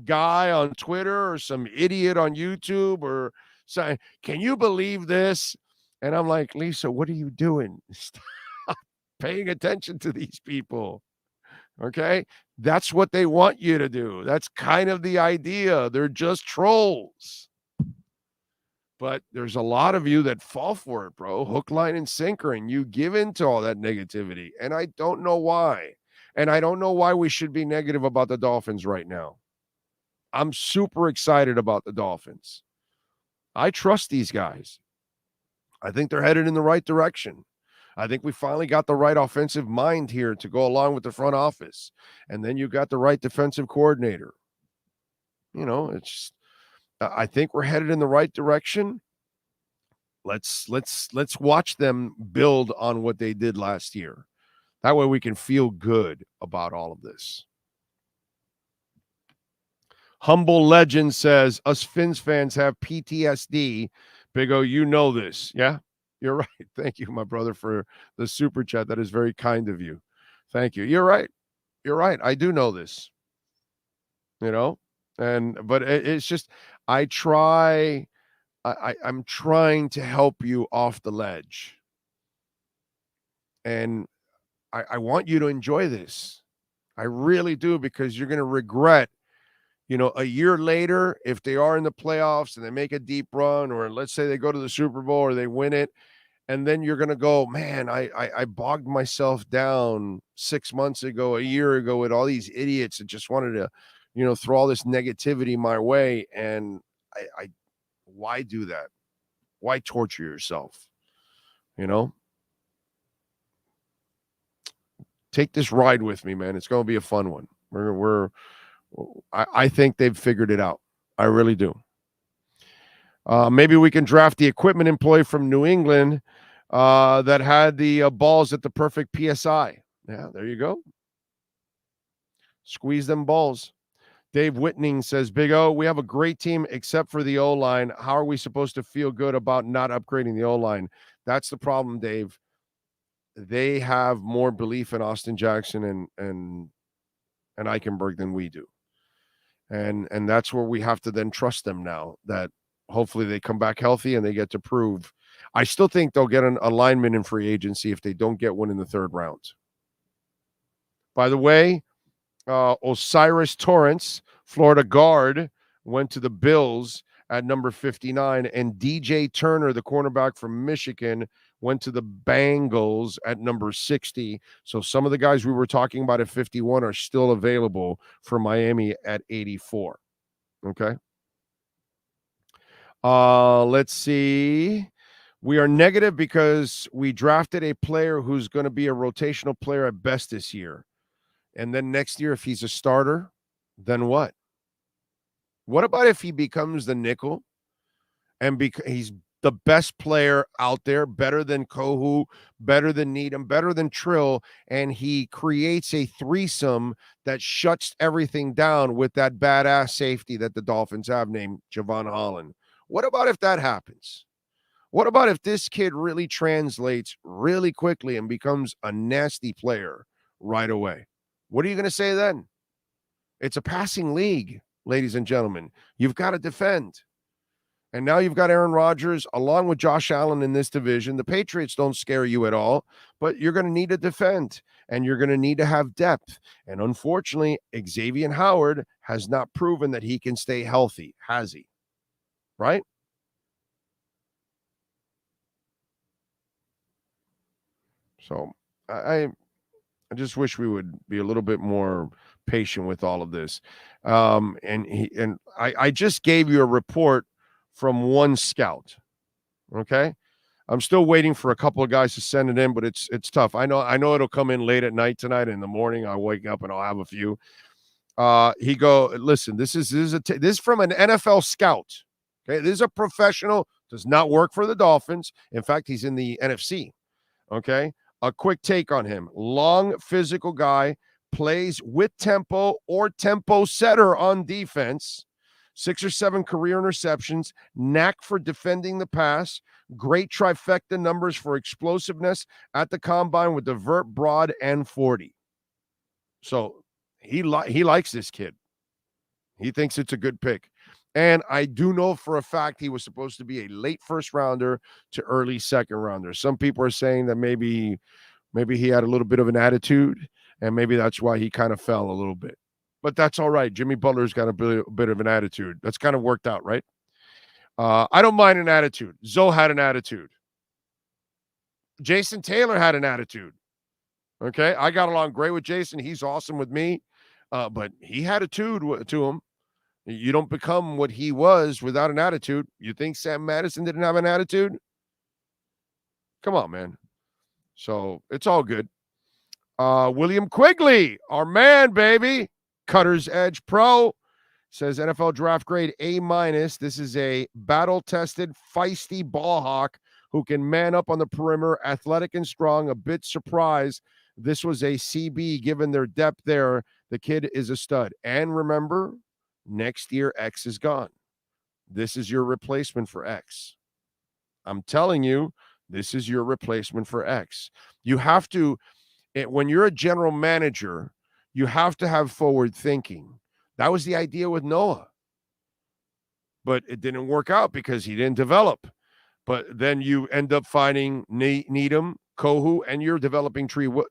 guy on Twitter or some idiot on YouTube or saying, can you believe this? And I'm like, Lisa, what are you doing? Stop paying attention to these people. Okay? That's what they want you to do. That's kind of the idea. They're just trolls. But there's a lot of you that fall for it, bro. Hook, line, and sinker, and you give into all that negativity. And I don't know why. And I don't know why we should be negative about the Dolphins right now. I'm super excited about the Dolphins. I trust these guys. I think they're headed in the right direction. I think we finally got the right offensive mind here to go along with the front office. And then you got the right defensive coordinator. I think we're headed in the right direction. Let's watch them build on what they did last year. That way we can feel good about all of this. Humble Legend says, us Fins fans have PTSD. Big O, you know this. Yeah, you're right. Thank you, my brother, for the super chat. That is very kind of you. Thank you. You're right. You're right. I do know this. But it's just, I'm trying to help you off the ledge. And I want you to enjoy this. I really do, because you're going to regret, a year later, if they are in the playoffs and they make a deep run, or let's say they go to the Super Bowl or they win it, and then you're going to go, man, I bogged myself down 6 months ago, a year ago, with all these idiots that just wanted to, throw all this negativity my way. And why do that? Why torture yourself? Take this ride with me, man. It's going to be a fun one. I think they've figured it out. I really do. Maybe we can draft the equipment employee from New England that had the balls at the perfect PSI. Yeah, there you go. Squeeze them balls. Dave Whitning says, Big O, we have a great team except for the O-line. How are we supposed to feel good about not upgrading the O-line? That's the problem, Dave. They have more belief in Austin Jackson and Eichenberg than we do. And that's where we have to then trust them now, that hopefully they come back healthy and they get to prove. I still think they'll get a lineman in free agency if they don't get one in the third round. By the way, Osiris Torrance, Florida guard, went to the Bills at number 59, and DJ Turner, the cornerback from Michigan, went to the Bengals at number 60. So some of the guys we were talking about at 51 are still available for Miami at 84. Okay. Let's see. We are negative because we drafted a player who's going to be a rotational player at best this year. And then next year, if he's a starter, then what? What about if he becomes the nickel and he's the best player out there, better than Kohu, better than Needham, better than Trill, and he creates a threesome that shuts everything down with that badass safety that the Dolphins have named Javon Holland? What about if that happens? What about if this kid really translates really quickly and becomes a nasty player right away? What are you going to say then? It's a passing league, ladies and gentlemen. You've got to defend. And now you've got Aaron Rodgers along with Josh Allen in this division. The Patriots don't scare you at all, but you're going to need to defend and you're going to need to have depth. And unfortunately, Xavier Howard has not proven that he can stay healthy, has he? Right? So I just wish we would be a little bit more patient with all of this. And I just gave you a report from one scout. Okay. I'm still waiting for a couple of guys to send it in, but it's tough. I know it'll come in late at night tonight. In the morning, I'll wake up and I'll have a few. Listen, this is from an NFL scout. Okay. This is a professional, does not work for the Dolphins. In fact, he's in the NFC. Okay. A quick take on him. Long physical guy, plays with tempo or tempo setter on defense. 6 or 7 career interceptions, knack for defending the pass, great trifecta numbers for explosiveness at the combine with the vert, broad, and 40. So he likes this kid. He thinks it's a good pick. And I do know for a fact he was supposed to be a late first rounder to early second rounder. Some people are saying that maybe he had a little bit of an attitude, and maybe that's why he kind of fell a little bit. But that's all right. Jimmy Butler's got a bit of an attitude. That's kind of worked out, right? I don't mind an attitude. Zoe had an attitude. Jason Taylor had an attitude. Okay? I got along great with Jason. He's awesome with me. But he had a attitude to him. You don't become what he was without an attitude. You think Sam Madison didn't have an attitude? Come on, man. So it's all good. William Quigley, our man, baby. Cutter's Edge Pro, says NFL draft grade A-. This is a battle-tested, feisty ball hawk who can man up on the perimeter, athletic and strong, a bit surprised. This was a CB given their depth there. The kid is a stud. And remember, next year X is gone. This is your replacement for X. I'm telling you, this is your replacement for X. You have to, when you're a general manager, you have to have forward thinking. That was the idea with Noah. But it didn't work out because he didn't develop. But then you end up finding Needham, Kohu, and you're developing Trill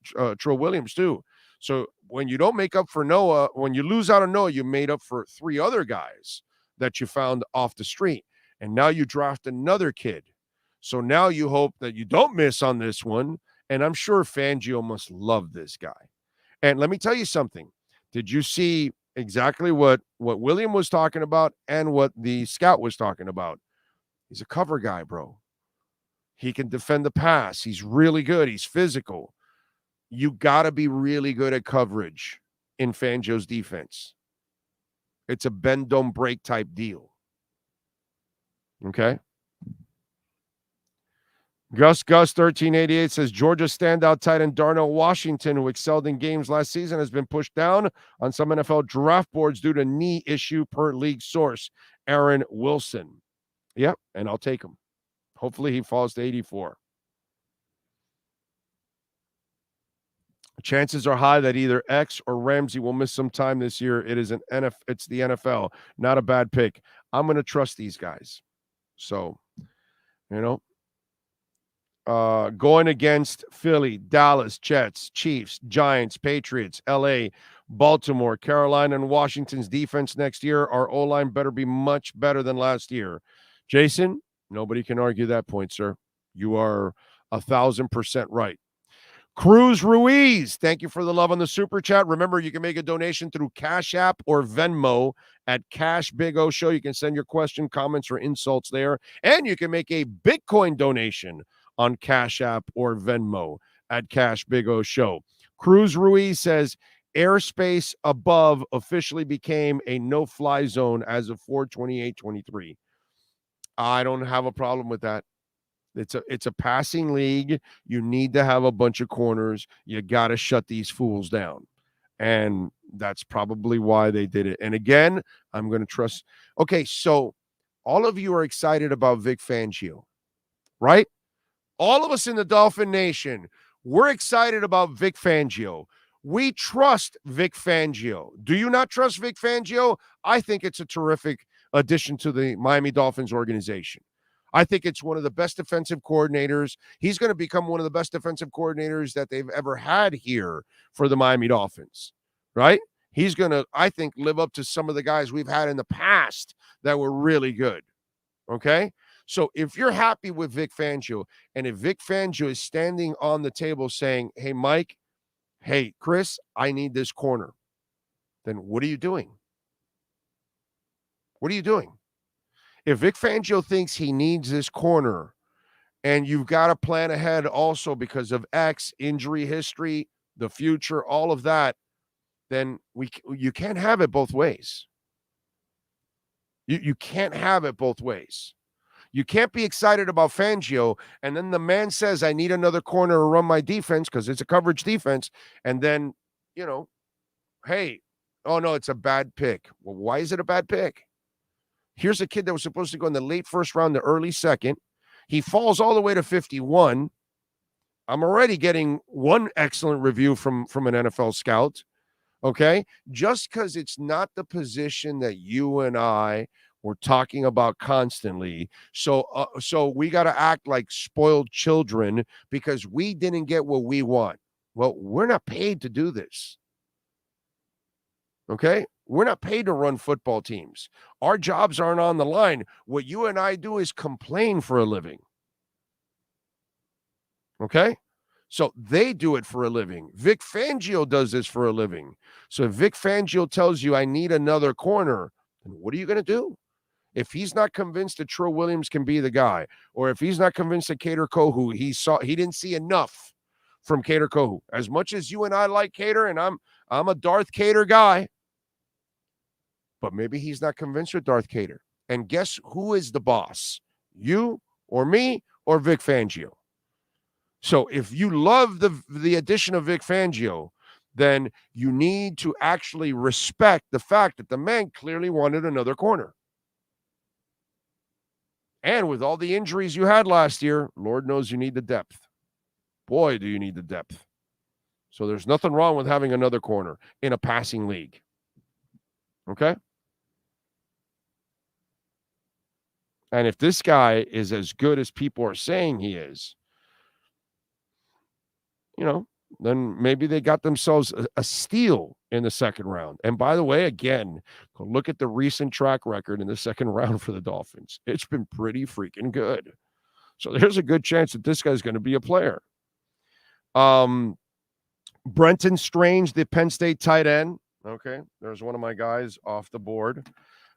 Williams too. So when you don't make up for Noah, when you lose out on Noah, you made up for 3 other guys that you found off the street. And now you draft another kid. So now you hope that you don't miss on this one. And I'm sure Fangio must love this guy. And let me tell you something. Did you see exactly what William was talking about and what the scout was talking about? He's a cover guy, bro. He can defend the pass. He's really good. He's physical. You got to be really good at coverage in Fangio's defense. It's a bend, don't break type deal. Okay? Gus 1388 says Georgia standout tight end Darnell Washington, who excelled in games last season, has been pushed down on some NFL draft boards due to knee issue per league source, Aaron Wilson. Yep, and I'll take him. Hopefully he falls to 84. Chances are high that either X or Ramsey will miss some time this year. It's the NFL. Not a bad pick. I'm going to trust these guys. So, going against Philly, Dallas, Jets, Chiefs, Giants, Patriots, LA, Baltimore, Carolina, and Washington's defense next year. Our O-line better be much better than last year. Jason, nobody can argue that point, sir. You are 1,000% right. Cruz Ruiz, thank you for the love on the super chat. Remember, you can make a donation through Cash App or Venmo at Cash Big O Show. You can send your question, comments, or insults there. And you can make a Bitcoin donation on Cash App or Venmo at Cash Big O Show. Cruz Ruiz says, airspace above officially became a no-fly zone as of 4/28/23. I don't have a problem with that. It's a passing league. You need to have a bunch of corners. You got to shut these fools down. And that's probably why they did it. And again, I'm going to trust. Okay, so all of you are excited about Vic Fangio, right? All of us in the Dolphin Nation, we're excited about Vic Fangio. We trust Vic Fangio. Do you not trust Vic Fangio? I think it's a terrific addition to the Miami Dolphins organization. I think it's one of the best defensive coordinators. He's going to become one of the best defensive coordinators that they've ever had here for the Miami Dolphins, right? He's going to, I think, live up to some of the guys we've had in the past that were really good, okay? So if you're happy with Vic Fangio, and if Vic Fangio is standing on the table saying, hey, Mike, hey, Chris, I need this corner, then what are you doing? What are you doing? If Vic Fangio thinks he needs this corner and you've got to plan ahead also because of X, injury history, the future, all of that, then you can't have it both ways. You can't have it both ways. You can't be excited about Fangio, and then the man says, I need another corner to run my defense because it's a coverage defense, and then, hey, oh, no, it's a bad pick. Well, why is it a bad pick? Here's a kid that was supposed to go in the late first round, the early second. He falls all the way to 51. I'm already getting one excellent review from an NFL scout, okay? Just because it's not the position that you and I were talking about constantly. So we got to act like spoiled children because we didn't get what we want. Well, we're not paid to do this, okay? We're not paid to run football teams. Our jobs aren't on the line. What you and I do is complain for a living. Okay? So they do it for a living. Vic Fangio does this for a living. So if Vic Fangio tells you I need another corner, then what are you going to do? If he's not convinced that Trill Williams can be the guy, or if he's not convinced that Cater Kohu, he didn't see enough from Cater Kohu. As much as you and I like Cater, and I'm a Darth Cater guy, but maybe he's not convinced with Darth Cater. And guess who is the boss? You or me or Vic Fangio? So if you love the addition of Vic Fangio, then you need to actually respect the fact that the man clearly wanted another corner. And with all the injuries you had last year, Lord knows you need the depth. Boy, do you need the depth. So there's nothing wrong with having another corner in a passing league. Okay? And if this guy is as good as people are saying he is, then maybe they got themselves a steal in the second round. And by the way, again, look at the recent track record in the second round for the Dolphins. It's been pretty freaking good. So there's a good chance that this guy's going to be a player. Brenton Strange, the Penn State tight end. Okay, there's one of my guys off the board.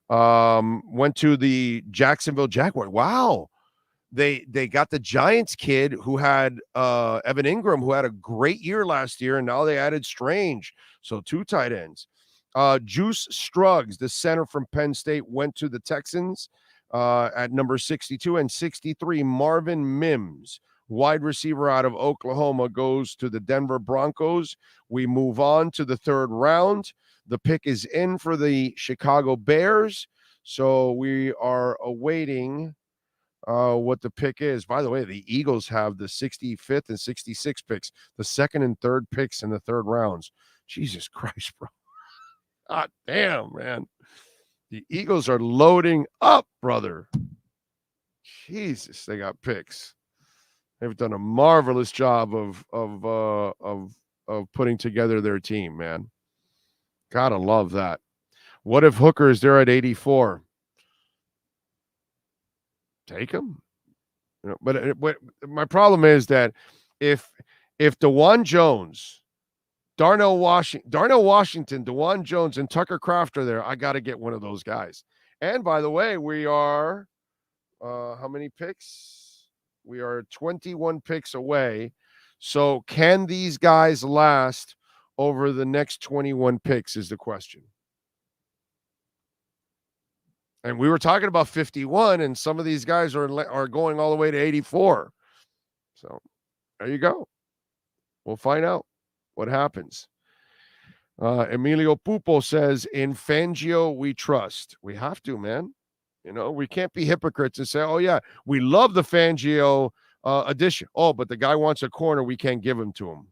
Went to the Jacksonville Jaguars. Wow. They got the Giants kid who had Evan Ingram, who had a great year last year, and now they added Strange. So 2 tight ends. Juice Struggs, the center from Penn State, went to the Texans at number 62 and 63. Marvin Mims, wide receiver out of Oklahoma, goes to the Denver Broncos. We move on to the third round. The pick is in for the Chicago Bears. So we are awaiting what the pick is. By the way, the Eagles have the 65th and 66th picks, the second and third picks in the third rounds. Jesus Christ, bro. God damn, man. The Eagles are loading up, brother. Jesus, they got picks. They've done a marvelous job of putting together their team, man. Gotta love that. What if Hooker is there at 84? Take him. But my problem is that if DeJuan Jones, Darnell Washington, DeJuan Jones, and Tucker Kraft are there, I got to get one of those guys. And by the way, we are how many picks? We are 21 picks away. So can these guys last over the next 21 picks is the question. And we were talking about 51, and some of these guys are going all the way to 84. So there you go. We'll find out what happens. Emilio Pupo says, in Fangio, we trust. We have to, man. We can't be hypocrites and say, oh, yeah, we love the Fangio addition. Oh, but the guy wants a corner. We can't give him to him.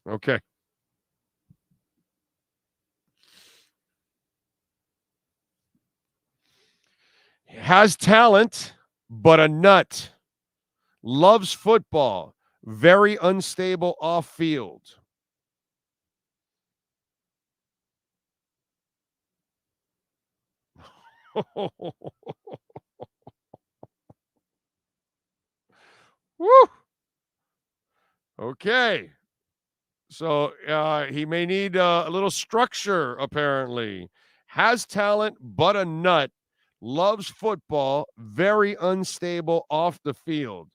Okay. Has talent, but a nut. Loves football. Very unstable off field. Woo! Okay. So he may need a little structure, apparently. Has talent, but a nut. Loves football. Very unstable off the field.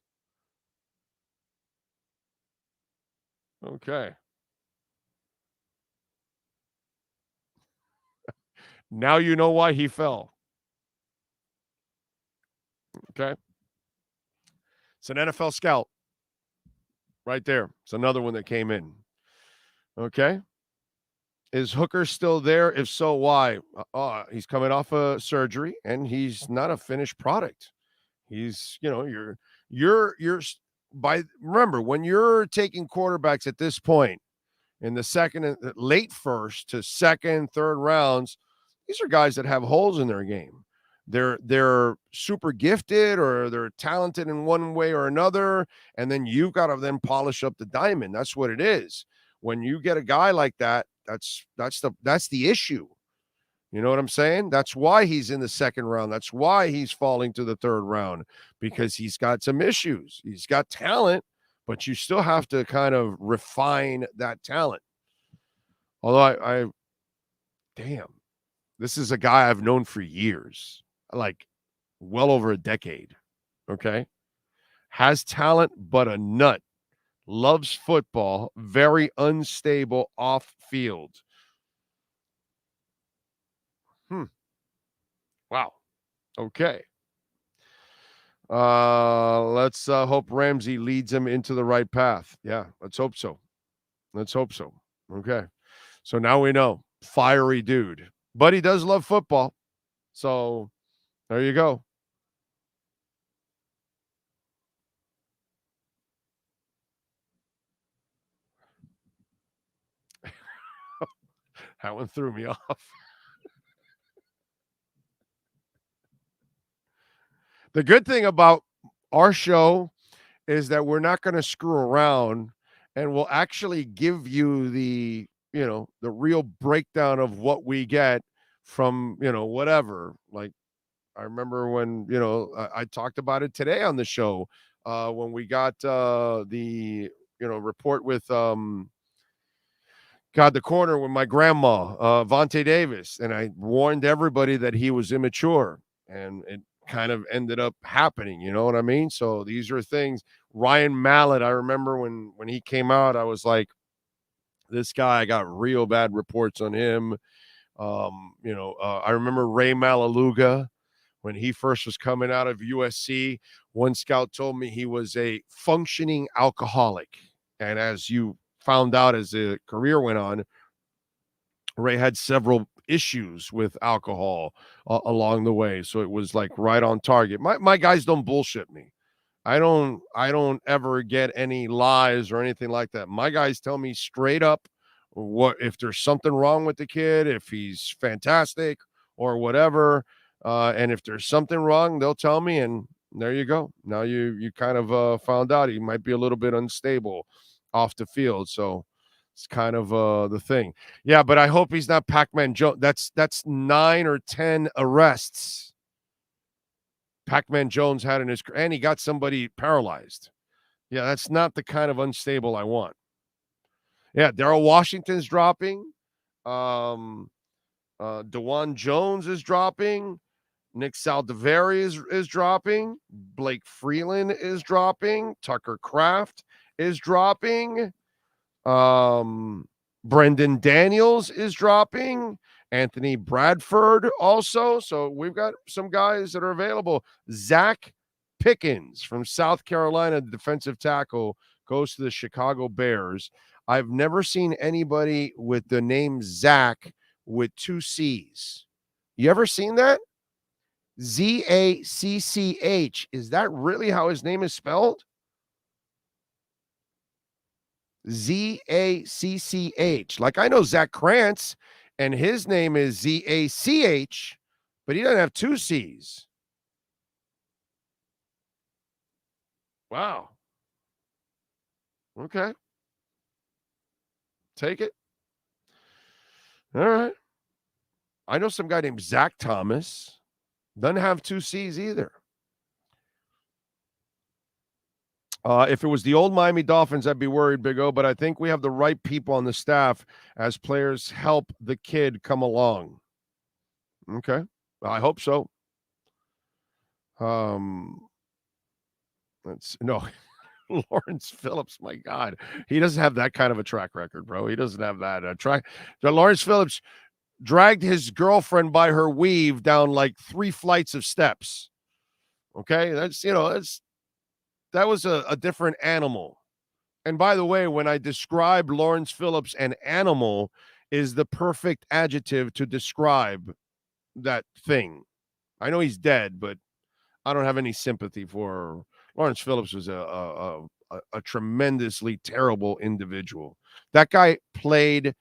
Okay. Now you know why he fell. Okay. It's an NFL scout right there. It's another one that came in. Okay. Is Hooker still there? If so, why? He's coming off a surgery and he's not a finished product. He's, remember, when you're taking quarterbacks at this point in the second and late first to second, third rounds, these are guys that have holes in their game. They're super gifted or they're talented in one way or another, and then you've got to then polish up the diamond. That's what it is. When you get a guy like that, that's the issue. You know what I'm saying? That's why he's in the second round. That's why he's falling to the third round, because he's got some issues. He's got talent, but you still have to kind of refine that talent. Although damn, this is a guy I've known for years, like well over a decade. Okay. Has talent, but a nut. Loves football. Very unstable off field. Wow. Okay. Let's hope Ramsey leads him into the right path. Yeah, let's hope so. Okay. So now we know. Fiery dude. But he does love football. So there you go. That one threw me off. The good thing about our show is that we're not going to screw around, and we'll actually give you the real breakdown of what we get from, whatever. Like, I remember when, I talked about it today on the show, when we got the, report with, the corner with my grandma, Vontae Davis, and I warned everybody that he was immature, and it kind of ended up happening. You know what I mean? So these are things. Ryan Mallett, I remember when he came out, I was like, this guy, I got real bad reports on him. I remember Ray Malaluga when he first was coming out of USC. One scout told me he was a functioning alcoholic. And as you found out as the career went on, Ray had several issues with alcohol along the way. So it was like right on target. My guys don't bullshit me. I don't ever get any lies or anything like that. My guys tell me straight up what if there's something wrong with the kid, if he's fantastic or whatever. And if there's something wrong, they'll tell me, and there you go. Now you kind of found out he might be a little bit unstable off the field. So it's kind of the thing. Yeah, but I hope he's not Pac-Man Jones. That's 9 or 10 arrests Pac-Man Jones had in his, and he got somebody paralyzed. Yeah, that's not the kind of unstable I want. Yeah, Darrell Washington's dropping. DeJuan Jones is dropping. Nick Saldiveri is dropping. Blake Freeland is dropping. Tucker Kraft is dropping. Brendan Daniels is dropping. Anthony Bradford also. So we've got some guys that are available. Zach Pickens from South Carolina, the defensive tackle, goes to the Chicago Bears. I've never seen anybody with the name Zach with 2 C's. You ever seen that? Z-A-C-C-H. Is that really how his name is spelled? Z-A-C-C-H. Like, I know Zach Krantz, and his name is Z-A-C-H, but he doesn't have 2 C's. Wow. Okay. Take it. All right. I know some guy named Zach Thomas. Doesn't have 2 C's either. If it was the old Miami Dolphins, I'd be worried, Big O, but I think we have the right people on the staff as players help the kid come along. Okay. I hope so. Let's no. Lawrence Phillips, my God. He doesn't have that kind of a track record, bro. He doesn't have that track. Lawrence Phillips dragged his girlfriend by her weave down like 3 flights of steps. Okay? That was a different animal. And by the way, when I describe Lawrence Phillips, an animal is the perfect adjective to describe that thing. I know he's dead, but I don't have any sympathy for Lawrence Phillips. Was a tremendously terrible individual. That guy played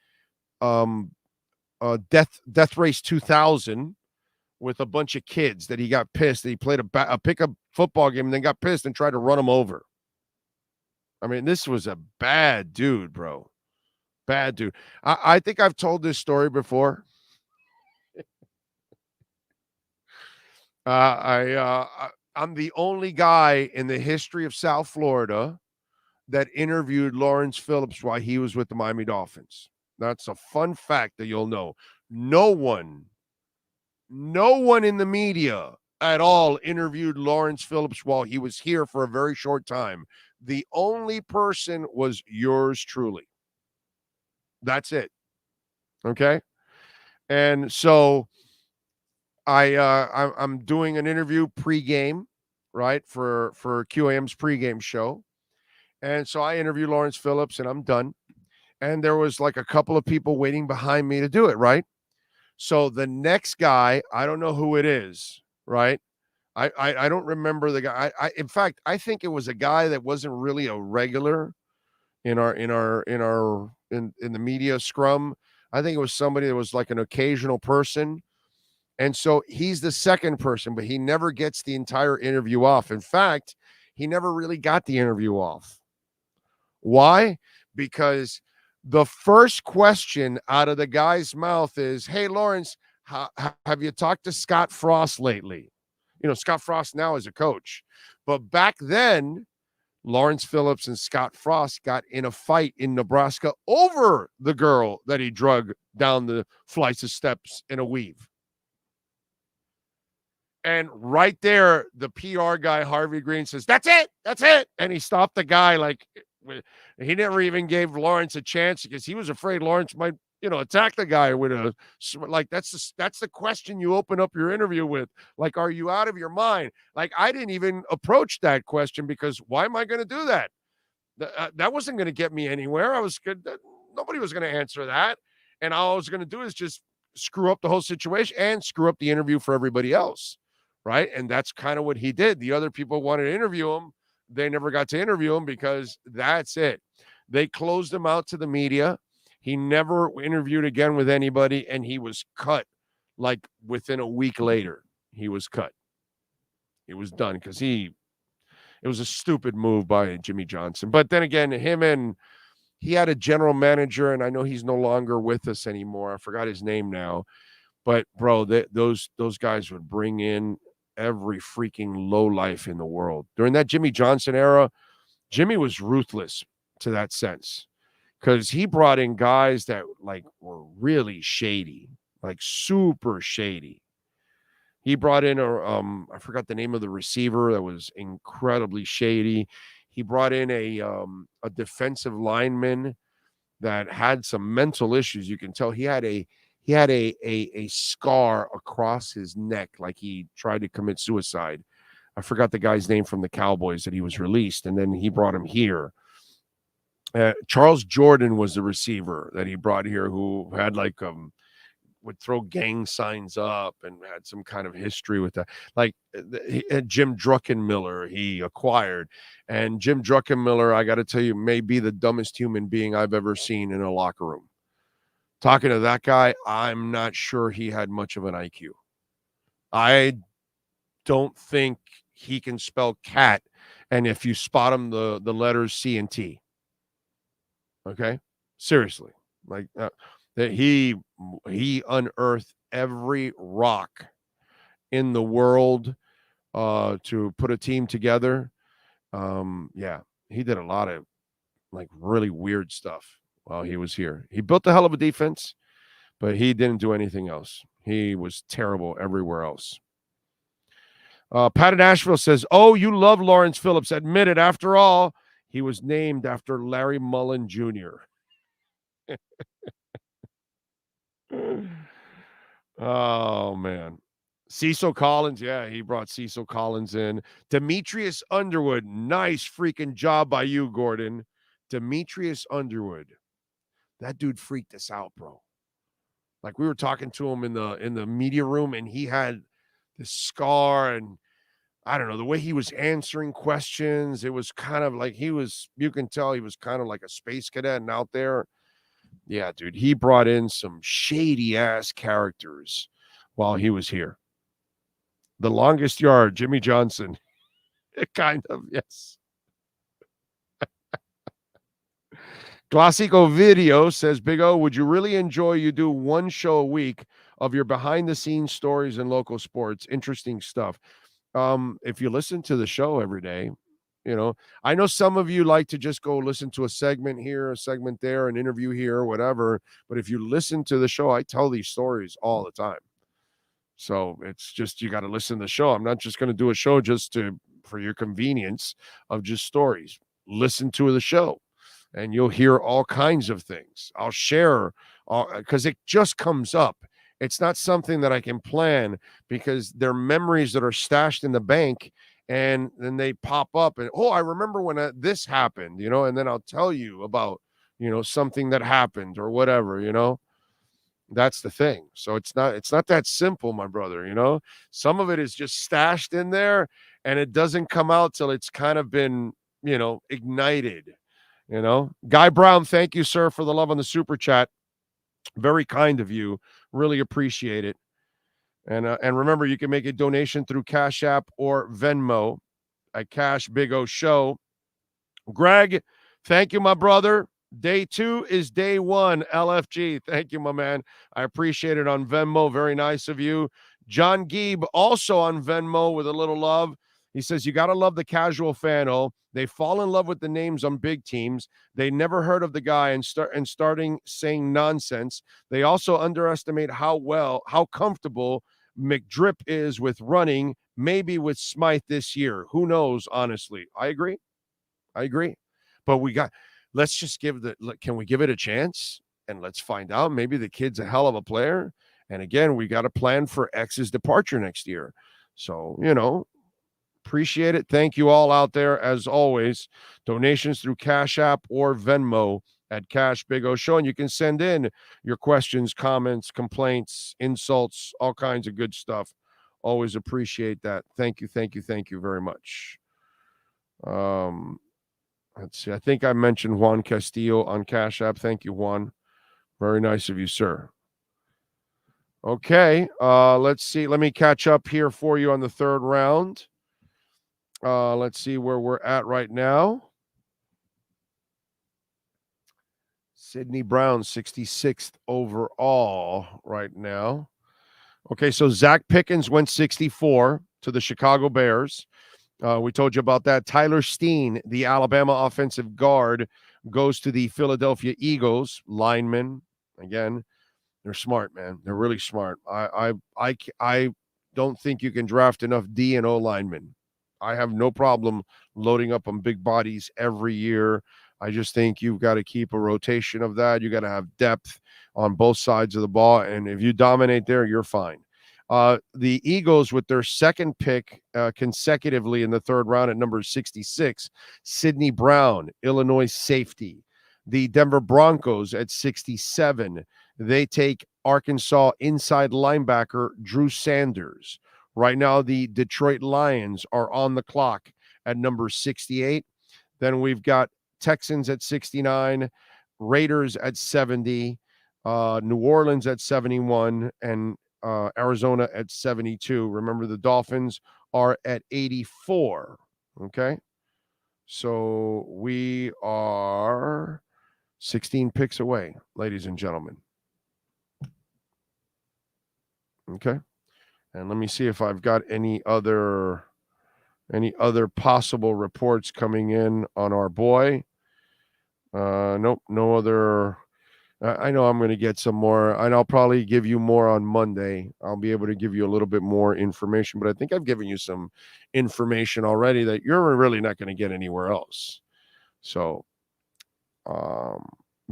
Death Race 2000 with a bunch of kids that he got pissed. He played a pickup football game and then got pissed and tried to run them over. I mean, this was a bad dude, bro. Bad dude. I think I've told this story before. I'm the only guy in the history of South Florida that interviewed Lawrence Phillips while he was with the Miami Dolphins. That's a fun fact that you'll know. No one in the media at all interviewed Lawrence Phillips while he was here for a very short time. The only person was yours truly. That's it. Okay? And so I'm doing an interview pregame, right, for QAM's pregame show. And so I interview Lawrence Phillips and I'm done. And there was like a couple of people waiting behind me to do it, right? So the next guy, I don't know who it is, right? I don't remember the guy. In fact, I think it was a guy that wasn't really a regular in the media scrum. I think it was somebody that was like an occasional person. And so he's the second person, but he never gets the entire interview off. In fact, he never really got the interview off. Why? Because the first question out of the guy's mouth is, "Hey, Lawrence, have you talked to Scott Frost lately?" You know, Scott Frost now is a coach. But back then, Lawrence Phillips and Scott Frost got in a fight in Nebraska over the girl that he drug down the flights of steps in a weave. And right there, the PR guy, Harvey Green, says, "That's it. That's it." And he stopped the guy. Like, he never even gave Lawrence a chance because he was afraid Lawrence might, attack the guy with a, like, that's the question you open up your interview with. Like, are you out of your mind? Like, I didn't even approach that question because why am I going to do that? That wasn't going to get me anywhere. Nobody was going to answer that. And all I was going to do is just screw up the whole situation and screw up the interview for everybody else. Right. And that's kind of what he did. The other people wanted to interview him. They never got to interview him because that's it. They closed him out to the media. He never interviewed again with anybody, and he was cut like within a week later. He was cut. He was done because it was a stupid move by Jimmy Johnson. But then again, he had a general manager, and I know he's no longer with us anymore. I forgot his name now. But, bro, those guys would bring in every freaking lowlife in the world. During that Jimmy Johnson era, Jimmy was ruthless to that sense because he brought in guys that, like, were really shady, like super shady. He brought in I forgot the name of the receiver that was incredibly shady. He brought in a defensive lineman that had some mental issues. You can tell he had a scar across his neck, like he tried to commit suicide. I forgot the guy's name from the Cowboys that he was released, and then he brought him here. Charles Jordan was the receiver that he brought here, who had would throw gang signs up and had some kind of history with that. Like Jim Druckenmiller he acquired. And Jim Druckenmiller, I got to tell you, may be the dumbest human being I've ever seen in a locker room. Talking to that guy, I'm not sure he had much of an IQ. I don't think he can spell cat And if you spot him, the letters C and T. Okay? Seriously. Like that he unearthed every rock in the world to put a team together. Yeah, he did a lot of like really weird stuff while he was here. He built a hell of a defense, but he didn't do anything else. He was terrible everywhere else. Pat in Asheville says, "Oh, you love Lawrence Phillips. Admit it. After all, he was named after Larry Mullen Jr." Oh, man. Cecil Collins. Yeah, he brought Cecil Collins in. Demetrius Underwood. Nice freaking job by you, Gordon. Demetrius Underwood. That dude freaked us out, bro. Like we were talking to him in the media room, and he had this scar, and I don't know, the way he was answering questions, it was kind of like you can tell he was kind of like a space cadet and out there. Yeah, dude, he brought in some shady ass characters while he was here. The longest yard, Jimmy Johnson. Kind of, yes. Classico Video says, Big O, would you really enjoy you do one show a week of your behind-the-scenes stories in local sports? Interesting stuff. If you listen to the show every day, I know some of you like to just go listen to a segment here, a segment there, an interview here, or whatever. But if you listen to the show, I tell these stories all the time. So it's just, you got to listen to the show. I'm not just going to do a show just for your convenience of just stories. Listen to the show and you'll hear all kinds of things. I'll share because it just comes up. It's not something that I can plan because they're memories that are stashed in the bank, and then they pop up and, I remember when this happened, and then I'll tell you about, something that happened or whatever, That's the thing. So it's not that simple, my brother, Some of it is just stashed in there and it doesn't come out till it's kind of been, ignited. Guy Brown, thank you, sir, for the love on the super chat. Very kind of you. Really appreciate it. And remember, you can make a donation through Cash App or Venmo at Cash Big O Show. Greg, thank you, my brother. Day 2 is day 1. LFG, thank you, my man. I appreciate it on Venmo. Very nice of you. John Geeb, also on Venmo with a little love. He says, you got to love the casual fan. They fall in love with the names on big teams. They never heard of the guy and starting saying nonsense. They also underestimate how comfortable McDrip is with running, maybe with Smythe this year. Who knows, honestly. I agree. But let's just can we give it a chance? And let's find out. Maybe the kid's a hell of a player. And again, we got to plan for X's departure next year. So, appreciate it. Thank you all out there, as always. Donations through Cash App or Venmo at Cash Big O Show. And you can send in your questions, comments, complaints, insults, all kinds of good stuff. Always appreciate that. Thank you very much. Let's see. I think I mentioned Juan Castillo on Cash App. Thank you, Juan. Very nice of you, sir. Okay. Let's see. Let me catch up here for you on the third round. Let's see where we're at right now. Sidney Brown, 66th overall right now. Okay, so Zach Pickens went 64 to the Chicago Bears. We told you about that. Tyler Steen, the Alabama offensive guard, goes to the Philadelphia Eagles. Lineman, again, they're smart, man. They're really smart. I don't think you can draft enough D and O linemen. I have no problem loading up on big bodies every year. I just think you've got to keep a rotation of that. You got to have depth on both sides of the ball, and if you dominate there, you're fine. The Eagles, with their second pick consecutively in the third round at number 66, Sidney Brown, Illinois safety. The Denver Broncos at 67, they take Arkansas inside linebacker Drew Sanders. Right now, the Detroit Lions are on the clock at number 68. Then we've got Texans at 69, Raiders at 70, New Orleans at 71, and Arizona at 72. Remember, the Dolphins are at 84. Okay. So we are 16 picks away, ladies and gentlemen. Okay. And let me see if I've got any other possible reports coming in on our boy. Nope, no other. I know I'm going to get some more, and I'll probably give you more on Monday. I'll be able to give you a little bit more information, but I think I've given you some information already that you're really not going to get anywhere else. So,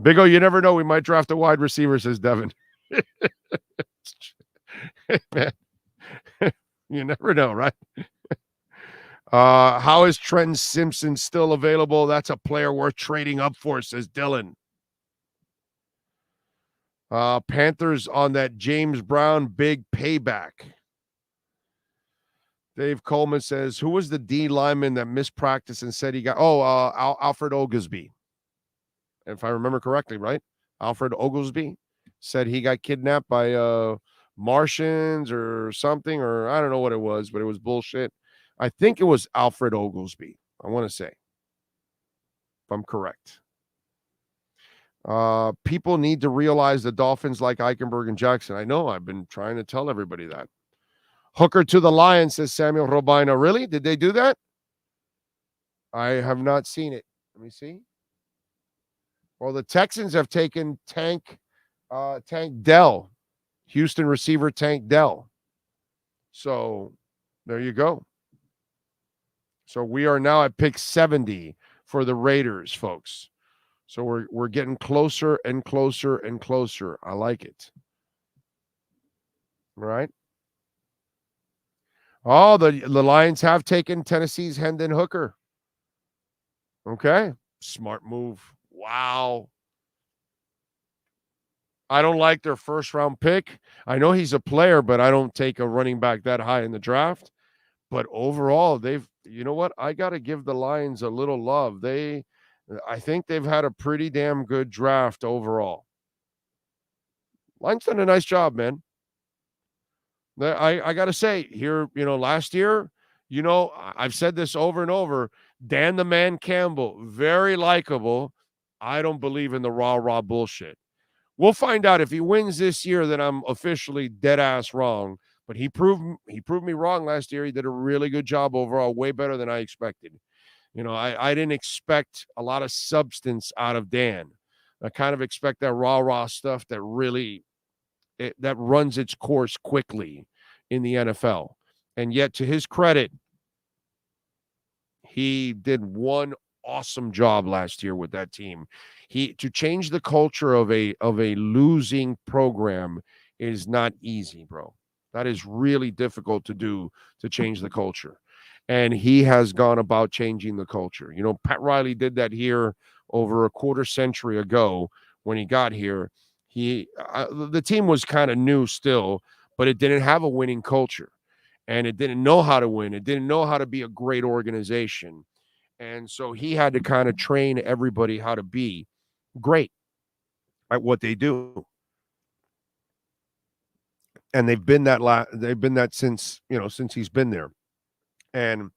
Big O, you never know. We might draft a wide receiver, says Devin. Man, you never know, right? How is Trent Simpson still available? That's a player worth trading up for, says Dylan. Panthers on that James Brown big payback. Dave Coleman says, who was the D lineman that missed practice and said he got, Alfred Oglesby. If I remember correctly, right? Alfred Oglesby said he got kidnapped by Martians or something, or I don't know what it was, but it was bullshit. I think it was Alfred Oglesby, I want to say, if I'm correct. People need to realize the Dolphins like Eichenberg and Jackson. I know, I've been trying to tell everybody that. Hooker to the Lions, says Samuel Robina. Really? Did they do that? I have not seen it. Let me see. Well, the Texans have taken Tank Dell, Houston receiver Tank Dell. So there you go. So we are now at pick 70 for the Raiders, folks. So we're getting closer and closer and closer. I like it. All right. Oh, the Lions have taken Tennessee's Hendon Hooker. Okay. Smart move. Wow. I don't like their first round pick. I know he's a player, but I don't take a running back that high in the draft. But overall, you know what? I got to give the Lions a little love. I think they've had a pretty damn good draft overall. Lions done a nice job, man. I got to say here, last year, I've said this over and over. Dan the Man Campbell, very likable. I don't believe in the rah bullshit. We'll find out if he wins this year. Then I'm officially dead ass wrong. But he proved me wrong last year. He did a really good job overall, way better than I expected. I didn't expect a lot of substance out of Dan. I kind of expect that rah stuff that really that runs its course quickly in the NFL. And yet, to his credit, he did one awesome job last year with that team. To change the culture of a losing program is not easy, bro. That is really difficult to do, to change the culture. And he has gone about changing the culture. Pat Riley did that here over a quarter century ago when he got here. The team was kind of new still, but it didn't have a winning culture. And it didn't know how to win. It didn't know how to be a great organization. And so he had to kind of train everybody how to be great at what they do. And they've been that since he's been there. And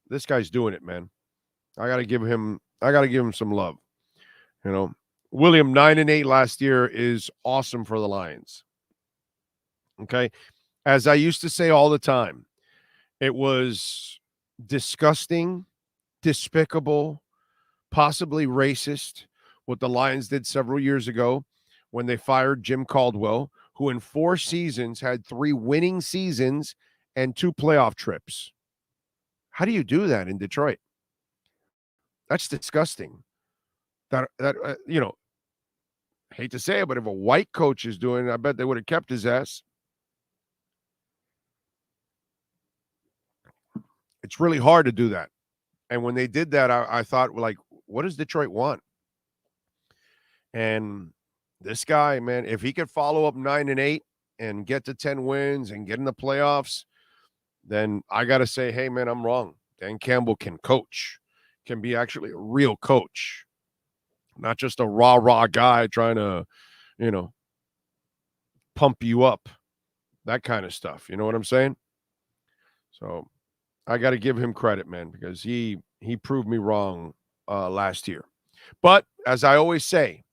this guy's doing it, man. I got to give him some love. William 9-8 last year is awesome for the Lions. Okay. As I used to say all the time, it was disgusting, despicable, possibly racist what the Lions did several years ago when they fired Jim Caldwell, who in 4 seasons had 3 winning seasons and 2 playoff trips. How do you do that in Detroit? That's disgusting. Hate to say it, but if a white coach is doing it, I bet they would have kept his ass. It's really hard to do that. And when they did that, I thought, like, what does Detroit want? And this guy, man, if he could follow up 9-8 and get to 10 wins and get in the playoffs, then I got to say, hey, man, I'm wrong. Dan Campbell can coach, can be actually a real coach, not just a rah guy trying to, pump you up, that kind of stuff. You know what I'm saying? So I got to give him credit, man, because he proved me wrong last year. But as I always say,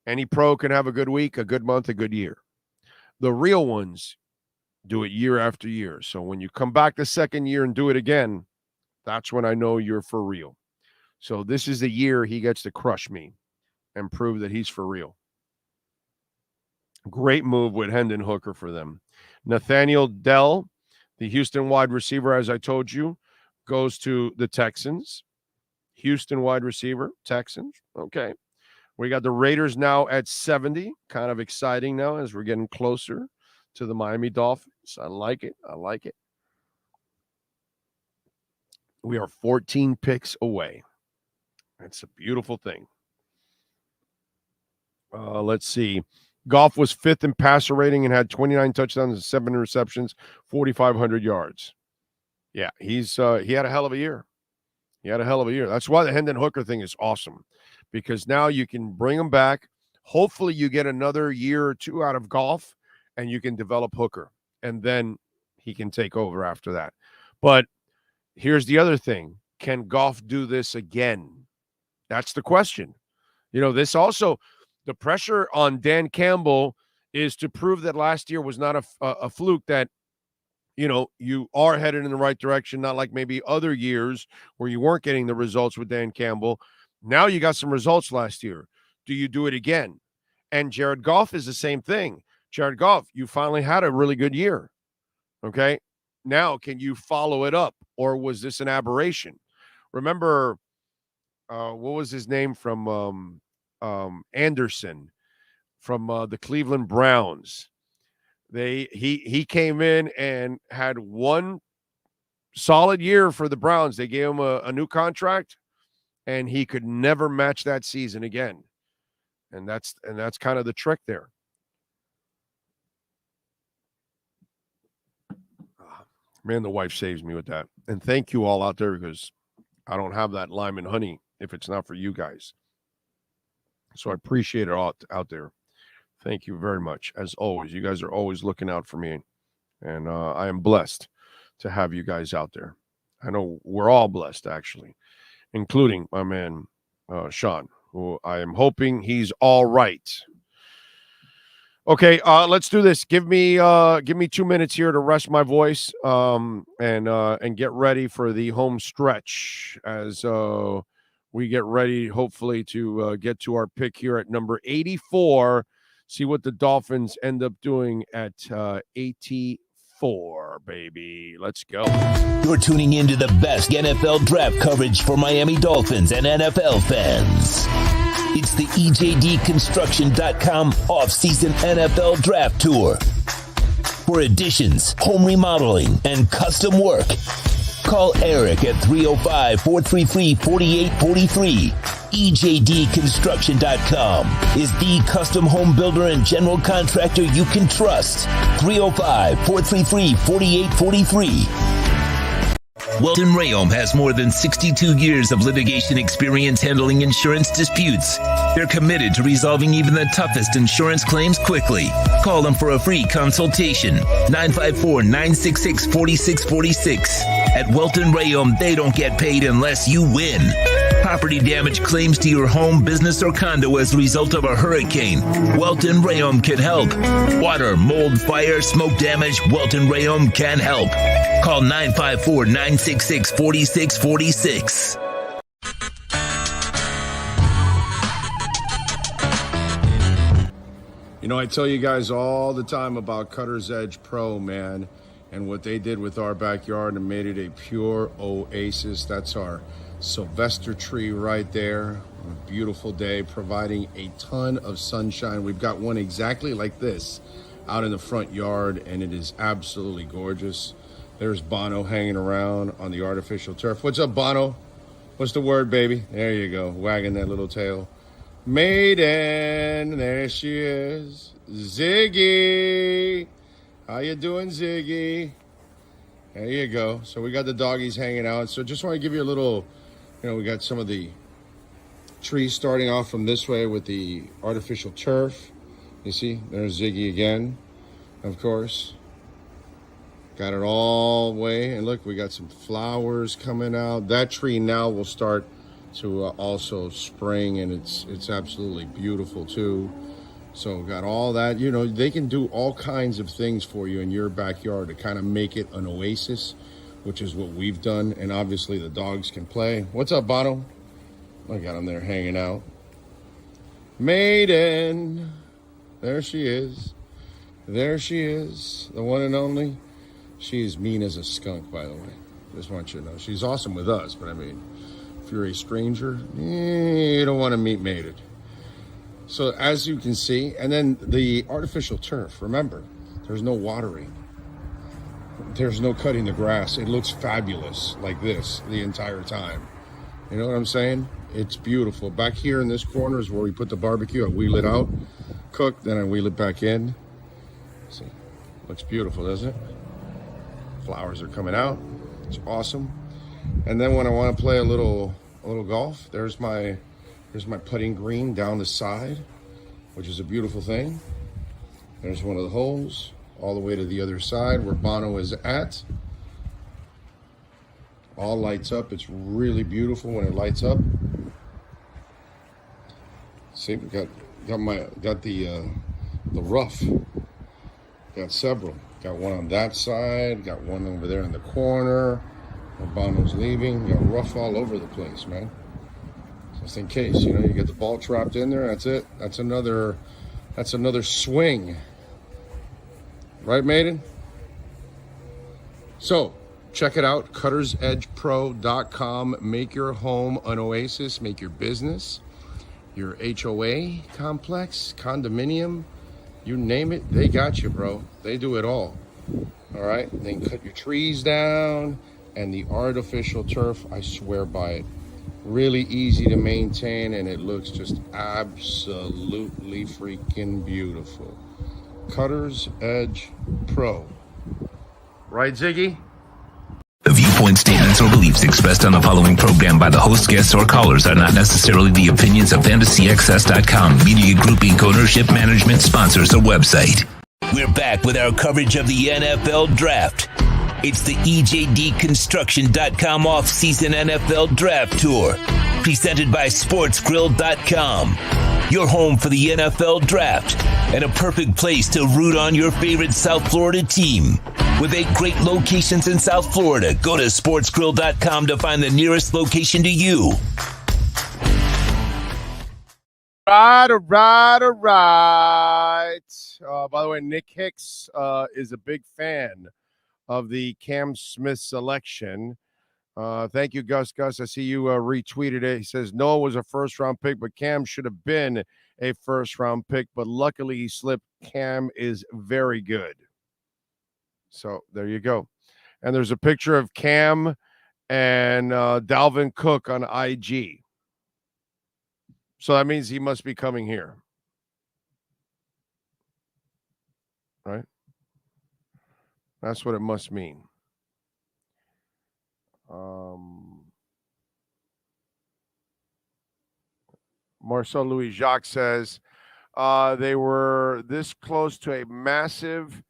any pro can have a good week, a good month, a good year. The real ones do it year after year. So when you come back the second year and do it again, that's when I know you're for real. So this is the year he gets to crush me and prove that he's for real. Great move with Hendon Hooker for them. Nathaniel Dell, the Houston wide receiver, as I told you, goes to the Texans. Houston wide receiver, Texans. Okay. We got the Raiders now at 70. Kind of exciting now as we're getting closer to the Miami Dolphins. I like it. I like it. We are 14 picks away. That's a beautiful thing. Let's see. Goff was 5th in passer rating and had 29 touchdowns and 7 receptions, 4,500 yards. Yeah, he had a hell of a year. He had a hell of a year. That's why the Hendon Hooker thing is awesome, because now you can bring him back. Hopefully you get another year or two out of Goff and you can develop Hooker, and then he can take over after that. But here's the other thing. Can Goff do this again? That's the question. You know, this also, the pressure on Dan Campbell is to prove that last year was not a fluke, that, you know, you are headed in the right direction, not like maybe other years where you weren't getting the results with Dan Campbell. Now you got some results last year. Do you do it again? And Jared Goff is the same thing. Jared Goff, you finally had a really good year. Okay. Now, can you follow it up, or was this an aberration? Remember, what was his name from Anderson from the Cleveland Browns? He came in and had one solid year for the Browns. They gave him a new contract, and he could never match that season again. And that's kind of the trick there. Man, the wife saves me with that. And thank you all out there, because I don't have that lime and honey if it's not for you guys. So I appreciate it all out there. Thank you very much. As always, you guys are always looking out for me. And I am blessed to have you guys out there. I know we're all blessed, actually, including my man, Sean, who I am hoping he's all right. Okay, let's do this. Give me 2 minutes here to rest my voice, and get ready for the home stretch as we get ready, hopefully, to get to our pick here at number 84. See what the Dolphins end up doing at 84, baby. Let's go. You're tuning into the best NFL draft coverage for Miami Dolphins and NFL fans. It's the EJDconstruction.com off-season NFL draft tour. For additions, home remodeling, and custom work, call Eric at 305-433-4843. EJDconstruction.com is the custom home builder and general contractor you can trust. 305-433-4843. Welton Rayom has more than 62 years of litigation experience handling insurance disputes. They're committed to resolving even the toughest insurance claims quickly. Call them for a free consultation. 954-966-4646. At Welton Rayom, they don't get paid unless you win. Property damage claims to your home, business, or condo as a result of a hurricane, Welton Rayom can help. Water, mold, fire, smoke damage, Welton Rayom can help. Call 954-966-4646. You know, I tell you guys all the time about Cutter's Edge Pro, man, and what they did with our backyard and made it a pure oasis. That's our Sylvester tree right there. A beautiful day, providing a ton of sunshine. We've got one exactly like this out in the front yard, and it is absolutely gorgeous. There's Bono hanging around on the artificial turf. What's up, Bono? What's the word, baby? There you go, wagging that little tail. Maiden, there she is. Ziggy. How you doing, Ziggy? There you go. So we got the doggies hanging out. So just want to give you a little, we got some of the trees starting off from this way with the artificial turf. You see, there's Ziggy again, of course. Got it all the way. And look, we got some flowers coming out. That tree now will start to also spring, and it's absolutely beautiful too. So got all that. You know, they can do all kinds of things for you in your backyard to kind of make it an oasis, which is what we've done. And obviously the dogs can play. What's up, Bono? I got them there hanging out. Maiden. There she is. There she is. The one and only. She is mean as a skunk, by the way. Just want you to know. She's awesome with us, but I mean, if you're a stranger, you don't want to meet Maiden. So as you can see, and then the artificial turf, remember, there's no watering. There's no cutting the grass. It looks fabulous like this the entire time. You know what I'm saying? It's beautiful. Back here in this corner is where we put the barbecue. I wheel it out, cook, then I wheel it back in. See, looks beautiful, doesn't it? Flowers are coming out. It's awesome. And then when I want to play a little golf, there's my putting green down the side, which is a beautiful thing. There's one of the holes all the way to the other side where Bono is at. All lights up. It's really beautiful when it lights up. See, we got the rough. Got several. Got one on that side. Got one over there in the corner where Bono's leaving. Got rough all over the place, man. Just in case, you know, you get the ball trapped in there. That's it. That's another swing. Right, Maiden? So, check it out, cuttersedgepro.com. Make your home an oasis. Make your business, your HOA complex, condominium, you name it, they got you, bro. They do it all. All right? They can cut your trees down, and the artificial turf, I swear by it. Really easy to maintain, and it looks just absolutely freaking beautiful. Cutter's Edge Pro. Right, Ziggy? The viewpoint, statements, or beliefs expressed on the following program by the host, guests, or callers are not necessarily the opinions of FantasyXS.com, Media Group Inc. ownership, management, sponsors, or website. We're back with our coverage of the NFL Draft. It's the EJDConstruction.com off-season NFL Draft Tour, presented by SportsGrill.com. Your home for the NFL Draft and a perfect place to root on your favorite South Florida team. With 8 great locations in South Florida, go to SportsGrill.com to find the nearest location to you. All right. By the way, Nick Hicks is a big fan of the Cam Smith selection. Thank you, Gus. Gus, I see you retweeted it. He says, Noah was a first-round pick, but Cam should have been a first-round pick, but luckily he slipped. Cam is very good. So there you go. And there's a picture of Cam and Dalvin Cook on IG. So that means he must be coming here. Right? That's what it must mean. Marcel Louis Jacques says they were this close to a massive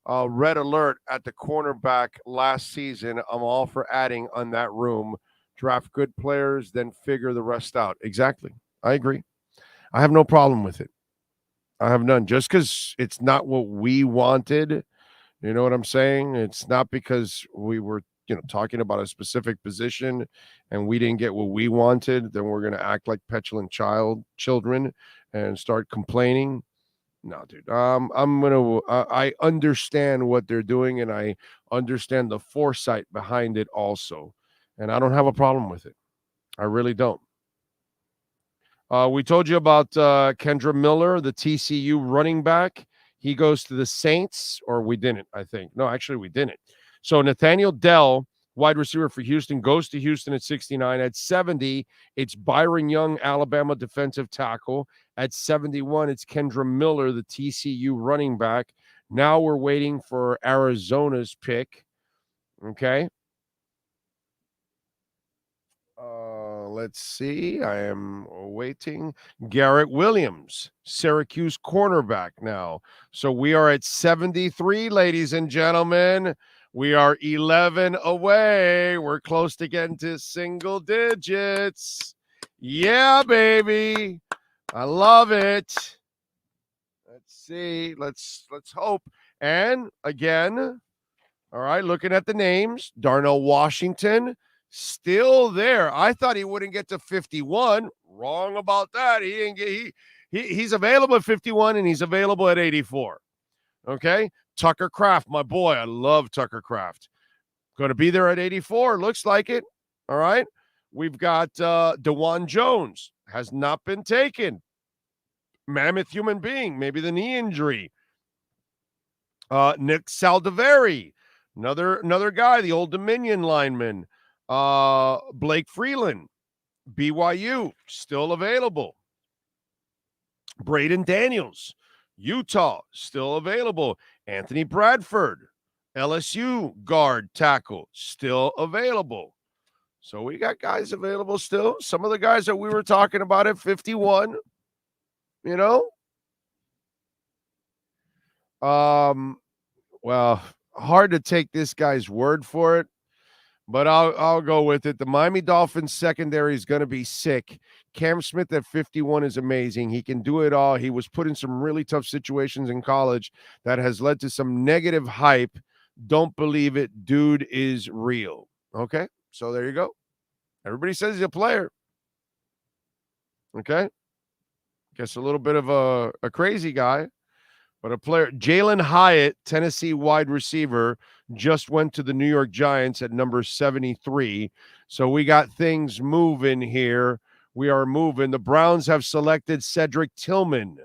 red alert at the cornerback last season. I'm all for adding on that room. Draft good players, then figure the rest out. Exactly. I agree. I have no problem with it. I have none. Just because it's not what we wanted, you know what I'm saying? It's not because we were, talking about a specific position and we didn't get what we wanted, then we're going to act like petulant children and start complaining. No, dude. I understand what they're doing, and I understand the foresight behind it also. And I don't have a problem with it. I really don't. We told you about Kendra Miller, the TCU running back. He goes to the Saints, or we didn't, I think. No, actually, we didn't. So Nathaniel Dell, wide receiver for Houston, goes to Houston at 69. At 70, it's Byron Young, Alabama defensive tackle. At 71, it's Kendra Miller, the TCU running back. Now we're waiting for Arizona's pick. Okay. Let's see. I am waiting. Garrett Williams, Syracuse cornerback now. So we are at 73, ladies and gentlemen. We are 11 away. We're close to getting to single digits. Yeah, baby. I love it. Let's see. Let's hope. And again, all right, looking at the names, Darnell Washington still there. I thought he wouldn't get to 51. Wrong about that. He didn't get he's available at 51 and he's available at 84. Okay? Tucker Kraft, my boy. I love Tucker Kraft. Going to be there at 84. Looks like it. All right. We've got DeJuan Jones. Has not been taken. Mammoth human being. Maybe the knee injury. Nick Saldiveri. Another guy, the Old Dominion lineman. Blake Freeland. BYU. Still available. Braden Daniels. Utah. Still available. Anthony Bradford. LSU guard tackle, still available. So we got guys available still. Some of the guys that we were talking about at 51, you know. Well, hard to take this guy's word for it, but I'll go with it. The Miami Dolphins secondary is going to be sick. Cam Smith at 51 is amazing. He can do it all. He was put in some really tough situations in college that has led to some negative hype. Don't believe it. Dude is real. Okay, so there you go. Everybody says he's a player. Okay. Guess a little bit of a crazy guy, but a player. Jalen Hyatt, Tennessee wide receiver, just went to the New York Giants at number 73. So we got things moving here. We are moving. The Browns have selected Cedric Tillman.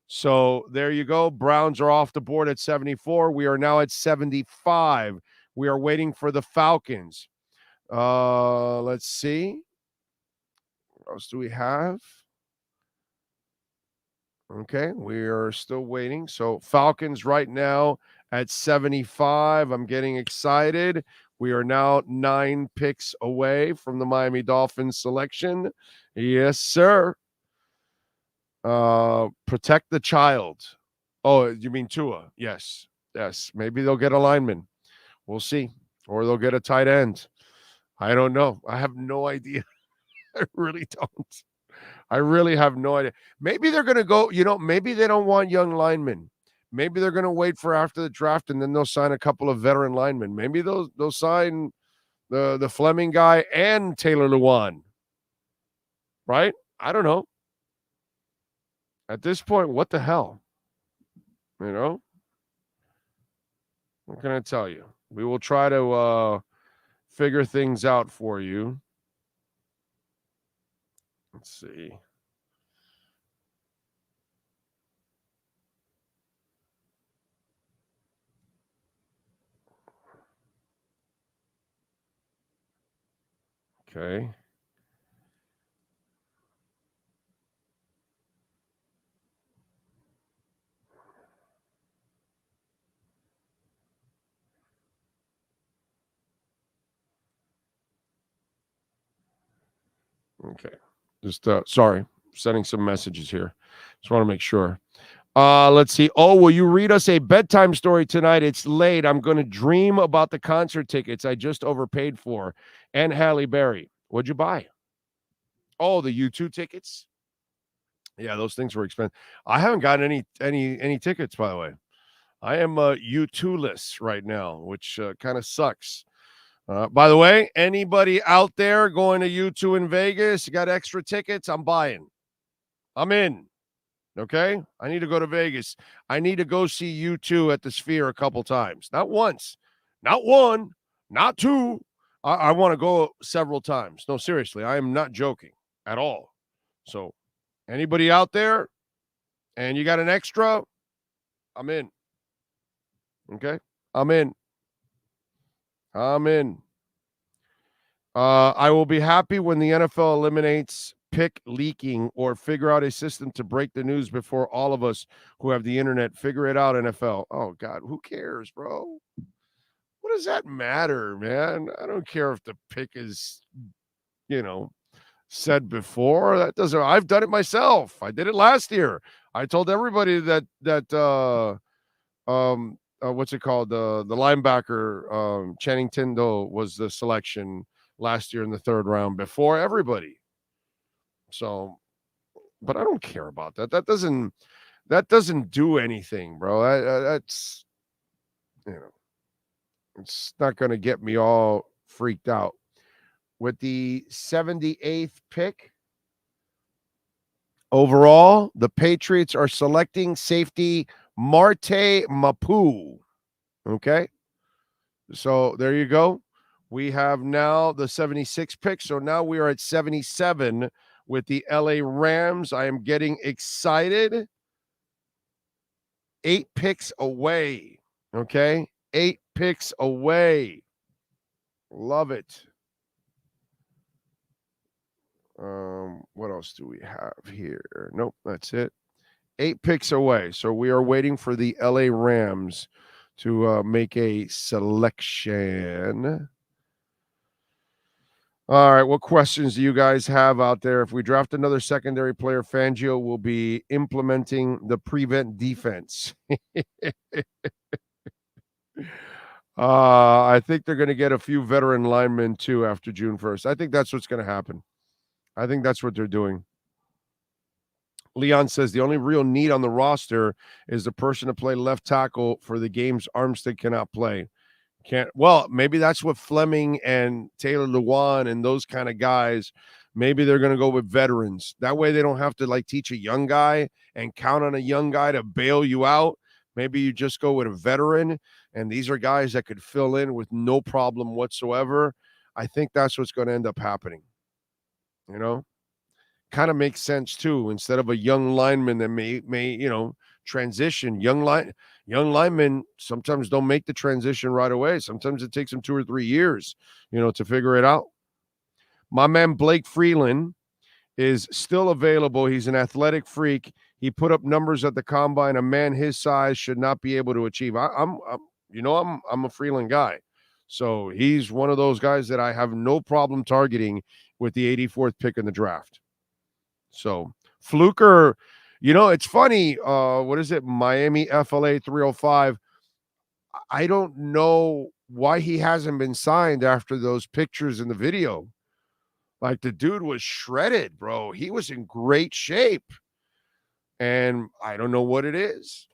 So there you go. Browns are off the board at 74. We are now at 75. We are waiting for the Falcons. Let's see. What else do we have? Okay, we are still waiting. So Falcons right now at 75. I'm getting excited. We are now 9 picks away from the Miami Dolphins selection. Yes, sir. Protect the child. Oh, you mean Tua? Yes. Maybe they'll get a lineman. We'll see. Or they'll get a tight end. I don't know. I have no idea. I really don't. I really have no idea. Maybe they're going to go, maybe they don't want young linemen. Maybe they're going to wait for after the draft and then they'll sign a couple of veteran linemen. Maybe they'll sign the Fleming guy and Taylor Lewan. Right? I don't know. At this point, what the hell? What can I tell you? We will try to figure things out for you. Let's see. Okay. Okay. Just sorry, sending some messages here. Just want to make sure. Let's see. Oh, will you read us a bedtime story tonight? It's late. I'm going to dream about the concert tickets I just overpaid for. And Halle Berry. What'd you buy? Oh, the U2 tickets. Yeah, those things were expensive. I haven't gotten any tickets, by the way. I am U2-less right now, which kind of sucks. By the way, anybody out there going to U2 in Vegas, you got extra tickets, I'm buying. I'm in. Okay? I need to go to Vegas. I need to go see U2 at the Sphere a couple times. Not once, not one, not two. I want to go several times. No, seriously, I am not joking at all. So anybody out there and you got an extra, I'm in. Okay? I'm in. I will be happy when the NFL eliminates pick leaking or figure out a system to break the news before all of us who have the internet figure it out, NFL. Oh, God, who cares, bro? What does that matter, man? I don't care if the pick is, said before. That doesn't. I've done it myself. I did it last year. I told everybody that what's it called? The linebacker, Channing Tindall was the selection last year in the 3rd round before everybody. So, but I don't care about that. That doesn't do anything, bro. That's, it's not going to get me all freaked out. With the 78th pick overall, the Patriots are selecting safety Marte Mapu. Okay. So there you go. We have now the 76th pick. So now we are at 77 with the LA Rams. I am getting excited. 8 picks away. Okay. 8 picks away. Love it. What else do we have here? Nope, that's it. 8 picks away. So we are waiting for the LA Rams to make a selection. All right, what questions do you guys have out there? If we draft another secondary player, Fangio will be implementing the prevent defense. I think they're going to get a few veteran linemen too after June 1st. I think that's what's going to happen. I think that's what they're doing. Leon says the only real need on the roster is the person to play left tackle for the games Armstead cannot play. Well, maybe that's what Fleming and Taylor Lewan and those kind of guys, maybe they're going to go with veterans. That way they don't have to teach a young guy and count on a young guy to bail you out. Maybe you just go with a veteran, and these are guys that could fill in with no problem whatsoever. I think that's what's going to end up happening. Kind of makes sense too. Instead of a young lineman that may transition. Young linemen sometimes don't make the transition right away. Sometimes it takes them 2 or 3 years, to figure it out. My man Blake Freeland is still available. He's an athletic freak. He put up numbers at the combine a man his size should not be able to achieve. I'm a Freeland guy. So he's one of those guys that I have no problem targeting with the 84th pick in the draft. So Fluker, it's funny. What is it? Miami FLA 305. I don't know why he hasn't been signed after those pictures in the video. The dude was shredded, bro. He was in great shape. And I don't know what it is.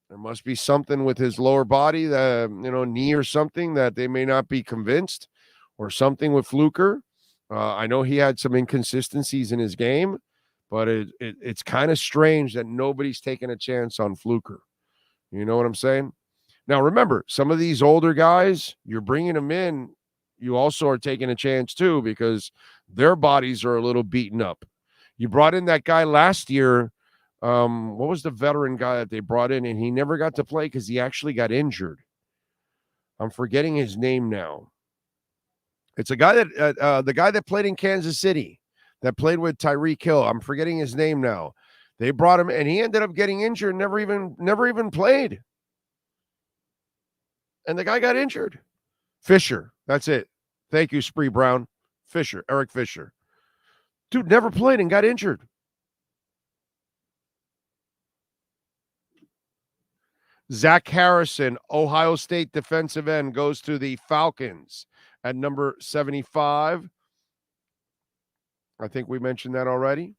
There must be something with his lower body, knee or something that they may not be convinced, or something with Fluker. I know he had some inconsistencies in his game, but it's kind of strange that nobody's taking a chance on Fluker. You know what I'm saying? Now, remember, some of these older guys, you're bringing them in, you also are taking a chance too because their bodies are a little beaten up. You brought in that guy last year. What was the veteran guy that they brought in, and he never got to play because he actually got injured? I'm forgetting his name now. It's a guy that the guy that played in Kansas City, that played with Tyreek Hill. I'm forgetting his name now. They brought him, and he ended up getting injured, never even played. And the guy got injured. Fisher, that's it. Thank you, Spree Brown. Fisher, Eric Fisher. Dude never played and got injured. Zach Harrison, Ohio State defensive end, goes to the Falcons at number 75. I think we mentioned that already.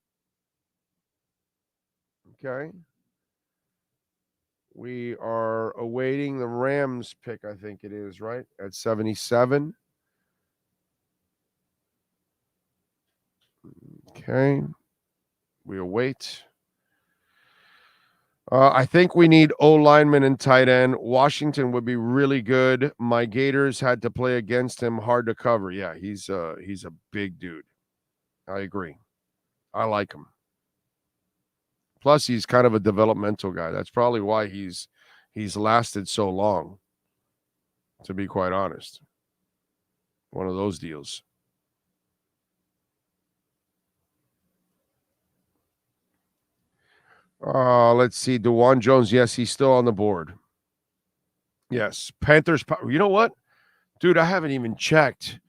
Okay. We are awaiting the Rams pick, I think it is, right? At 77. Okay. We await. I think we need O-lineman and tight end. Washington would be really good. My Gators had to play against him. Hard to cover. Yeah, he's a big dude. I agree. I like him. Plus, he's kind of a developmental guy. That's probably why he's lasted so long, to be quite honest. One of those deals. Let's see. DeJuan Jones. Yes, he's still on the board. Yes. Panthers. You know what? Dude, I haven't even checked.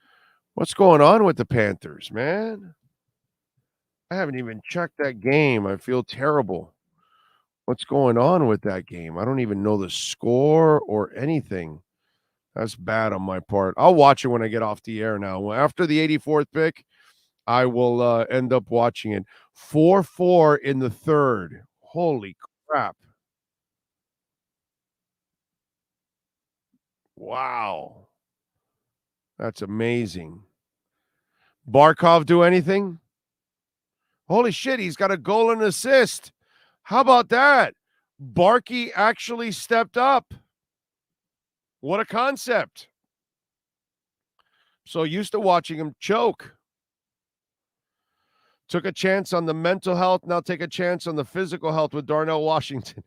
What's going on with the Panthers, man? I haven't even checked that game. I feel terrible. What's going on with that game? I don't even know the score or anything. That's bad on my part. I'll watch it when I get off the air now. After the 84th pick, I will end up watching it. 4-4 in the third. Holy crap. Wow. That's amazing. Barkov do anything? Holy shit, he's got a goal and assist. How about that? Barkey actually stepped up. What a concept. So used to watching him choke. Took a chance on the mental health. Now take a chance on the physical health with Darnell Washington.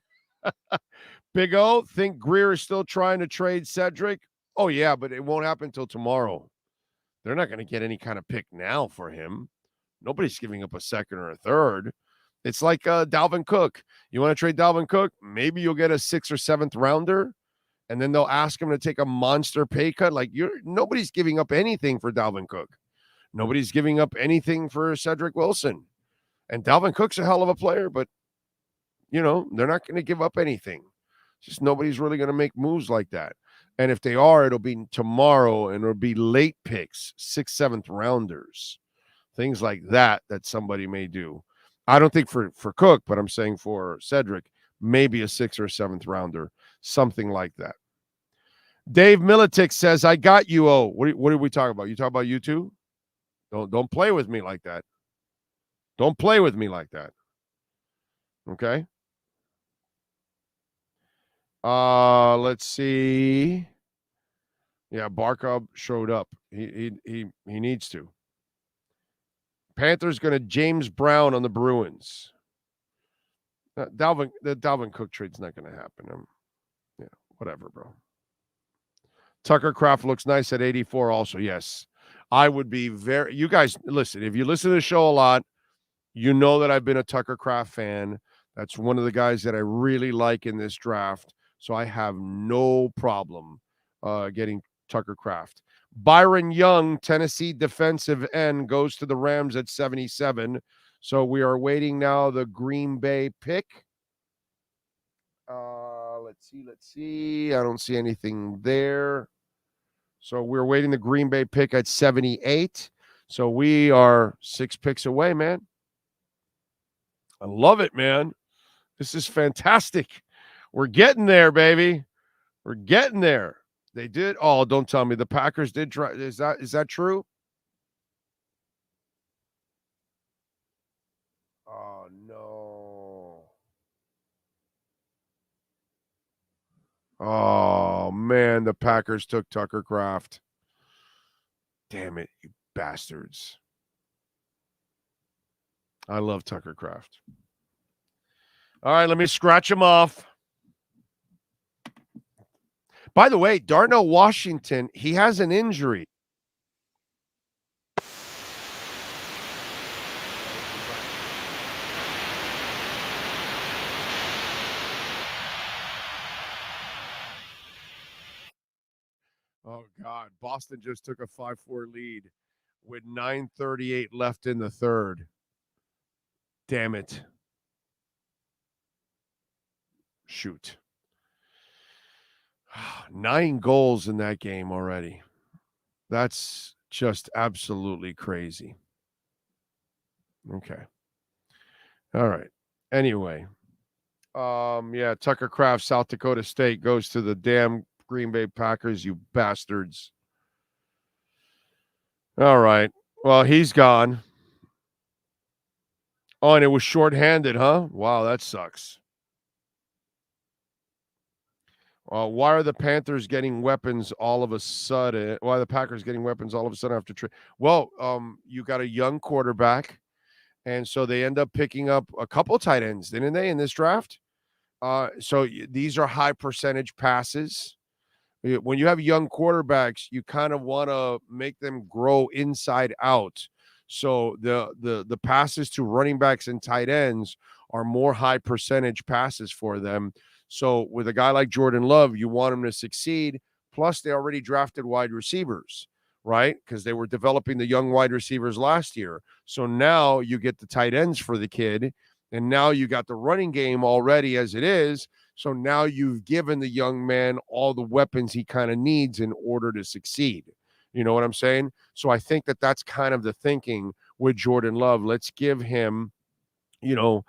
Big O, think Greer is still trying to trade Cedric? Oh, yeah, but it won't happen until tomorrow. They're not going to get any kind of pick now for him. Nobody's giving up a second or a third. It's like Dalvin Cook. You want to trade Dalvin Cook? Maybe you'll get a 6th or 7th rounder, and then they'll ask him to take a monster pay cut. Like nobody's giving up anything for Dalvin Cook. Nobody's giving up anything for Cedric Wilson. And Dalvin Cook's a hell of a player, but, they're not going to give up anything. Just nobody's really going to make moves like that. And if they are, it'll be tomorrow, and it'll be late picks, 6th, 7th rounders, things like that somebody may do. I don't think for Cook, but I'm saying for Cedric, maybe a 6th or 7th rounder, something like that. Dave Militic says, I got you, O. What are we talking about? You talking about you too? Don't play with me like that. Don't play with me like that. Okay? Let's see. Yeah, Barkov showed up. He needs to. Panthers going to James Brown on the Bruins. The Dalvin Cook trade's not going to happen. Yeah, whatever, bro. Tucker Kraft looks nice at 84 also. Yes. I would be you guys, listen, if you listen to the show a lot, you know that I've been a Tucker Kraft fan. That's one of the guys that I really like in this draft. So I have no problem getting Tucker Kraft. Byron Young, Tennessee defensive end, goes to the Rams at 77. So we are waiting now the Green Bay pick. Let's see. I don't see anything there. So we're waiting the Green Bay pick at 78. So we are 6 picks away, man. I love it, man. This is fantastic. We're getting there, baby. We're getting there. They did. Oh, don't tell me the Packers did try. Is that true? Oh, no. Oh, man, the Packers took Tucker Kraft. Damn it, you bastards. I love Tucker Kraft. All right, let me scratch him off. By the way, Darnell Washington, he has an injury. Oh, God. Boston just took a 5-4 lead with 9:38 left in the third. Damn it. Shoot. 9 goals in that game already. That's just absolutely crazy. Okay. All right. Anyway. Yeah, Tucker Kraft, South Dakota State, goes to the damn Green Bay Packers, you bastards. All right. Well, he's gone. Oh, and it was shorthanded, huh? Wow, that sucks. Why are the Panthers getting weapons all of a sudden? Why are the Packers getting weapons all of a sudden after trade? Well, you got a young quarterback, and so they end up picking up a couple tight ends, didn't they, in this draft? So these are high percentage passes. When you have young quarterbacks, you kind of want to make them grow inside out. So the passes to running backs and tight ends are more high percentage passes for them. So with a guy like Jordan Love, you want him to succeed. Plus, they already drafted wide receivers, right? Because they were developing the young wide receivers last year. So now you get the tight ends for the kid, And now you got the running game already as it is. So now you've given the young man all the weapons he kind of needs in order to succeed. You know what I'm saying? So I think that that's kind of the thinking with Jordan Love. Let's give him, what's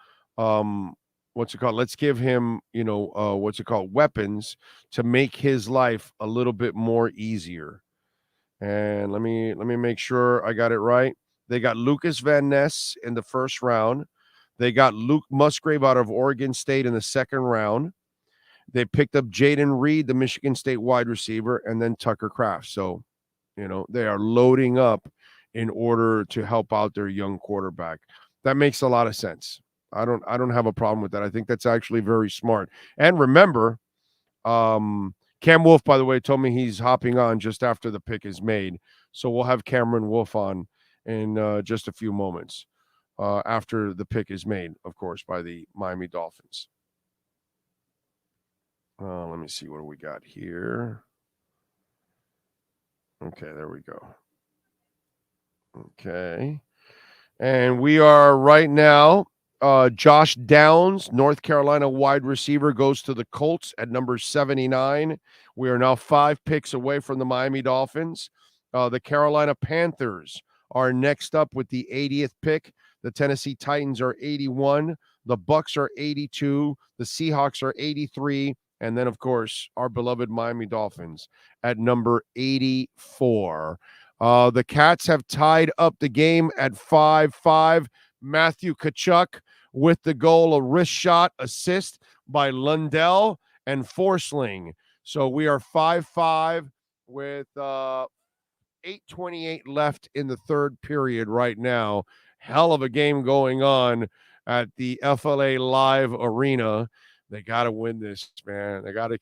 it called? Let's give him, weapons to make his life a little bit more easier. And let me make sure I got it right. They got Lucas Van Ness in the first round. They got Luke Musgrave out of Oregon State in the second round. They picked up Jaden Reed, the Michigan State wide receiver, and then Tucker Kraft. So, they are loading up in order to help out their young quarterback. That makes a lot of sense. I don't have a problem with that. I think that's actually very smart. And remember, Cam Wolf, by the way, told me he's hopping on just after the pick is made. So we'll have Cameron Wolf on in just a few moments after the pick is made, of course, by the Miami Dolphins. Let me see what we got here. Okay, there we go. Okay. And we are right now, Josh Downs, North Carolina wide receiver, goes to the Colts at number 79. We are now 5 picks away from the Miami Dolphins. The Carolina Panthers are next up with the 80th pick. The Tennessee Titans are 81. The Bucks are 82. The Seahawks are 83. And then, of course, our beloved Miami Dolphins at number 84. The Cats have tied up the game at 5-5. Matthew Tkachuk with the goal, a wrist shot assist by Lundell and Forsling. So we are 5-5 with 8:28 left in the third period right now. Hell of a game going on at the FLA Live Arena. They got to win this, man. They got to.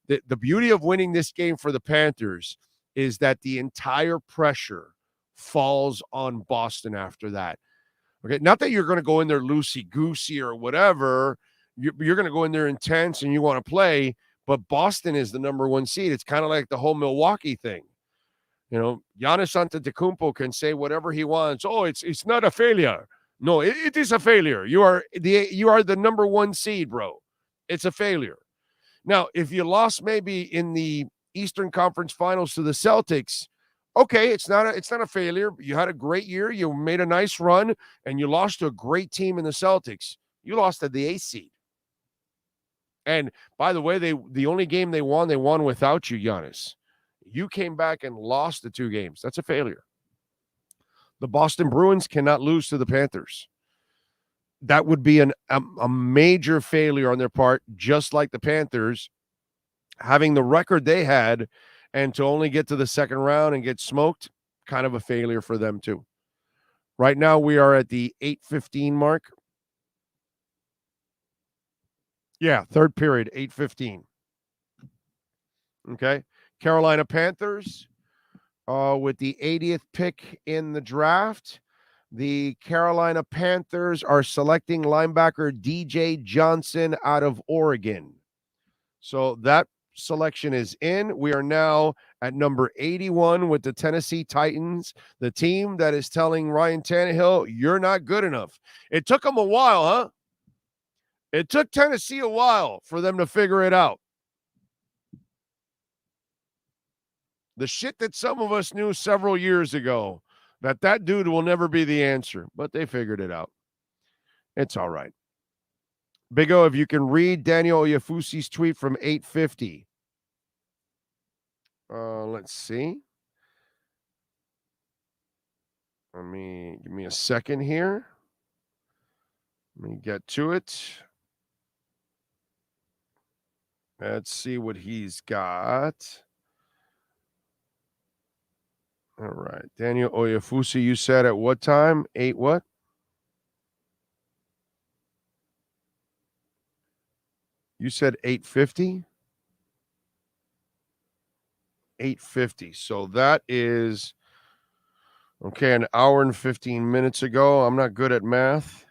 The beauty of winning this game for the Panthers is that the entire pressure falls on Boston after that. Okay, not that you're going to go in there loosey-goosey or whatever. You're going to go in there intense and you want to play, but Boston is the number 1 seed. It's kind of like the whole Milwaukee thing. Giannis Antetokounmpo can say whatever he wants. Oh, it's not a failure. No, it is a failure. You are the number 1 seed, bro. It's a failure. Now, if you lost maybe in the Eastern Conference Finals to the Celtics, okay, it's not a failure. You had a great year. You made a nice run, and you lost to a great team in the Celtics. You lost to the 8th seed. And by the way, the only game they won without you, Giannis. You came back and lost the 2 games. That's a failure. The Boston Bruins cannot lose to the Panthers. That would be a major failure on their part, just like the Panthers having the record they had and to only get to the second round and get smoked, kind of a failure for them too. Right now we are at the 8:15 mark. Yeah, third period, 8:15. Okay. Carolina Panthers with the 80th pick in the draft. The Carolina Panthers are selecting linebacker DJ Johnson out of Oregon. So that selection is in. We are now at number 81 with the Tennessee Titans, the team that is telling Ryan Tannehill, you're not good enough. It took them a while, huh? It took Tennessee a while for them to figure it out. The shit that some of us knew several years ago, that dude will never be the answer, but they figured it out. It's all right. Big O, if you can read Daniel Oyefusi's tweet from 8:50. Let's see. Give me a second here. Let me get to it. Let's see what he's got. All right. Daniel Oyefusi, you said at what time? 8 what? You said 8:50? 8:50. So that is, okay, an hour and 15 minutes ago. I'm not good at math.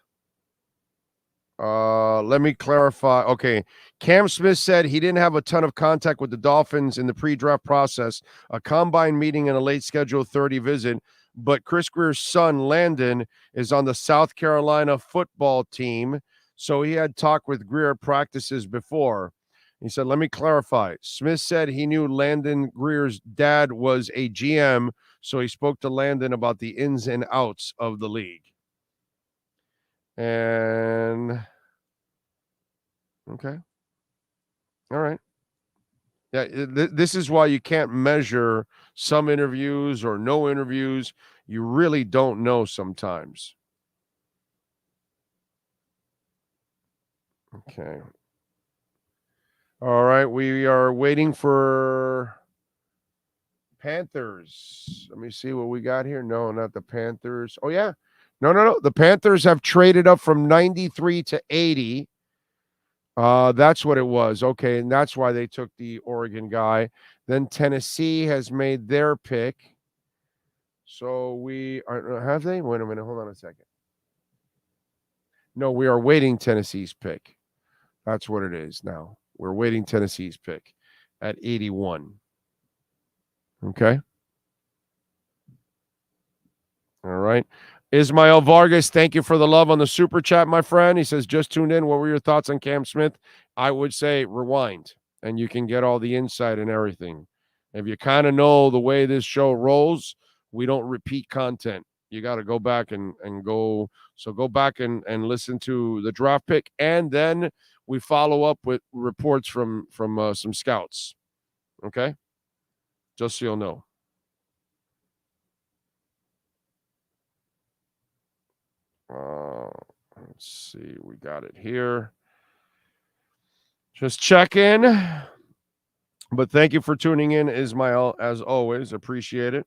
Let me clarify. Okay. Cam Smith said he didn't have a ton of contact with the Dolphins in the pre-draft process, a combine meeting and a late scheduled 30 visit, but Chris Greer's son, Landon, is on the South Carolina football team. So he had talked with Greer at practices before. He said, let me clarify. Smith said he knew Landon Greer's dad was a GM, so he spoke to Landon about the ins and outs of the league. And okay. All right. Yeah, this is why you can't measure some interviews or no interviews. You really don't know sometimes. Okay. All right, we are waiting for Panthers. Let me see what we got here. No, not the Panthers. Oh, yeah. No. The Panthers have traded up from 93 to 80. That's what it was. Okay, and that's why they took the Oregon guy. Then Tennessee has made their pick. So we are, have they? Wait a minute. Hold on a second. No, we are waiting Tennessee's pick. That's what it is now. We're waiting Tennessee's pick at 81. Okay. All right. Ismael Vargas, thank you for the love on the super chat, my friend. He says, just tuned in. What were your thoughts on Cam Smith? I would say rewind, and you can get all the insight and everything. If you kind of know the way this show rolls, we don't repeat content. You got to go back and go. So go back and listen to the draft pick, and then we follow up with reports from some scouts. Okay? Just so you'll know. Let's see. We got it here. Just check in. But thank you for tuning in, Ismael, as always. Appreciate it.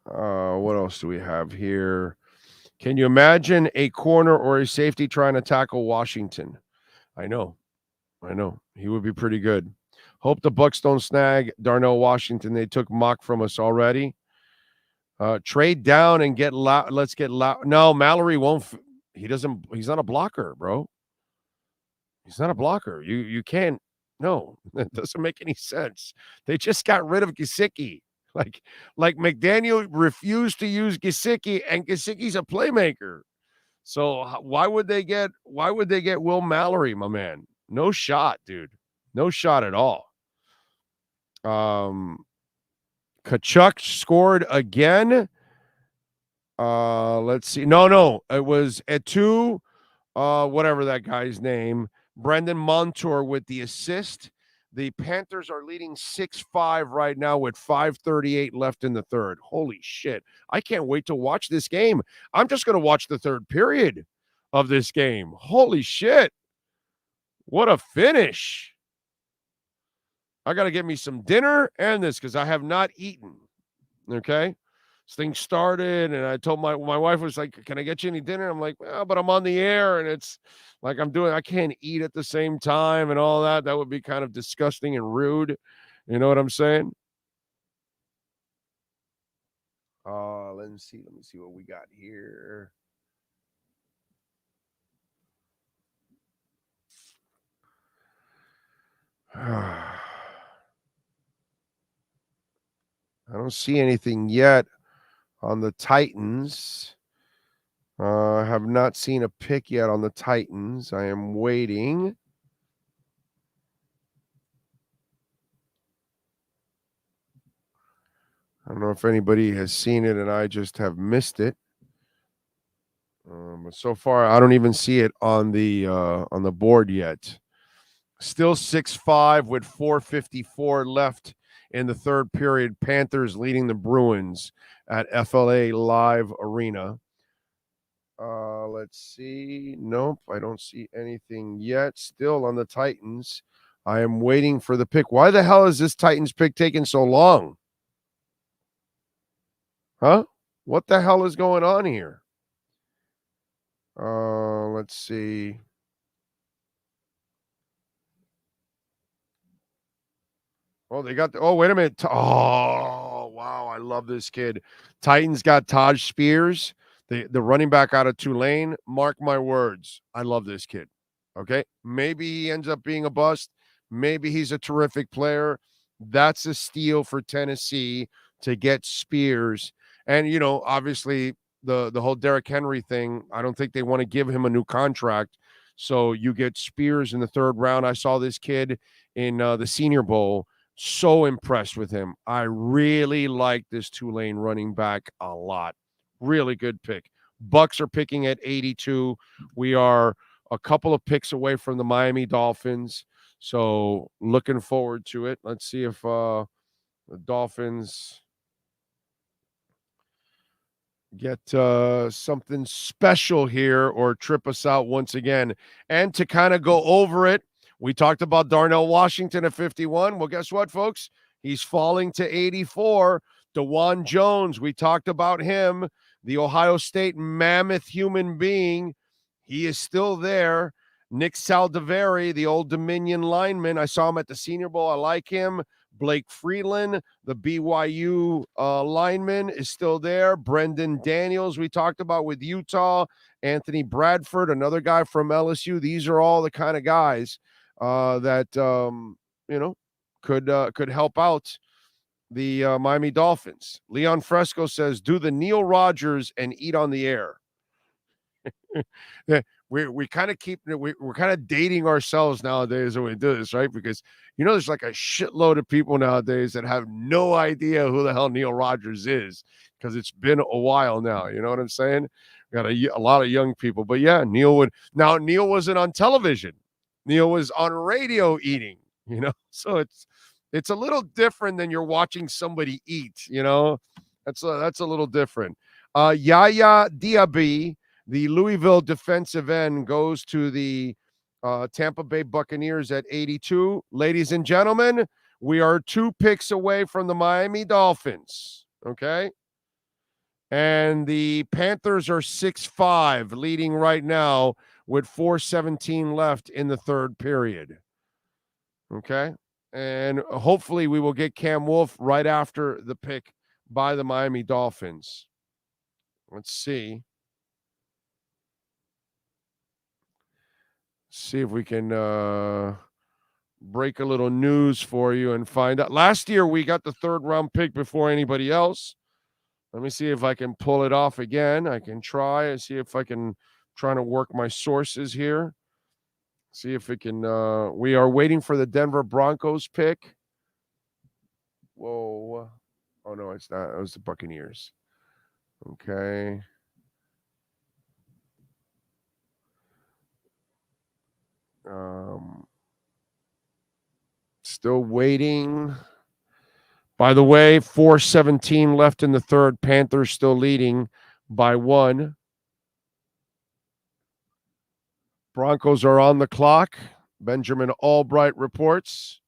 What else do we have here? Can you imagine a corner or a safety trying to tackle Washington? I know. He would be pretty good. Hope the Bucs don't snag Darnell Washington. They took Mock from us already. Trade down and get loud. Let's get loud. No, Mallory won't. He's not a blocker, bro. He's not a blocker. You can't. No, that doesn't make any sense. They just got rid of Gesicki. Like McDaniel refused to use Gesicki, and Gesicki's a playmaker. So why would they get Will Mallory, my man? No shot, dude. No shot at all. Kachuk scored again. Let's see. No. It was at 2, whatever that guy's name. Brendan Montour with the assist. The Panthers are leading 6-5 right now with 5:38 left in the third. Holy shit. I can't wait to watch this game. I'm just going to watch the third period of this game. Holy shit. What a finish. I got to get me some dinner and this because I have not eaten. Okay? This thing started, and I told my wife was like, can I get you any dinner? I'm like, well, but I'm on the air, and it's like I can't eat at the same time and all that. That would be kind of disgusting and rude. You know what I'm saying? Let me see what we got here. I don't see anything yet on the Titans. I have not seen a pick yet on the Titans. I am waiting. I don't know if anybody has seen it and I just have missed it. But so far, I don't even see it on the board yet. Still 6-5 with 4:54 left in the third period. Panthers leading the Bruins at FLA Live Arena. Let's see. Nope, I don't see anything yet. Still on the Titans. I am waiting for the pick. Why the hell is this Titans pick taking so long? Huh? What the hell is going on here? Let's see. Oh, they got wait a minute. Oh, wow. I love this kid. Titans got Taj Spears, the running back out of Tulane. Mark my words. I love this kid. Okay. Maybe he ends up being a bust. Maybe he's a terrific player. That's a steal for Tennessee to get Spears. And, obviously the whole Derrick Henry thing. I don't think they want to give him a new contract. So you get Spears in the third round. I saw this kid in the Senior Bowl. So impressed with him. I really like this Tulane running back a lot. Really good pick. Bucks are picking at 82. We are a couple of picks away from the Miami Dolphins. So looking forward to it. Let's see if the Dolphins get something special here or trip us out once again. And to kind of go over it, we talked about Darnell Washington at 51. Well, guess what, folks? He's falling to 84. DeJuan Jones, we talked about him, the Ohio State mammoth human being. He is still there. Nick Saldiveri, the Old Dominion lineman. I saw him at the Senior Bowl. I like him. Blake Freeland, the BYU lineman, is still there. Brendan Daniels, we talked about with Utah. Anthony Bradford, another guy from LSU. These are all the kind of guys that could help out the Miami Dolphins. Leon Fresco says, "Do the Neil Rogers and eat on the air." we kind of we're kind of dating ourselves nowadays when we do this, right? Because there's like a shitload of people nowadays that have no idea who the hell Neil Rogers is because it's been a while now. You know what I'm saying? We got a lot of young people, but yeah, Neil wasn't on television. Neil was on radio eating. So it's a little different than you're watching somebody eat. That's a little different. Yaya Diaby, the Louisville defensive end, goes to the Tampa Bay Buccaneers at 82. Ladies and gentlemen, we are 2 picks away from the Miami Dolphins, okay? And the Panthers are 6-5, leading right now with 4:17 left in the third period, okay? And hopefully we will get Cam Wolfe right after the pick by the Miami Dolphins. Let's see. See if we can break a little news for you and find out. Last year, we got the 3rd-round pick before anybody else. Let me see if I can pull it off again. I can try and see if I can try to work my sources here. See if it can. We are waiting for the Denver Broncos pick. Whoa. Oh, no, it's not. It was the Buccaneers. Okay. Still waiting. By the way, 4:17 left in the third. Panthers still leading by 1. Broncos are on the clock. Benjamin Albright reports.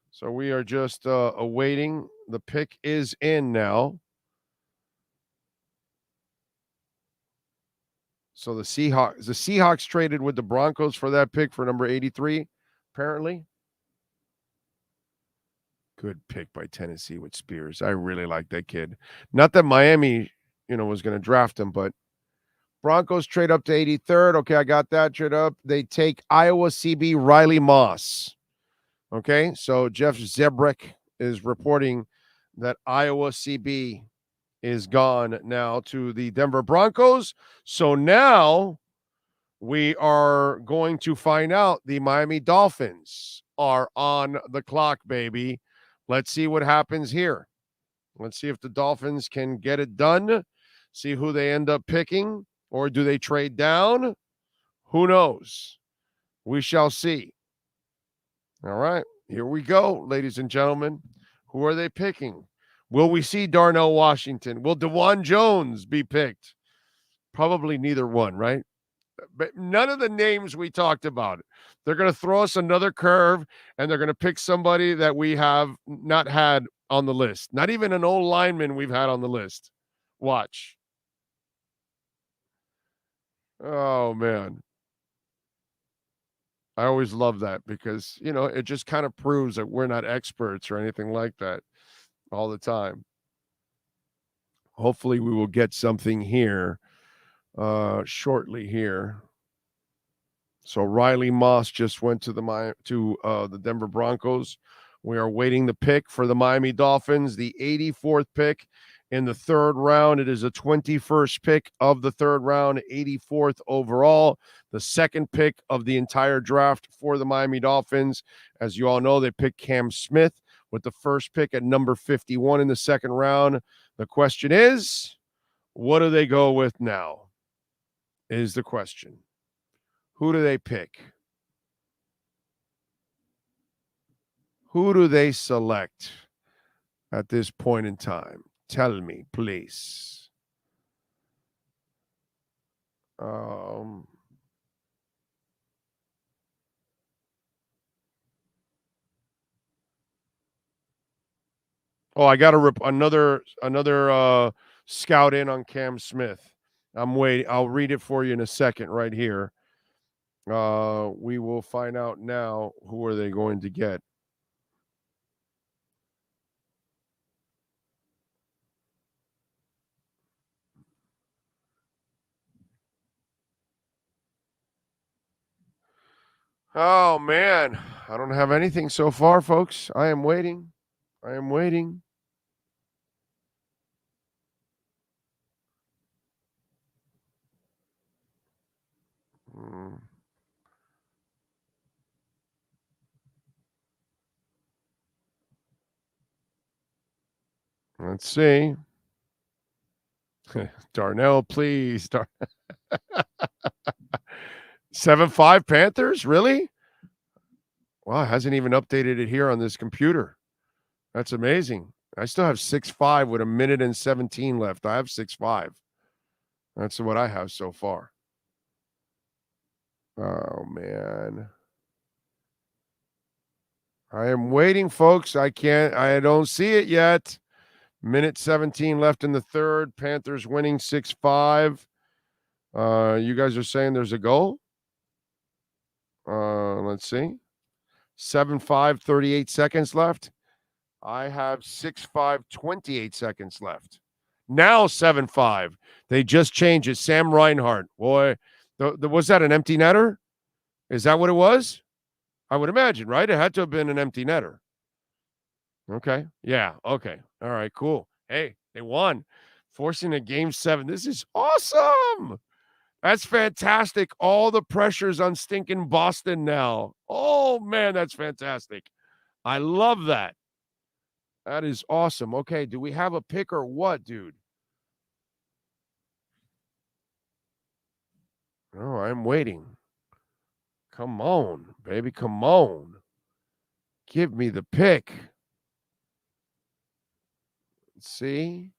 So we are just awaiting. The pick is in now. So the Seahawks traded with the Broncos for that pick for number 83, apparently. Good pick by Tennessee with Spears. I really like that kid. Not that Miami, was going to draft him, but Broncos trade up to 83rd. Okay, I got that trade up. They take Iowa CB Riley Moss. Okay, so Jeff Zebrick is reporting that Iowa CB is gone now to the Denver Broncos. So now we are going to find out the Miami Dolphins are on the clock, baby. Let's see what happens here. Let's see if the Dolphins can get it done. See who they end up picking, or do they trade down? Who knows? We shall see. All right, here we go, ladies and gentlemen. Who are they picking? Will we see Darnell Washington? Will DeJuan Jones be picked? Probably neither one, right? But none of the names we talked about. They're going to throw us another curve, and they're going to pick somebody that we have not had on the list. Not even an old lineman we've had on the list. Watch. Oh, man. I always love that because, it just kind of proves that we're not experts or anything like that all the time. Hopefully we will get something here shortly here. So Riley Moss just went to the Denver Broncos. We are waiting the pick for the Miami Dolphins, the 84th pick in the third round. It is a 21st pick of the third round, 84th overall, the second pick of the entire draft for the Miami Dolphins. As you all know, they picked Cam Smith with the first pick at number 51 in the second round. The question is, what do they go with now? Is the question. Who do they pick? Who do they select at this point in time? Tell me, please. I got another scout in on Cam Smith. I'm waiting. I'll read it for you in a second right here. We will find out now who are they going to get. Oh, man. I don't have anything so far, folks. I am waiting. Let's see. Darnell, please. 7-5 Panthers? Really? Wow, it hasn't even updated it here on this computer. That's amazing. I still have 6-5 with 1 minute and 17 left. I have 6-5. That's what I have so far. Oh, man. I am waiting, folks. I don't see it yet. 1 minute 17 left in the third. Panthers winning 6-5. You guys are saying there's a goal? Let's see. 7-5, 38 seconds left. I have 6-5, 28 seconds left. Now 7-5. They just changed it. Sam Reinhart. Boy, was that an empty netter? Is that what it was? I would imagine, right? It had to have been an empty netter. Okay. Yeah. Okay. All right. Cool. Hey, they won. Forcing a game 7. This is awesome. That's fantastic. All the pressure's on stinking Boston now. Oh, man, that's fantastic. I love that. That is awesome. Okay, do we have a pick or what, dude? Oh, I'm waiting. Come on, baby. Come on. Give me the pick. Let's see.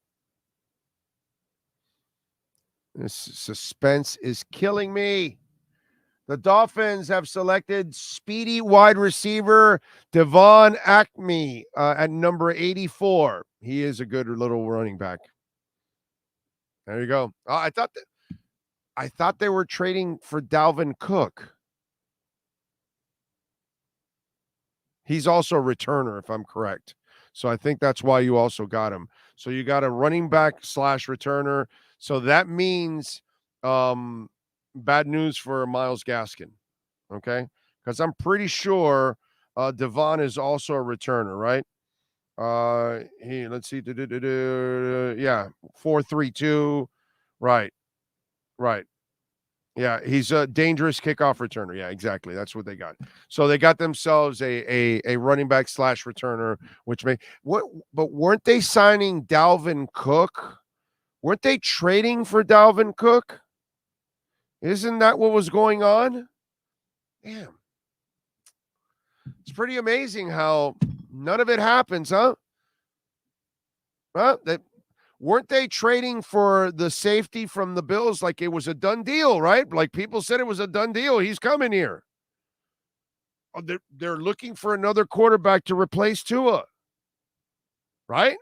This suspense is killing me. The Dolphins have selected speedy wide receiver Devon Achane at number 84. He is a good little running back. There you go. I thought they were trading for Dalvin Cook. He's also a returner, if I'm correct. So I think that's why you also got him. So you got a running back / returner. So that means bad news for Myles Gaskin. Okay? Because I'm pretty sure Devon is also a returner, right? Let's see. Yeah, 4.32. Right. Yeah, he's a dangerous kickoff returner. Yeah, exactly. That's what they got. So they got themselves a running back / returner, which but weren't they signing Dalvin Cook? Weren't they trading for Dalvin Cook? Isn't that what was going on? Damn. It's pretty amazing how none of it happens, huh? Well, weren't they trading for the safety from the Bills like it was a done deal, right? Like people said it was a done deal. He's coming here. They're looking for another quarterback to replace Tua, right?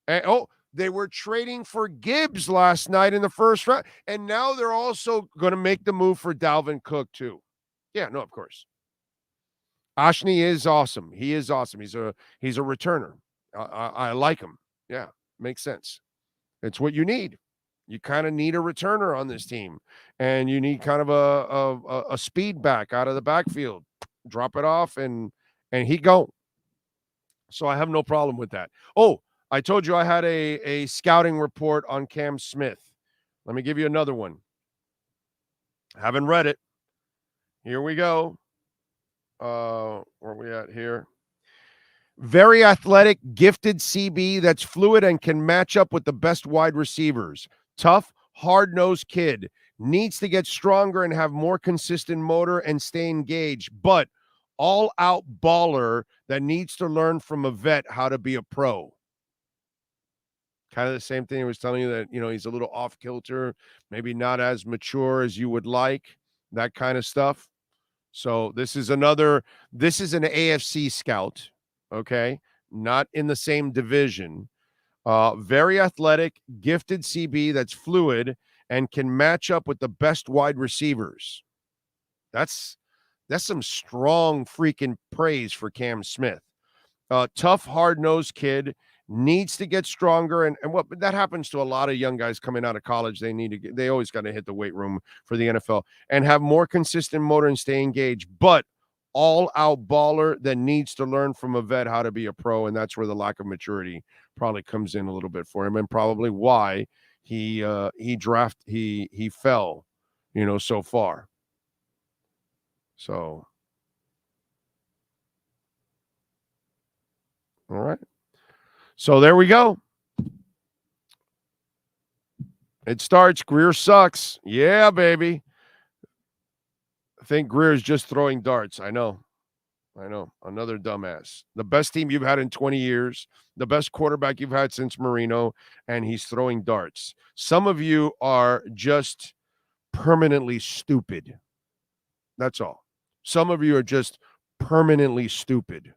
And, they were trading for Gibbs last night in the first round, and now they're also going to make the move for Dalvin Cook too. Yeah, no, of course. Achane is awesome. He is awesome. He's a returner. I like him. Yeah, makes sense. It's what you need. You kind of need a returner on this team, and you need kind of a speed back out of the backfield. Drop it off, and he go. So I have no problem with that. Oh, I told you I had a scouting report on Cam Smith. Let me give you another one. Haven't read it. Here we go. Where are we at here? Very athletic, gifted CB that's fluid and can match up with the best wide receivers. Tough, hard-nosed kid. Needs to get stronger and have more consistent motor and stay engaged, but all-out baller that needs to learn from a vet how to be a pro. Kind of the same thing I was telling you that, he's a little off-kilter, maybe not as mature as you would like, that kind of stuff. So this is an AFC scout, okay? Not in the same division. Very athletic, gifted CB that's fluid and can match up with the best wide receivers. That's some strong freaking praise for Cam Smith. Tough, hard-nosed kid, needs to get stronger, and what that happens to a lot of young guys coming out of college. They always got to hit the weight room for the NFL and have more consistent motor and stay engaged, but all-out baller that needs to learn from a vet how to be a pro, and that's where the lack of maturity probably comes in a little bit for him, and probably why he fell, so far. So, all right. So there we go. It starts. Greer sucks. Yeah, baby. I think Greer is just throwing darts. I know. Another dumbass. The best team you've had in 20 years, the best quarterback you've had since Marino, and he's throwing darts. Some of you are just permanently stupid. That's all. Some of you are just permanently stupid.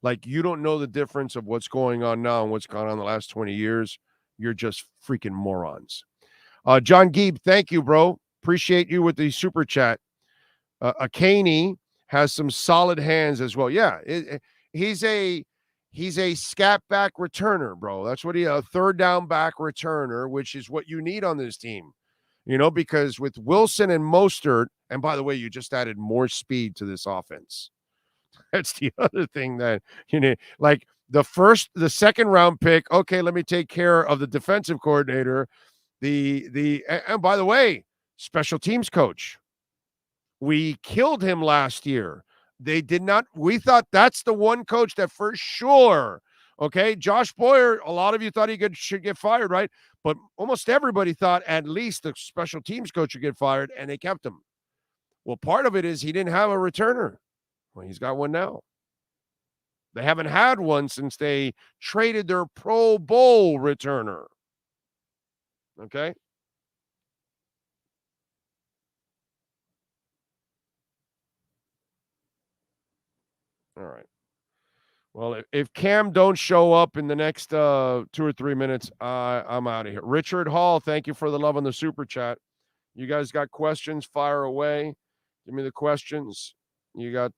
Like, you don't know the difference of what's going on now and what's gone on the last 20 years. You're just freaking morons. John Geeb, thank you, bro. Appreciate you with the super chat. Akaney has some solid hands as well. Yeah, he's a scat back returner, bro. That's what a third down back returner, which is what you need on this team. Because with Wilson and Mostert, and by the way, you just added more speed to this offense. That's the other thing that, like the second round pick. Okay, let me take care of the defensive coordinator. And by the way, special teams coach. We killed him last year. They did not. We thought that's the one coach that for sure. Okay, Josh Boyer, a lot of you thought should get fired, right? But almost everybody thought at least the special teams coach should get fired, and they kept him. Well, part of it is he didn't have a returner. Well, he's got one now. They haven't had one since they traded their Pro Bowl returner. Okay? All right. Well, if Cam don't show up in the next 2 or 3 minutes, I'm out of here. Richard Hall, thank you for the love on the super chat. You guys got questions? Fire away. Give me the questions. You got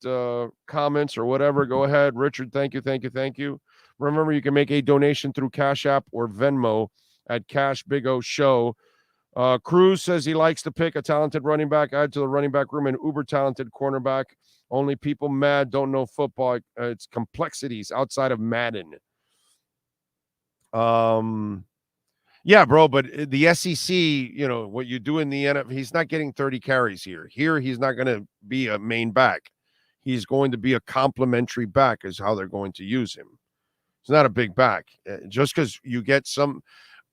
comments or whatever, go ahead. Richard, thank you. Remember, you can make a donation through Cash App or Venmo at Cash Big O Show. Cruz says he likes to pick a talented running back, add to the running back room, an uber-talented cornerback. Only people mad don't know football. It's complexities outside of Madden. Yeah, bro, but the SEC, what you do in the NFL, he's not getting 30 carries here. Here, he's not going to be a main back. He's going to be a complementary back is how they're going to use him. He's not a big back. Just because you get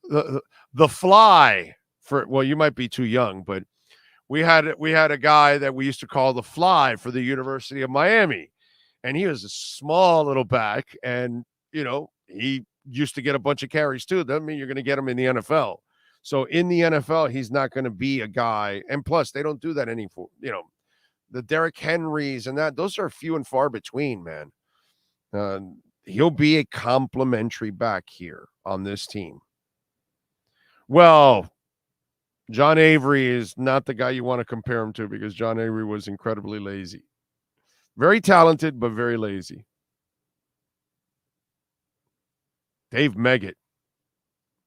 the fly you might be too young, but we had a guy that we used to call the fly for the University of Miami, and he was a small little back, and, he used to get a bunch of carries too. Doesn't mean you're going to get him in the NFL. So in the NFL, he's not going to be a guy. And plus, they don't do that anymore. The Derrick Henrys and those are few and far between, man. He'll be a complimentary back here on this team. Well, John Avery is not the guy you want to compare him to because John Avery was incredibly lazy. Very talented, but very lazy. Dave Meggett.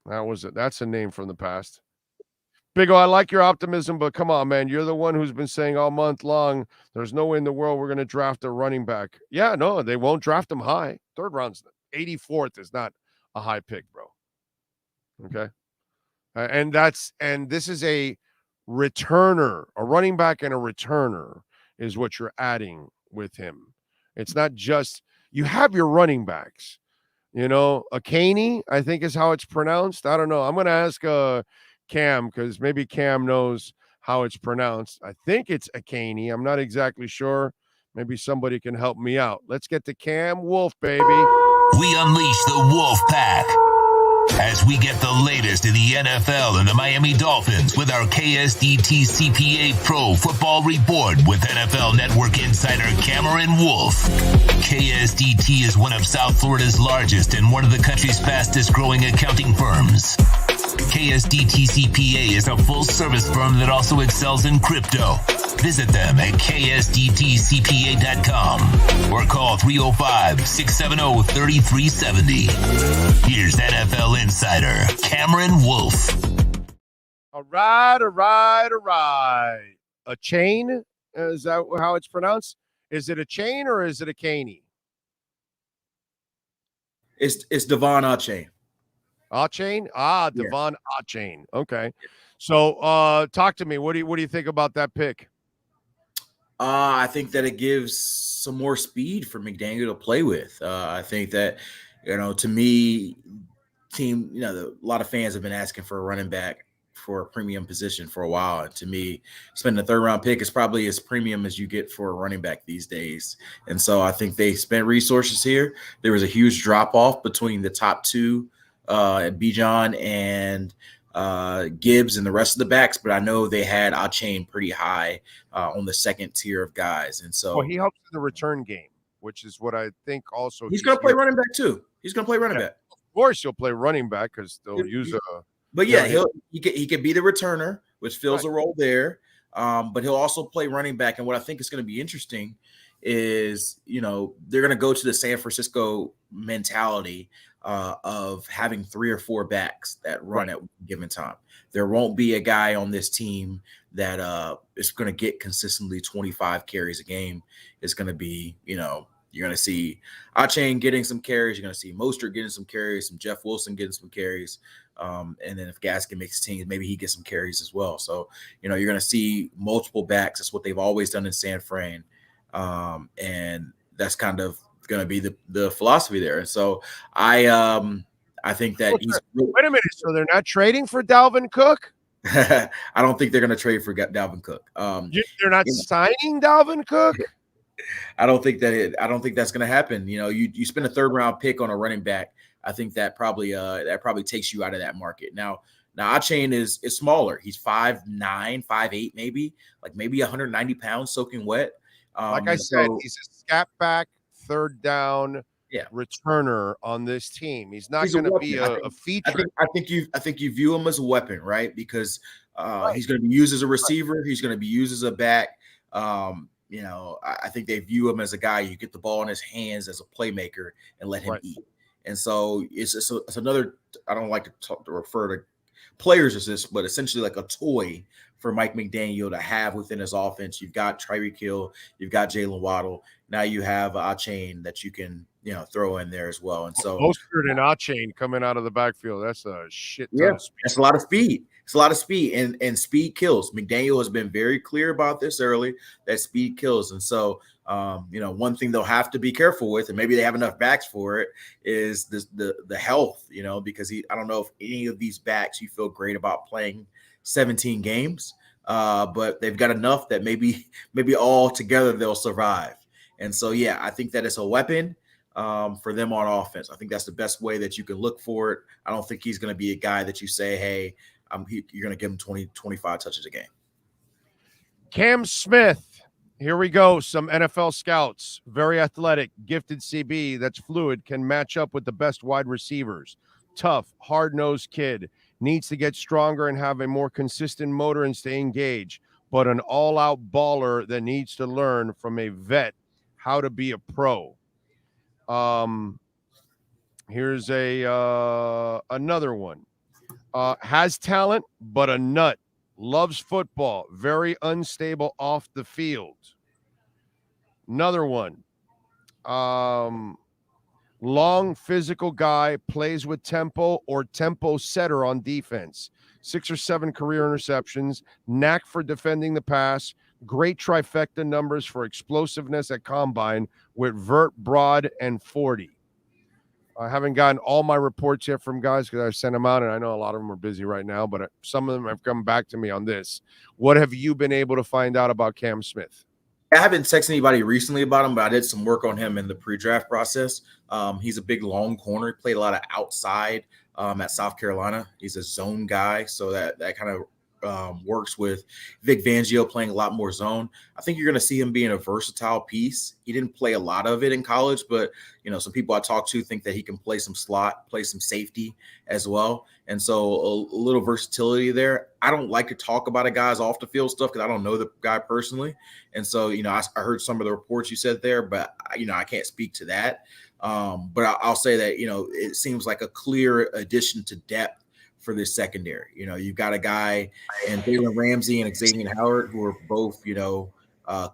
That's a name from the past. Big O, I like your optimism, but come on, man. You're the one who's been saying all month long, there's no way in the world we're going to draft a running back. Yeah, no, they won't draft him high. Third round's 84th is not a high pick, bro. Okay. And this is a returner, a running back and a returner is what you're adding with him. It's not just you have your running backs. A Caney, I think is how it's pronounced. I don't know. I'm going to ask Cam because maybe Cam knows how it's pronounced. I think it's a Caney. I'm not exactly sure. Maybe somebody can help me out. Let's get to Cam Wolf, baby. We unleash the Wolf Pack as we get the latest in the NFL and the Miami Dolphins with our KSDT CPA Pro Football Report with NFL Network insider Cameron Wolf. KSDT is one of South Florida's largest and one of the country's fastest growing accounting firms. KSDT CPA is a full-service firm that also excels in crypto. Visit them at ksdtcpa.com or call 305-670-3370. Here's NFL insider Cameron Wolf. All right. A chain? Is that how it's pronounced? Is it a chain or is it a Caney? It's Devon Achane. Achane? Devon Achane. Okay. So talk to me. What do you think about that pick? I think that it gives some more speed for McDaniel to play with. I think that, to me, a lot of fans have been asking for a running back for a premium position for a while. And to me, spending a third-round pick is probably as premium as you get for a running back these days. And so I think they spent resources here. There was a huge drop-off between the top two, Bijan and Gibbs and the rest of the backs, but I know they had Achane pretty high on the second tier of guys. And so he helps in the return game, which is what I think also he's going to play running back too. He's going to play running back. Of course he'll play running back because they'll use a But he could be the returner, which fills a role there. But he'll also play running back. And what I think is going to be interesting is, they're going to go to the San Francisco mentality of having 3 or 4 backs that run at one given time. There won't be a guy on this team that is going to get consistently 25 carries a game. It's going to be, you're going to see Achane getting some carries. You're going to see Mostert getting some carries, some Jeff Wilson getting some carries. And then if Gaskin makes teams, maybe he gets some carries as well. So, you're going to see multiple backs. That's what they've always done in San Fran. And that's kind of going to be the philosophy there. And so I think that wait a minute. So they're not trading for Dalvin Cook? I don't think they're going to trade for Dalvin Cook. They're not signing Dalvin Cook? I don't think that's going to happen. You spend a third-round pick on a running back. I think that probably takes you out of that market. Now Achane is smaller. He's 5'9", 5'8", maybe 190 pounds soaking wet. Like I said, he's a scat back, third down returner on this team. He's not going to be a feature. I think you view him as a weapon, right? Because he's going to be used as a receiver. He's going to be used as a back. I think they view him as a guy you get the ball in his hands as a playmaker and let him eat. And so it's another. I don't like to refer to players as this, but essentially like a toy for Mike McDaniel to have within his offense. You've got Tyreek Hill, you've got Jalen Waddle. Now you have Achane that you can throw in there as well. And so Mostert and Achane coming out of the backfield. That's a shit ton of speed. That's a lot of speed. It's a lot of speed, and speed kills. McDaniel has been very clear about this early, that speed kills. And so, one thing they'll have to be careful with, and maybe they have enough backs for it, is the health, because I don't know if any of these backs you feel great about playing 17 games, but they've got enough that maybe all together they'll survive. And so, I think that it's a weapon for them on offense. I think that's the best way that you can look for it. I don't think he's going to be a guy that you say, hey, you're going to give him 20, 25 touches a game. Cam Smith. Here we go. Some NFL scouts, very athletic, gifted CB that's fluid, can match up with the best wide receivers. Tough, hard-nosed kid. Needs to get stronger and have a more consistent motor and stay engaged, but an all-out baller that needs to learn from a vet how to be a pro. Here's another one. Has talent, but a nut. Loves football. Very unstable off the field. Another one. Long, physical guy, plays with tempo or tempo setter on defense. 6 or 7 career interceptions, knack for defending the pass, great trifecta numbers for explosiveness at combine with vert, broad, and 40. I haven't gotten all my reports yet from guys because I've sent them out, and I know a lot of them are busy right now, but some of them have come back to me on this. What have you been able to find out about Cam Smith? I haven't texted anybody recently about him, but I did some work on him in the pre-draft process. He's a big long corner. He played a lot of outside at South Carolina. He's a zone guy, so that kind of works with Vic Fangio playing a lot more zone. I think you're going to see him being a versatile piece. He didn't play a lot of it in college, but some people I talk to think that he can play some slot, play some safety as well. And so a little versatility there. I don't like to talk about a guy's off the field stuff because I don't know the guy personally. And so, I heard some of the reports you said there, but I can't speak to that. But I'll say that, it seems like a clear addition to depth for this secondary. You've got a guy and Jalen Ramsey and Xavier Howard who are both,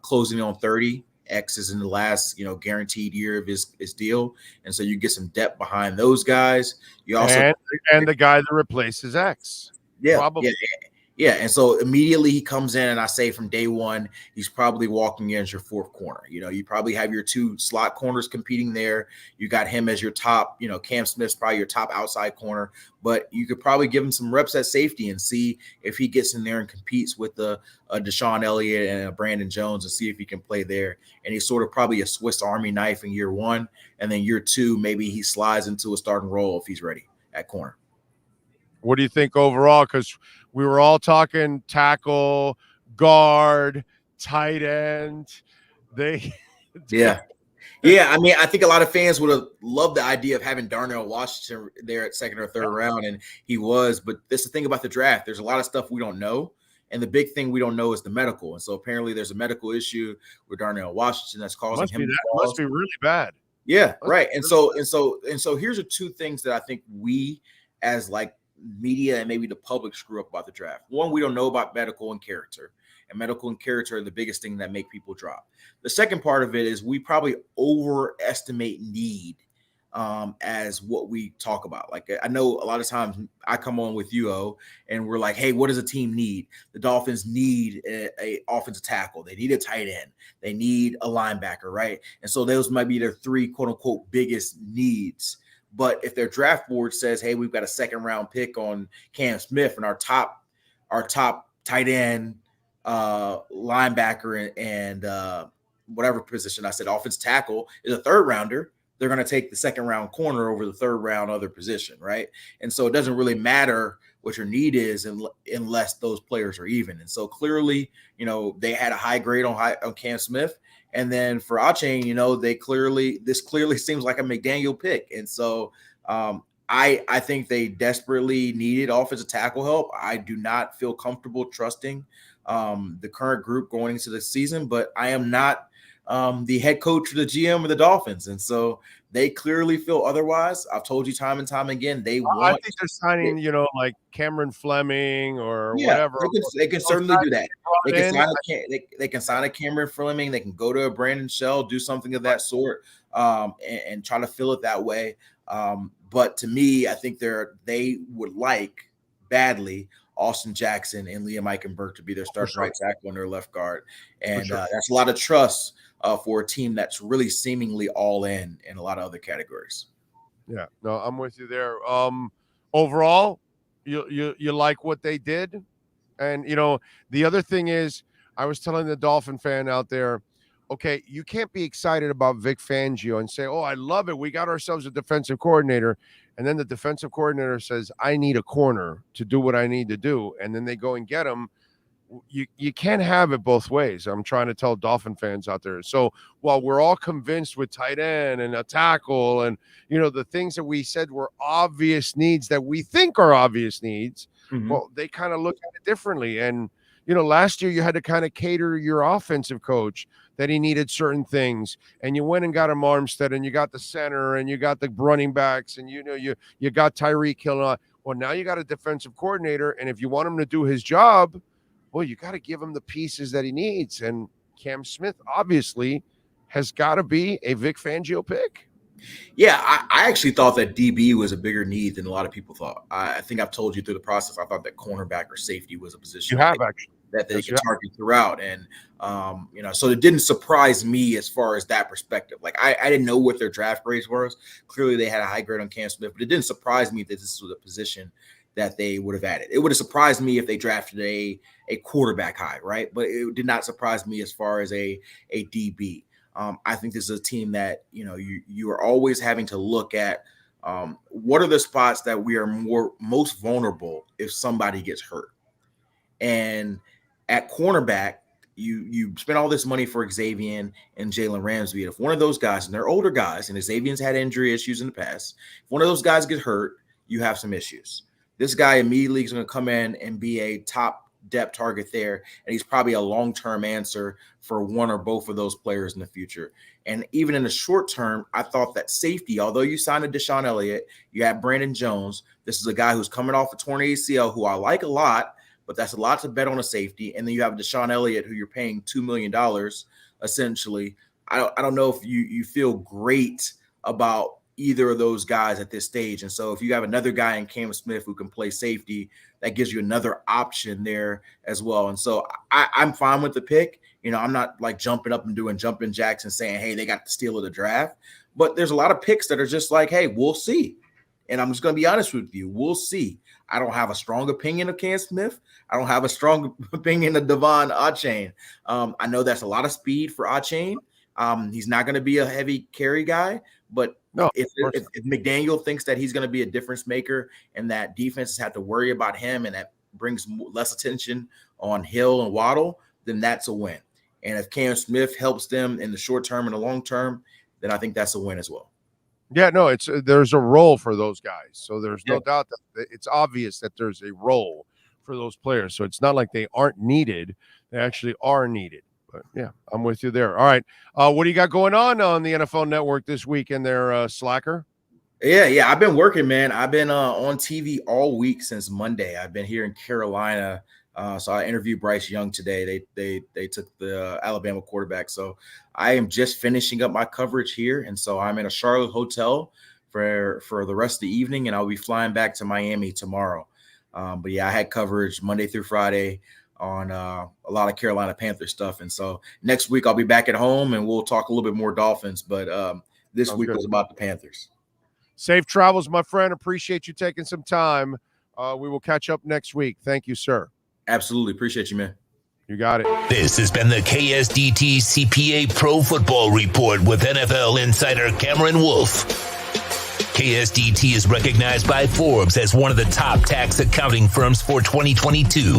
closing on 30. X is in the last, guaranteed year of his deal. And so you get some depth behind those guys. You also and the guy that replaces X. Yeah. Probably. Yeah. And so immediately he comes in, and I say from day one, he's probably walking in as your fourth corner. You probably have your 2 slot corners competing there. You got him as your top, Cam Smith's probably your top outside corner, but you could probably give him some reps at safety and see if he gets in there and competes with a Deshaun Elliott and a Brandon Jones and see if he can play there. And he's sort of probably a Swiss Army knife in year 1. And then year 2, maybe he slides into a starting role if he's ready at corner. What do you think overall? Because we were all talking tackle, guard, tight end. Yeah. I mean, I think a lot of fans would have loved the idea of having Darnell Washington there at 2nd or 3rd round, and he was. But that's the thing about the draft. There's a lot of stuff we don't know, and the big thing we don't know is the medical. And so apparently there's a medical issue with Darnell Washington that's causing him. Must be really bad. Yeah, right. And so here's the 2 things that I think we as media and maybe the public screw up about the draft. One, we don't know about medical and character, and medical and character are the biggest thing that make people drop. The second part of it is we probably overestimate need as what we talk about. I know a lot of times I come on with you, and we're like, hey, what does a team need? The Dolphins need a offensive tackle. They need a tight end. They need a linebacker, right? And so those might be their 3 quote unquote biggest needs. But if their draft board says, hey, we've got a 2nd round pick on Cam Smith, and our top tight end, linebacker, and whatever position I said, offensive tackle is a 3rd rounder, they're going to take the 2nd round corner over the 3rd round other position, right? And so it doesn't really matter what your need is unless those players are even. And so clearly, they had a high grade on Cam Smith. And then for Achane, this clearly seems like a McDaniel pick. And so I think they desperately needed offensive tackle help. I do not feel comfortable trusting the current group going into the season, but I am not the head coach or the GM of the Dolphins. And so they clearly feel otherwise. I've told you time and time again, I think they're signing, like Cameron Fleming or whatever. They can certainly do that. They can sign a Cameron Fleming. They can go to a Brandon Shell, do something of that sort, and try to fill it that way. But to me, I think they would like badly Austin Jackson and Liam Eichenberg to be their starting right tackle and their left guard. And that's a lot of trust for a team that's really seemingly all in a lot of other categories. Yeah, no, I'm with you there. Overall, you like what they did. And, the other thing is, I was telling the Dolphin fan out there, okay, you can't be excited about Vic Fangio and say, oh, I love it. We got ourselves a defensive coordinator. And then the defensive coordinator says, I need a corner to do what I need to do. And then they go and get him. You can't have it both ways. I'm trying to tell Dolphin fans out there. So while we're all convinced with tight end and a tackle and, the things that we said were obvious needs that we think are obvious needs, well, they kind of look at it differently. And, last year you had to kind of cater your offensive coach that he needed certain things. And you went and got him Armstead, and you got the center, and you got the running backs, and, you got Tyreek Hill. Well, now you got a defensive coordinator. And if you want him to do his job, well, you got to give him the pieces that he needs. And Cam Smith obviously has got to be a Vic Fangio pick. Yeah, I actually thought that DB was a bigger need than a lot of people thought. I think I've told you through the process, I thought that cornerback or safety was a You position have actually. that they Yes, could you have. target throughout. And, so it didn't surprise me as far as that perspective. Like, I didn't know what their draft grades were. Clearly, they had a high grade on Cam Smith, but it didn't surprise me that this was a position that they would have added. It would have surprised me if they drafted a quarterback high, right? But it did not surprise me as far as a DB. I think this is a team that, you are always having to look at what are the spots that we are most vulnerable if somebody gets hurt. And at cornerback, you spend all this money for Xavier and Jalen Ramsey. If one of those guys, and they're older guys, and Xavier's had injury issues in the past, if one of those guys get hurt, you have some issues. This guy immediately is going to come in and be a top depth target there, and he's probably a long-term answer for one or both of those players in the future. And even in the short term, I thought that safety, although you signed a Deshaun Elliott, you have Brandon Jones. This is a guy who's coming off a torn ACL who I like a lot, but that's a lot to bet on a safety. And then you have Deshaun Elliott, who you're paying $2 million essentially. I don't know if you feel great about either of those guys at this stage. And so if you have another guy in Cam Smith who can play safety, that gives you another option there as well. And so I'm fine with the pick. I'm not like jumping up and doing jumping jacks and saying, hey, they got the steal of the draft. But there's a lot of picks that are just like, hey, we'll see. And I'm just going to be honest with you. We'll see. I don't have a strong opinion of Cam Smith. I don't have a strong opinion of Devon Achane. I know that's a lot of speed for Achane. He's not going to be a heavy carry guy, but No, if McDaniel thinks that he's going to be a difference maker and that defenses have to worry about him and that brings less attention on Hill and Waddle, then that's a win. And if Cam Smith helps them in the short term and the long term, then I think that's a win as well. Yeah, no, there's a role for those guys. So there's no doubt that it's obvious that there's a role for those players. So it's not like they aren't needed. They actually are needed. But yeah, I'm with you there. All right. What do you got going on the NFL Network this week in their Slacker? Yeah. I've been working, man. I've been on TV all week since Monday. I've been here in Carolina. So I interviewed Bryce Young today. They took the Alabama quarterback. So I am just finishing up my coverage here. And so I'm in a Charlotte hotel for the rest of the evening, and I'll be flying back to Miami tomorrow. But yeah, I had coverage Monday through Friday on a lot of Carolina Panthers stuff. And so next week I'll be back at home and we'll talk a little bit more Dolphins. But this week was about the Panthers. Safe travels, my friend. Appreciate you taking some time. We will catch up next week. Thank you, sir. Absolutely. Appreciate you, man. You got it. This has been the KSDT CPA Pro Football Report with NFL insider Cameron Wolf. KSDT is recognized by Forbes as one of the top tax accounting firms for 2022.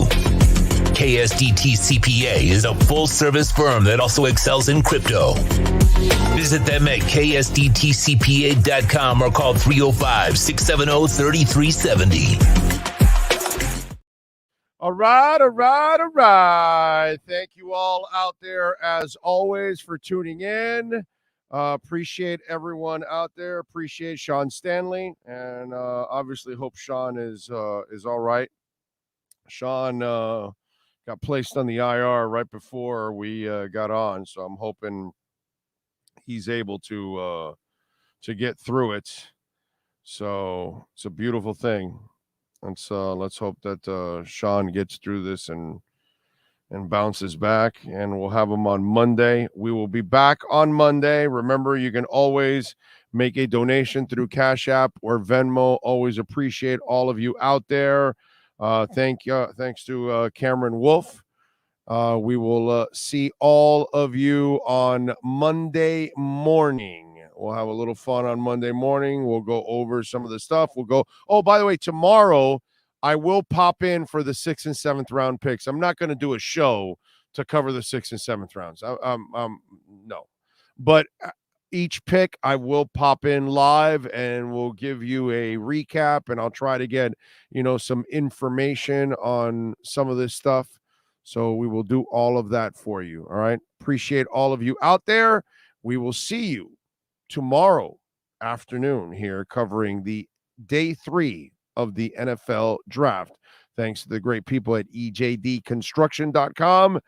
KSDT CPA is a full-service firm that also excels in crypto. Visit them at ksdtcpa.com or call 305-670-3370. All right. Thank you all out there, as always, for tuning in. Appreciate everyone out there. Appreciate Sean Stanley, and obviously hope Sean is all right. Sean got placed on the IR right before we got on, so I'm hoping he's able to get through it. So it's a beautiful thing. And so let's hope that Sean gets through this and bounces back, and we'll have him on Monday. We will be back on Monday. Remember, you can always make a donation through Cash App or Venmo. Always appreciate all of you out there. Thanks to Cameron Wolf. We will see all of you on Monday morning. We'll have a little fun on Monday morning. We'll go over some of the stuff. Oh, by the way, tomorrow I will pop in for the 6th and 7th round picks. I'm not going to do a show to cover the 6th and 7th rounds. No. But each pick I will pop in live and we'll give you a recap, and I'll try to get, some information on some of this stuff. So we will do all of that for you. All right. Appreciate all of you out there. We will see you tomorrow afternoon here covering the day 3 of the NFL draft. Thanks to the great people at ejdconstruction.com.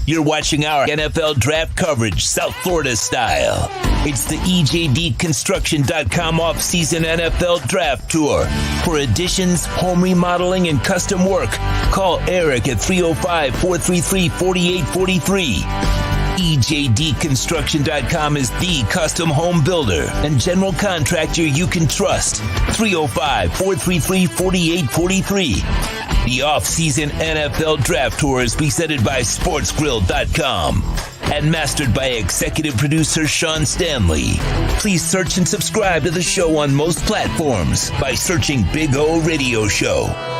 You're watching our NFL draft coverage, South Florida style. It's the EJDconstruction.com off-season NFL draft tour. For additions, home remodeling, and custom work, call Eric at 305-433-4843. EJDconstruction.com is the custom home builder and general contractor you can trust. 305-433-4843. The off-season NFL Draft Tour is presented by SportsGrill.com and mastered by executive producer Sean Stanley. Please search and subscribe to the show on most platforms by searching Big O Radio Show.